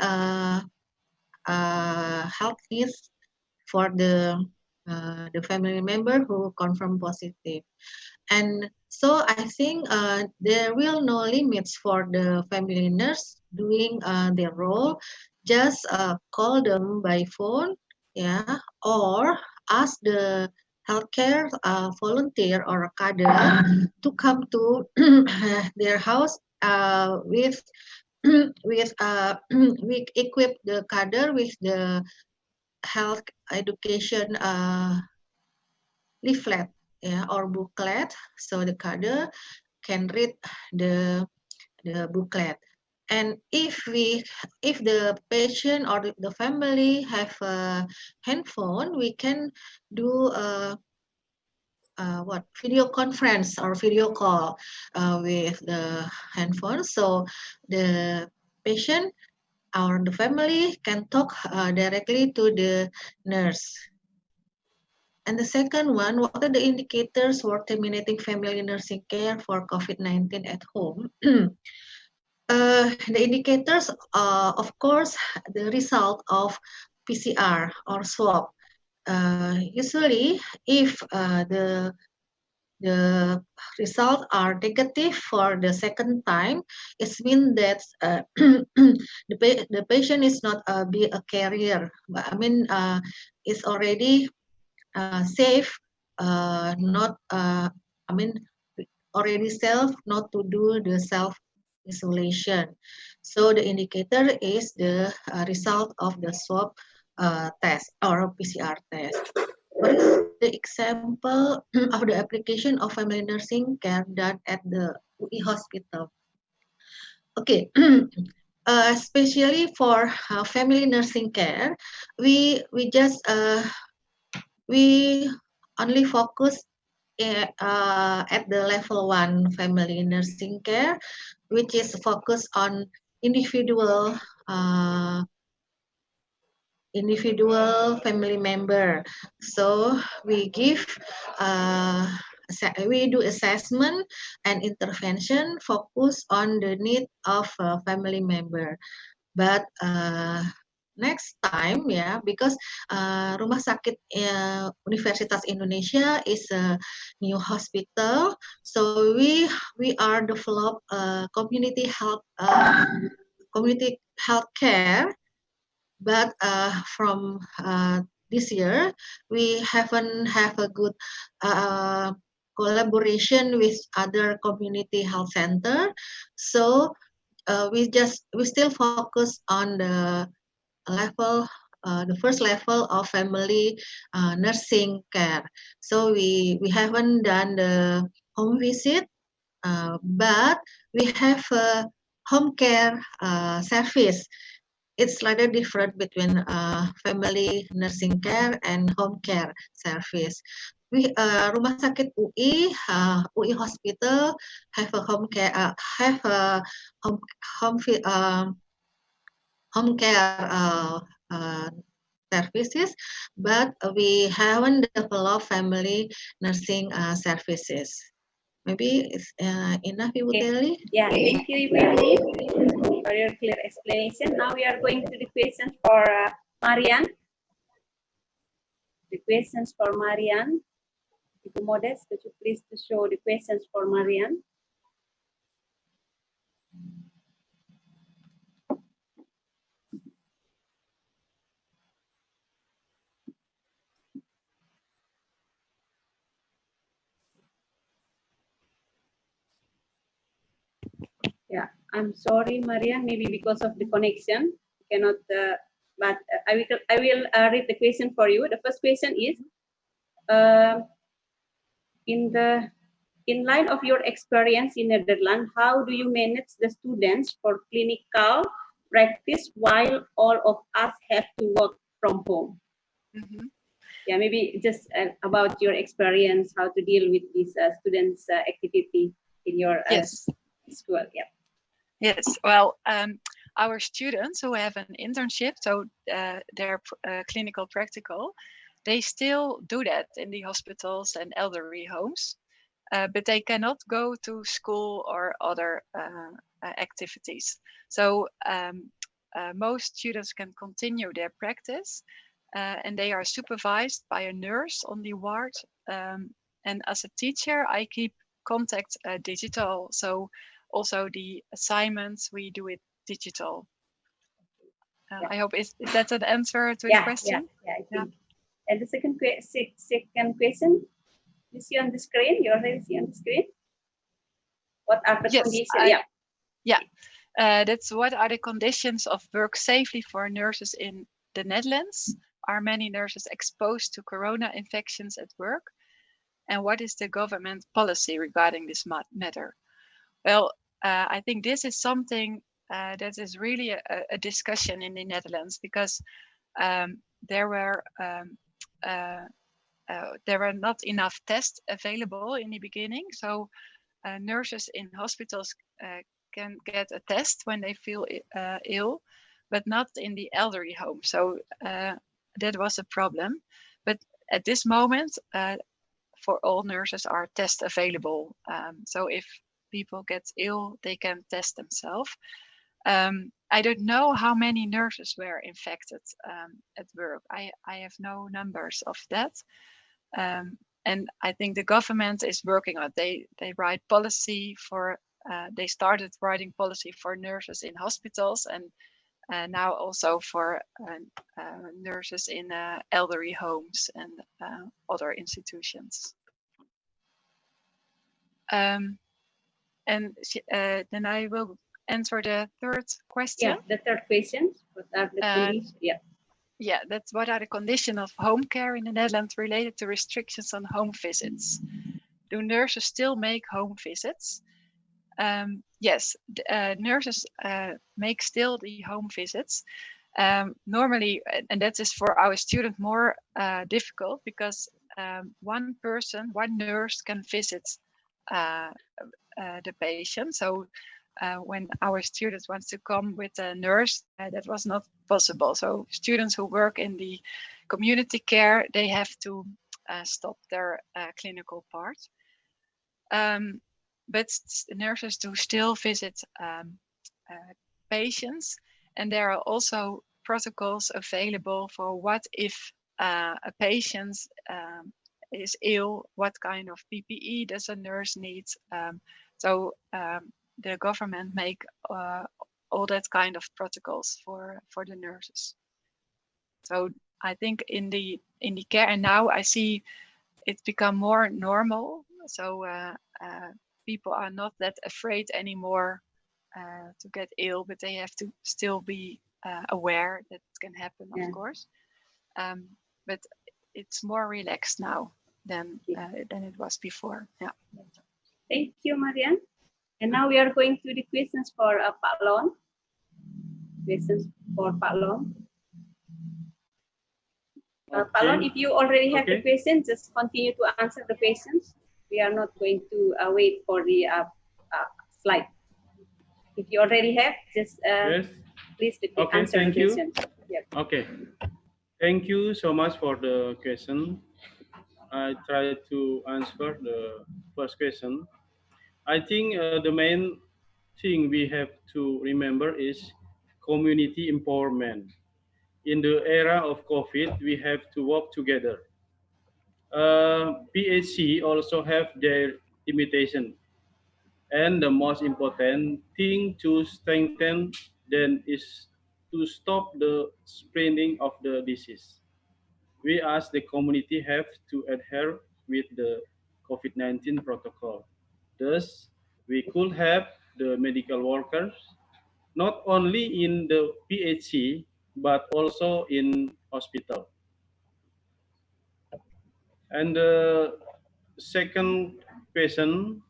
health needs for the family member who confirm positive. And so I think there will no limits for the family nurse doing their role. Just call them by phone, yeah, or ask the healthcare volunteer or a cadre to come to their house with we equip the cadre with the health education leaflet, yeah, or booklet, so the cadre can read the booklet. And if the patient or the family have a handphone, we can do video conference or video call with the handphone, so the patient or the family can talk directly to the nurse. And the second one, what are the indicators for terminating family nursing care for COVID-19 at home? The indicators, of course, the result of PCR or swab. Usually, if the results are negative for the second time, it means that the patient is not be a carrier. I mean, it's already safe, not, I mean, already safe not to do the self-isolation. So the indicator is the result of the swab test or PCR test. What is the example of the application of family nursing care done at the UI hospital? Okay, especially for family nursing care, we only focus at the level 1 family nursing care, which is focused on individual family member. So we do assessment and intervention focus on the need of a family member. But next time, yeah, because Rumah Sakit Universitas Indonesia is a new hospital, so we are develop community health care. But from this year, we haven't have a good collaboration with other community health center. So we still focus on the level, the first level of family nursing care. So we haven't done the home visit, but we have a home care service. It's slightly different between family nursing care and home care service. We Rumah Sakit UI Hospital have a home care home care services, but we haven't developed family nursing services. Maybe it's enough, Ibu Teli? Yeah, thank you, Ibu Yuni, for your clear explanation. Now we are going to the questions for Marian. The questions for Marian. Ibu Modest, could you please to show the questions for Marian? Yeah, I'm sorry, Marian, maybe because of the connection, cannot, but I will read the question for you. The first question is, in line of your experience in Netherlands, how do you manage the students for clinical practice while all of us have to work from home? Mhm. Yeah, maybe just about your experience, how to deal with this students' activity in your Yes. school. Yeah. Yes. Well, our students who have an internship, so they're clinical practical, they still do that in the hospitals and elderly homes, but they cannot go to school or other activities. So most students can continue their practice, and they are supervised by a nurse on the ward. And as a teacher, I keep contact digital. So also the assignments, we do it digital. Yeah. I hope is that an answer to the question? Yeah, I think. And the second question, you see on the screen, you already see on the screen? What are the conditions? That's what are the conditions of work safely for nurses in the Netherlands? Are many nurses exposed to corona infections at work? And what is the government policy regarding this matter? Well, I think this is something that is really a discussion in the Netherlands, because there were not enough tests available in the beginning. So nurses in hospitals can get a test when they feel ill, but not in the elderly home. So that was a problem. But at this moment, for all nurses are tests available. So if people get ill, they can test themselves. I don't know how many nurses were infected at work. I have no numbers of that. And I think the government is working on it. They write policy for, they started writing policy for nurses in hospitals, and now also for nurses in elderly homes and other institutions. And then I will answer the third question. Yeah, the third question. What are the conditions? Yeah, that's what are the conditions of home care in the Netherlands related to restrictions on home visits? Do nurses still make home visits? Yes, nurses make still the home visits. Normally, and that is for our student more difficult, because one nurse can visit the patient. So when our students wants to come with a nurse, that was not possible. So students who work in the community care, they have to stop their clinical part. But nurses do still visit patients, and there are also protocols available for what if a patient is ill, what kind of PPE does a nurse need. So the government make all that kind of protocols for the nurses. So I think in the care, and now I see it's become more normal. So people are not that afraid anymore to get ill, but they have to still be aware that it can happen, of course. But it's more relaxed now than it was before. Yeah. Thank you, Marian. And now we are going to the questions for Pak Lon. Questions for Pak Lon. Pak Lon, if you already have the questions, just continue to answer the questions. We are not going to wait for the slide. If you already have, just please answer the question. Yep. Okay. Thank you so much for the question. I try to answer the first question. I think the main thing we have to remember is community empowerment. In the era of COVID, we have to work together. PHC also have their limitation. And the most important thing to strengthen them is to stop the spreading of the disease. We as the community have to adhere with the COVID-19 protocol. Thus, we could have the medical workers not only in the PHC but also in hospital. And the second question,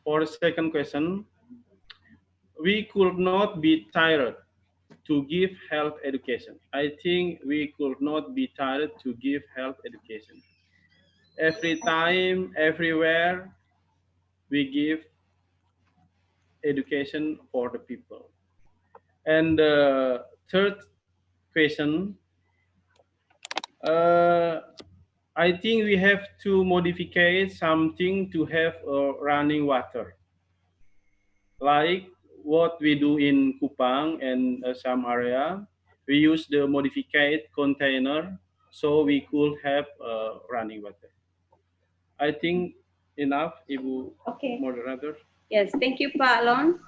for the second question, we could not be tired to give health education. I think we could not be tired to give health education. Every time, everywhere, we give education for the people. And the third question, I think we have to modify something to have running water, like what we do in Kupang and some area. We use the modified container so we could have running water. I think enough, Ibu Okay. Moderator. Yes, thank you, Pak Lon.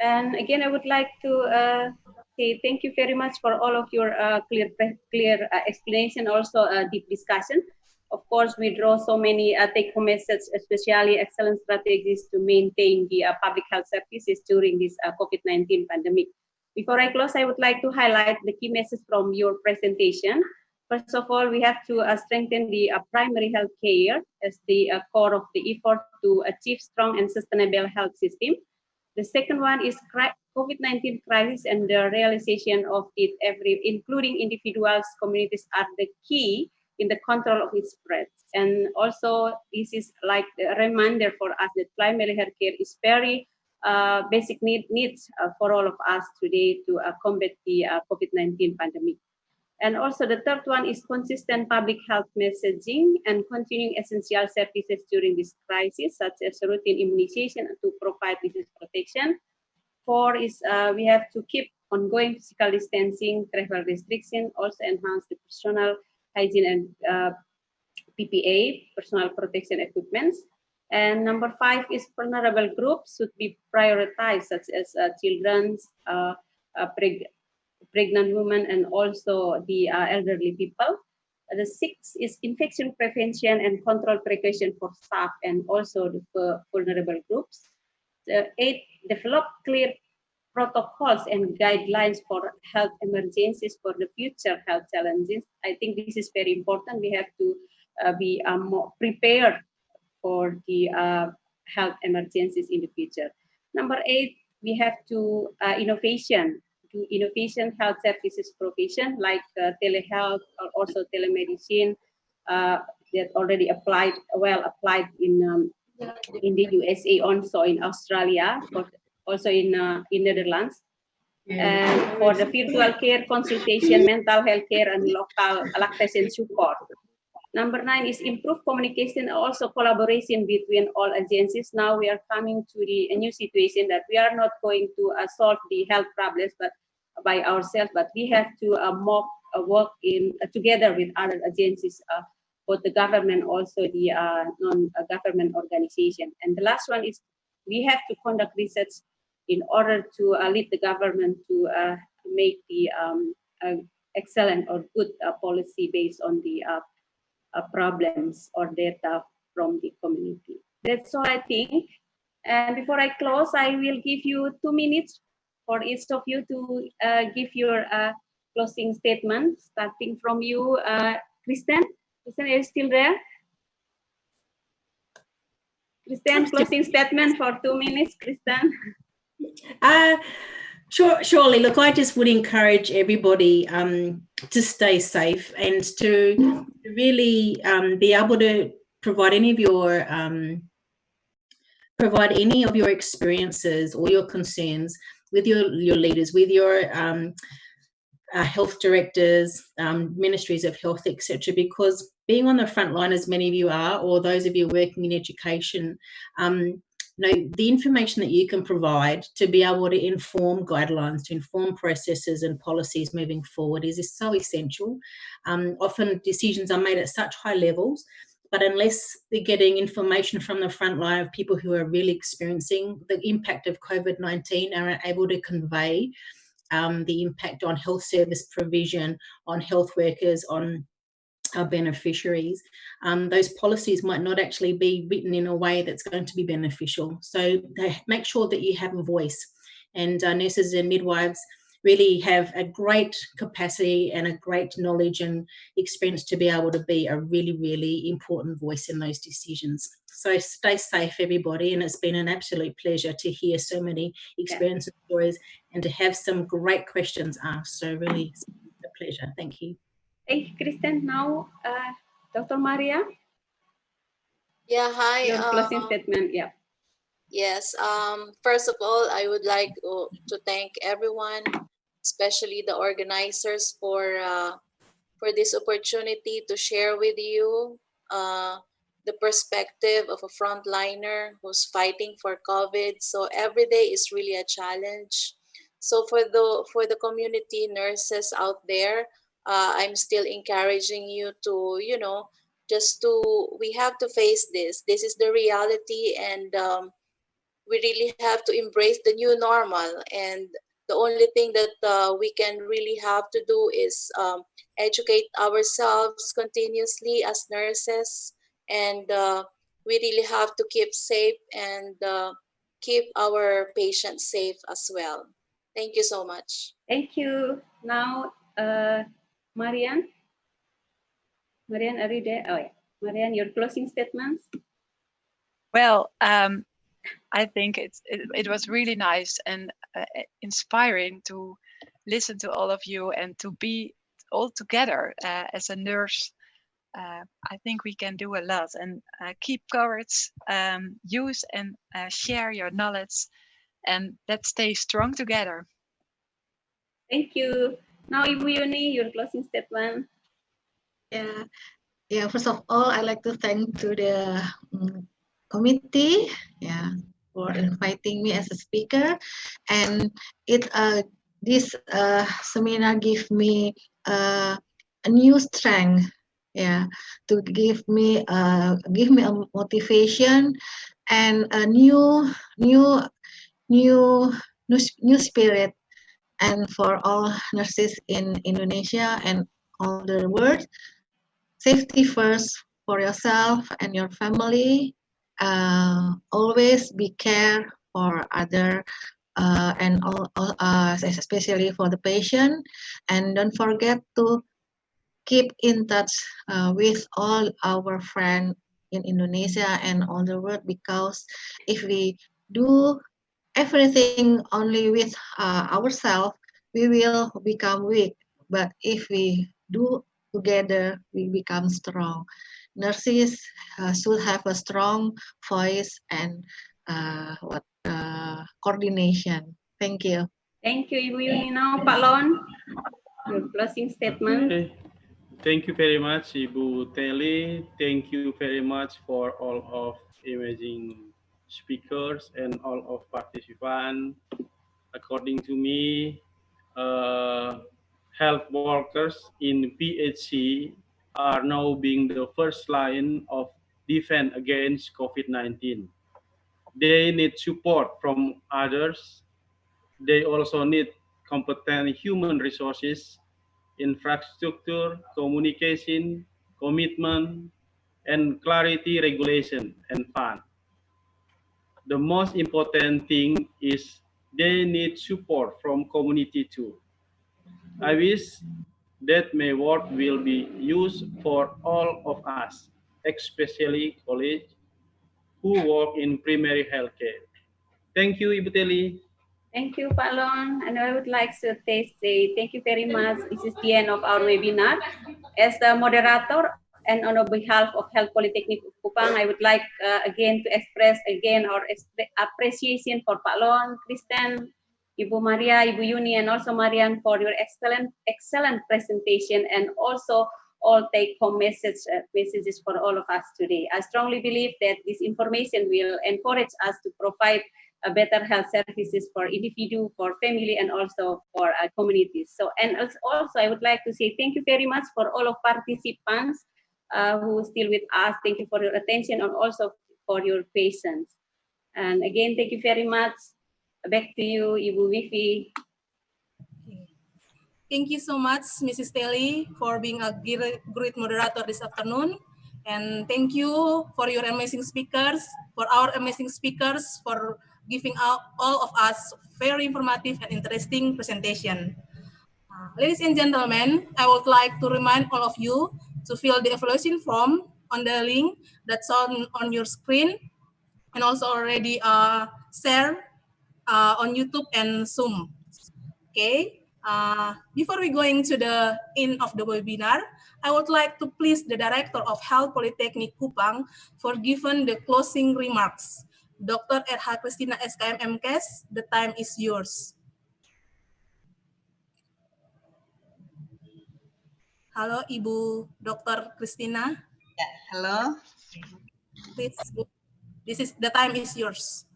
And again, I would like to say thank you very much for all of your clear explanation, also deep discussion. Of course, we draw so many take-home messages, especially excellent strategies to maintain the public health services during this COVID-19 pandemic. Before I close, I would like to highlight the key message from your presentation. First of all, we have to strengthen the primary health care as the core of the effort to achieve strong and sustainable health system. The second one is COVID-19 crisis and the realization of it, including individuals, communities, are the key in the control of its spread. And also, this is like a reminder for us that primary health care is very basic needs for all of us today to combat the COVID-19 pandemic. And also the third one is consistent public health messaging and continuing essential services during this crisis, such as routine immunization to provide disease protection. 4 is we have to keep ongoing physical distancing, travel restriction, also enhance the personal hygiene and PPA, personal protection equipments. And number 5 is vulnerable groups should be prioritized, such as children, pregnant women, and also the elderly people. The 6 is infection prevention and control precaution for staff and also the vulnerable groups. 8, develop clear protocols and guidelines for health emergencies for the future health challenges. I think this is very important. We have to be more prepared for the health emergencies in the future. Number 8, we have to innovation health services provision like telehealth or also telemedicine that already applied in the USA, also in Australia, also in Netherlands. And for the virtual care, consultation, mental health care, and local lactation support. Number 9 is improve communication, also collaboration between all agencies. Now we are coming to the new situation that we are not going to solve the health problems but by ourselves, but we have to work in together with other agencies, both the government, also the non-government organization. And the last one is we have to conduct research in order to lead the government to make the excellent or good policy based on the problems or data from the community. That's all I think. And before I close, I will give you 2 minutes for each of you to give your closing statement, starting from you, Kristen. Kristen, are you still there? Kristen, closing statement for 2 minutes, Kristen. Surely. Look, I just would encourage everybody to stay safe and to really be able to provide any of your experiences or your concerns with your leaders, with your health directors, ministries of health, etc. Because being on the front line, as many of you are, or those of you working in education, the information that you can provide to be able to inform guidelines, to inform processes and policies moving forward is so essential. Often decisions are made at such high levels, but unless they're getting information from the front line of people who are really experiencing the impact of COVID-19 and are able to convey the impact on health service provision, on health workers, on our beneficiaries, those policies might not actually be written in a way that's going to be beneficial. So make sure that you have a voice, and nurses and midwives really have a great capacity and a great knowledge and experience to be able to be a really, really important voice in those decisions. So stay safe, everybody, and it's been an absolute pleasure to hear so many experiences and stories. and to have some great questions asked. So really a pleasure. Thank you. Thank you, Kristen. Now, Dr. Maria, Yeah, hi. your closing statement. Yeah. Yes. First of all, I would like to thank everyone, especially the organizers, for this opportunity to share with you the perspective of a frontliner who's fighting for COVID. So every day is really a challenge. So for the community nurses out there, I'm still encouraging you to, we have to face this. This is the reality, and we really have to embrace the new normal. And the only thing that we can really have to do is educate ourselves continuously as nurses, and we really have to keep safe and keep our patients safe as well. Thank you so much. Thank you. Now, Marian. Marian, are you there? Oh, yeah. Marian, your closing statements. Well, I think it was really nice and inspiring to listen to all of you and to be all together as a nurse. I think we can do a lot, and keep courage, use and share your knowledge, and let's stay strong together. Thank you. Now, Ibu Yuni, your closing statement. Yeah. First of all, I'd like to thank to the committee, for inviting me as a speaker, and this seminar give me a new strength, to give me a motivation and a new spirit, and for all nurses in Indonesia and all the world. Safety first for yourself and your family. Always be care for other, and especially for the patient. And don't forget to keep in touch with all our friends in Indonesia and all the world, because if we do everything only with ourselves, we will become weak. But if we do together, we become strong. Nurses should have a strong voice and coordination. Thank you. Thank you, Ibu Yuni. Now, Pak Lon, your closing statement. Okay. Thank you very much, Ibu Teli. Thank you very much for all of amazing speakers and all of participants. According to me, health workers in PHC are now being the first line of defense against COVID-19. They need support from others. They also need competent human resources, infrastructure, communication, commitment, and clarity, regulation, and fund. The most important thing is they need support from community too. I wish that my work will be used for all of us, especially colleagues who work in primary healthcare. Thank you, Ibu Teli. Thank you, Pak Lon. And I would like to say thank you very much. This is the end of our webinar. As the moderator and on behalf of Health Polytechnic Kupang, I would like again to express our appreciation for Pak Lon, Kristen, Ibu Maria, Ibu Yuni, and also Marian for your excellent presentation, and also all take-home messages for all of us today. I strongly believe that this information will encourage us to provide better health services for individual, for family, and also for communities. So, and also I would like to say thank you very much for all of participants who are still with us. Thank you for your attention and also for your patience. And again, thank you very much. Back to you, Ibu Vivi. Thank you so much, Mrs. Teli, for being a great moderator this afternoon. And thank you for your amazing speakers, for our amazing speakers, for giving out all of us very informative and interesting presentation. Ladies and gentlemen, I would like to remind all of you to fill the evaluation form on the link that's on your screen, and also already share on YouTube and Zoom. Okay, before we going to the end of the webinar, I would like to please the Director of Health Poltekkes Kupang for giving the closing remarks. Dr. RH Christina SKM MKes, the time is yours. Halo, Ibu Dr. Christina. Yeah, hello. Please, the time is yours.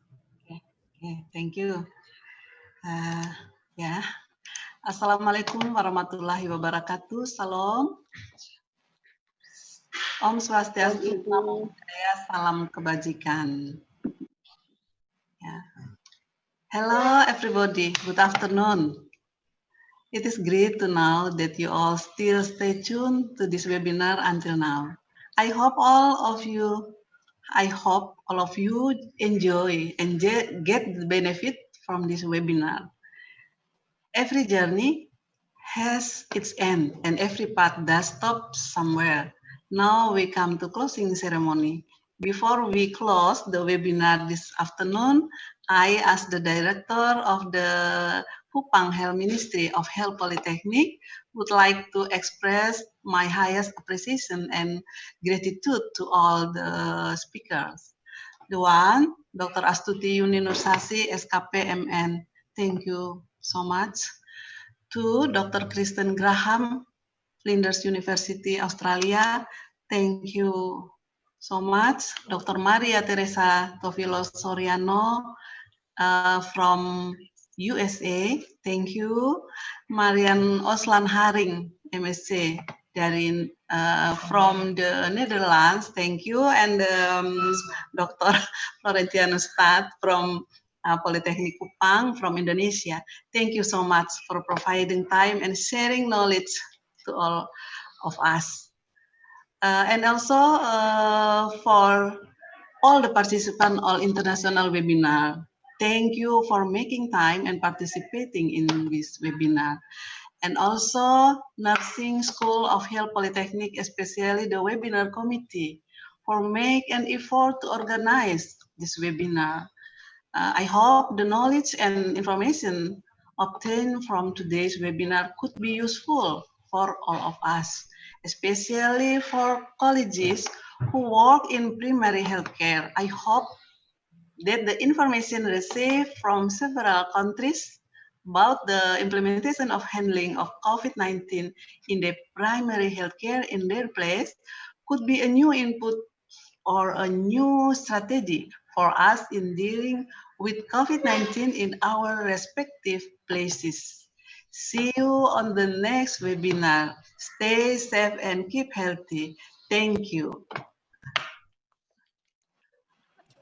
Okay, thank you. Ya, Assalamualaikum warahmatullahi wabarakatuh. Salam. Om Swastiastu, Namo Buddhaya, salam kebajikan. Yeah. Hello everybody, good afternoon. It is great to know that you all still stay tuned to this webinar until now. I hope all of you enjoy and get the benefit from this webinar. Every journey has its end and every path does stop somewhere. Now we come to closing ceremony. Before we close the webinar this afternoon, I, as the director of the Kupang Health Ministry of Health Polytechnic, would like to express my highest appreciation and gratitude to all the speakers. The one, Dr. Astuti Yuni Nursasi, SKP MN. Thank you so much. To Dr. Kristen Graham, Flinders University, Australia. Thank you so much. Dr. Maria Teresa Tofilos Soriano from USA. Thank you. Marian Oslan Haring, MSc, dari from the Netherlands. Thank you. And Dr. Florentiano Stad from Poltekkes Kupang from Indonesia. Thank you so much for providing time and sharing knowledge to all of us. And also for all the participants, all international webinar. Thank you for making time and participating in this webinar. And also Nursing School of Health Polytechnic, especially the webinar committee, for make an effort to organize this webinar. I hope the knowledge and information obtained from today's webinar could be useful for all of us, especially for colleagues who work in primary healthcare. I hope that the information received from several countries about the implementation of handling of COVID-19 in the primary healthcare in their place could be a new input or a new strategy for us in dealing with COVID-19 in our respective places. See you on the next webinar. Stay safe and keep healthy. Thank you.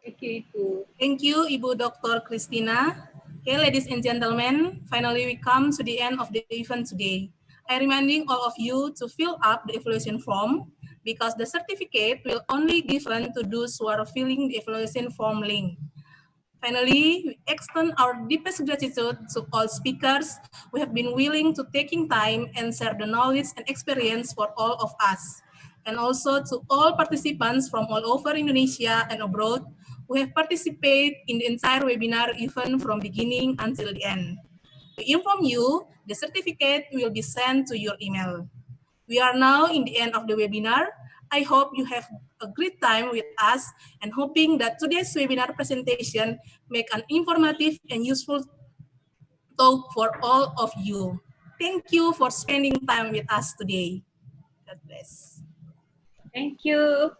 Thank you, Ibu. Thank you, Ibu Dr. Christina. Okay, ladies and gentlemen, finally we come to the end of the event today. I reminding all of you to fill up the evaluation form because the certificate will only given to those who are filling the evaluation form link. Finally, we extend our deepest gratitude to all speakers who have been willing to taking time and share the knowledge and experience for all of us. And also to all participants from all over Indonesia and abroad who have participated in the entire webinar even from beginning until the end. To inform you, the certificate will be sent to your email. We are now in the end of the webinar. I hope you have a great time with us and hoping that today's webinar presentation make an informative and useful talk for all of you. Thank you for spending time with us today. God bless. Thank you.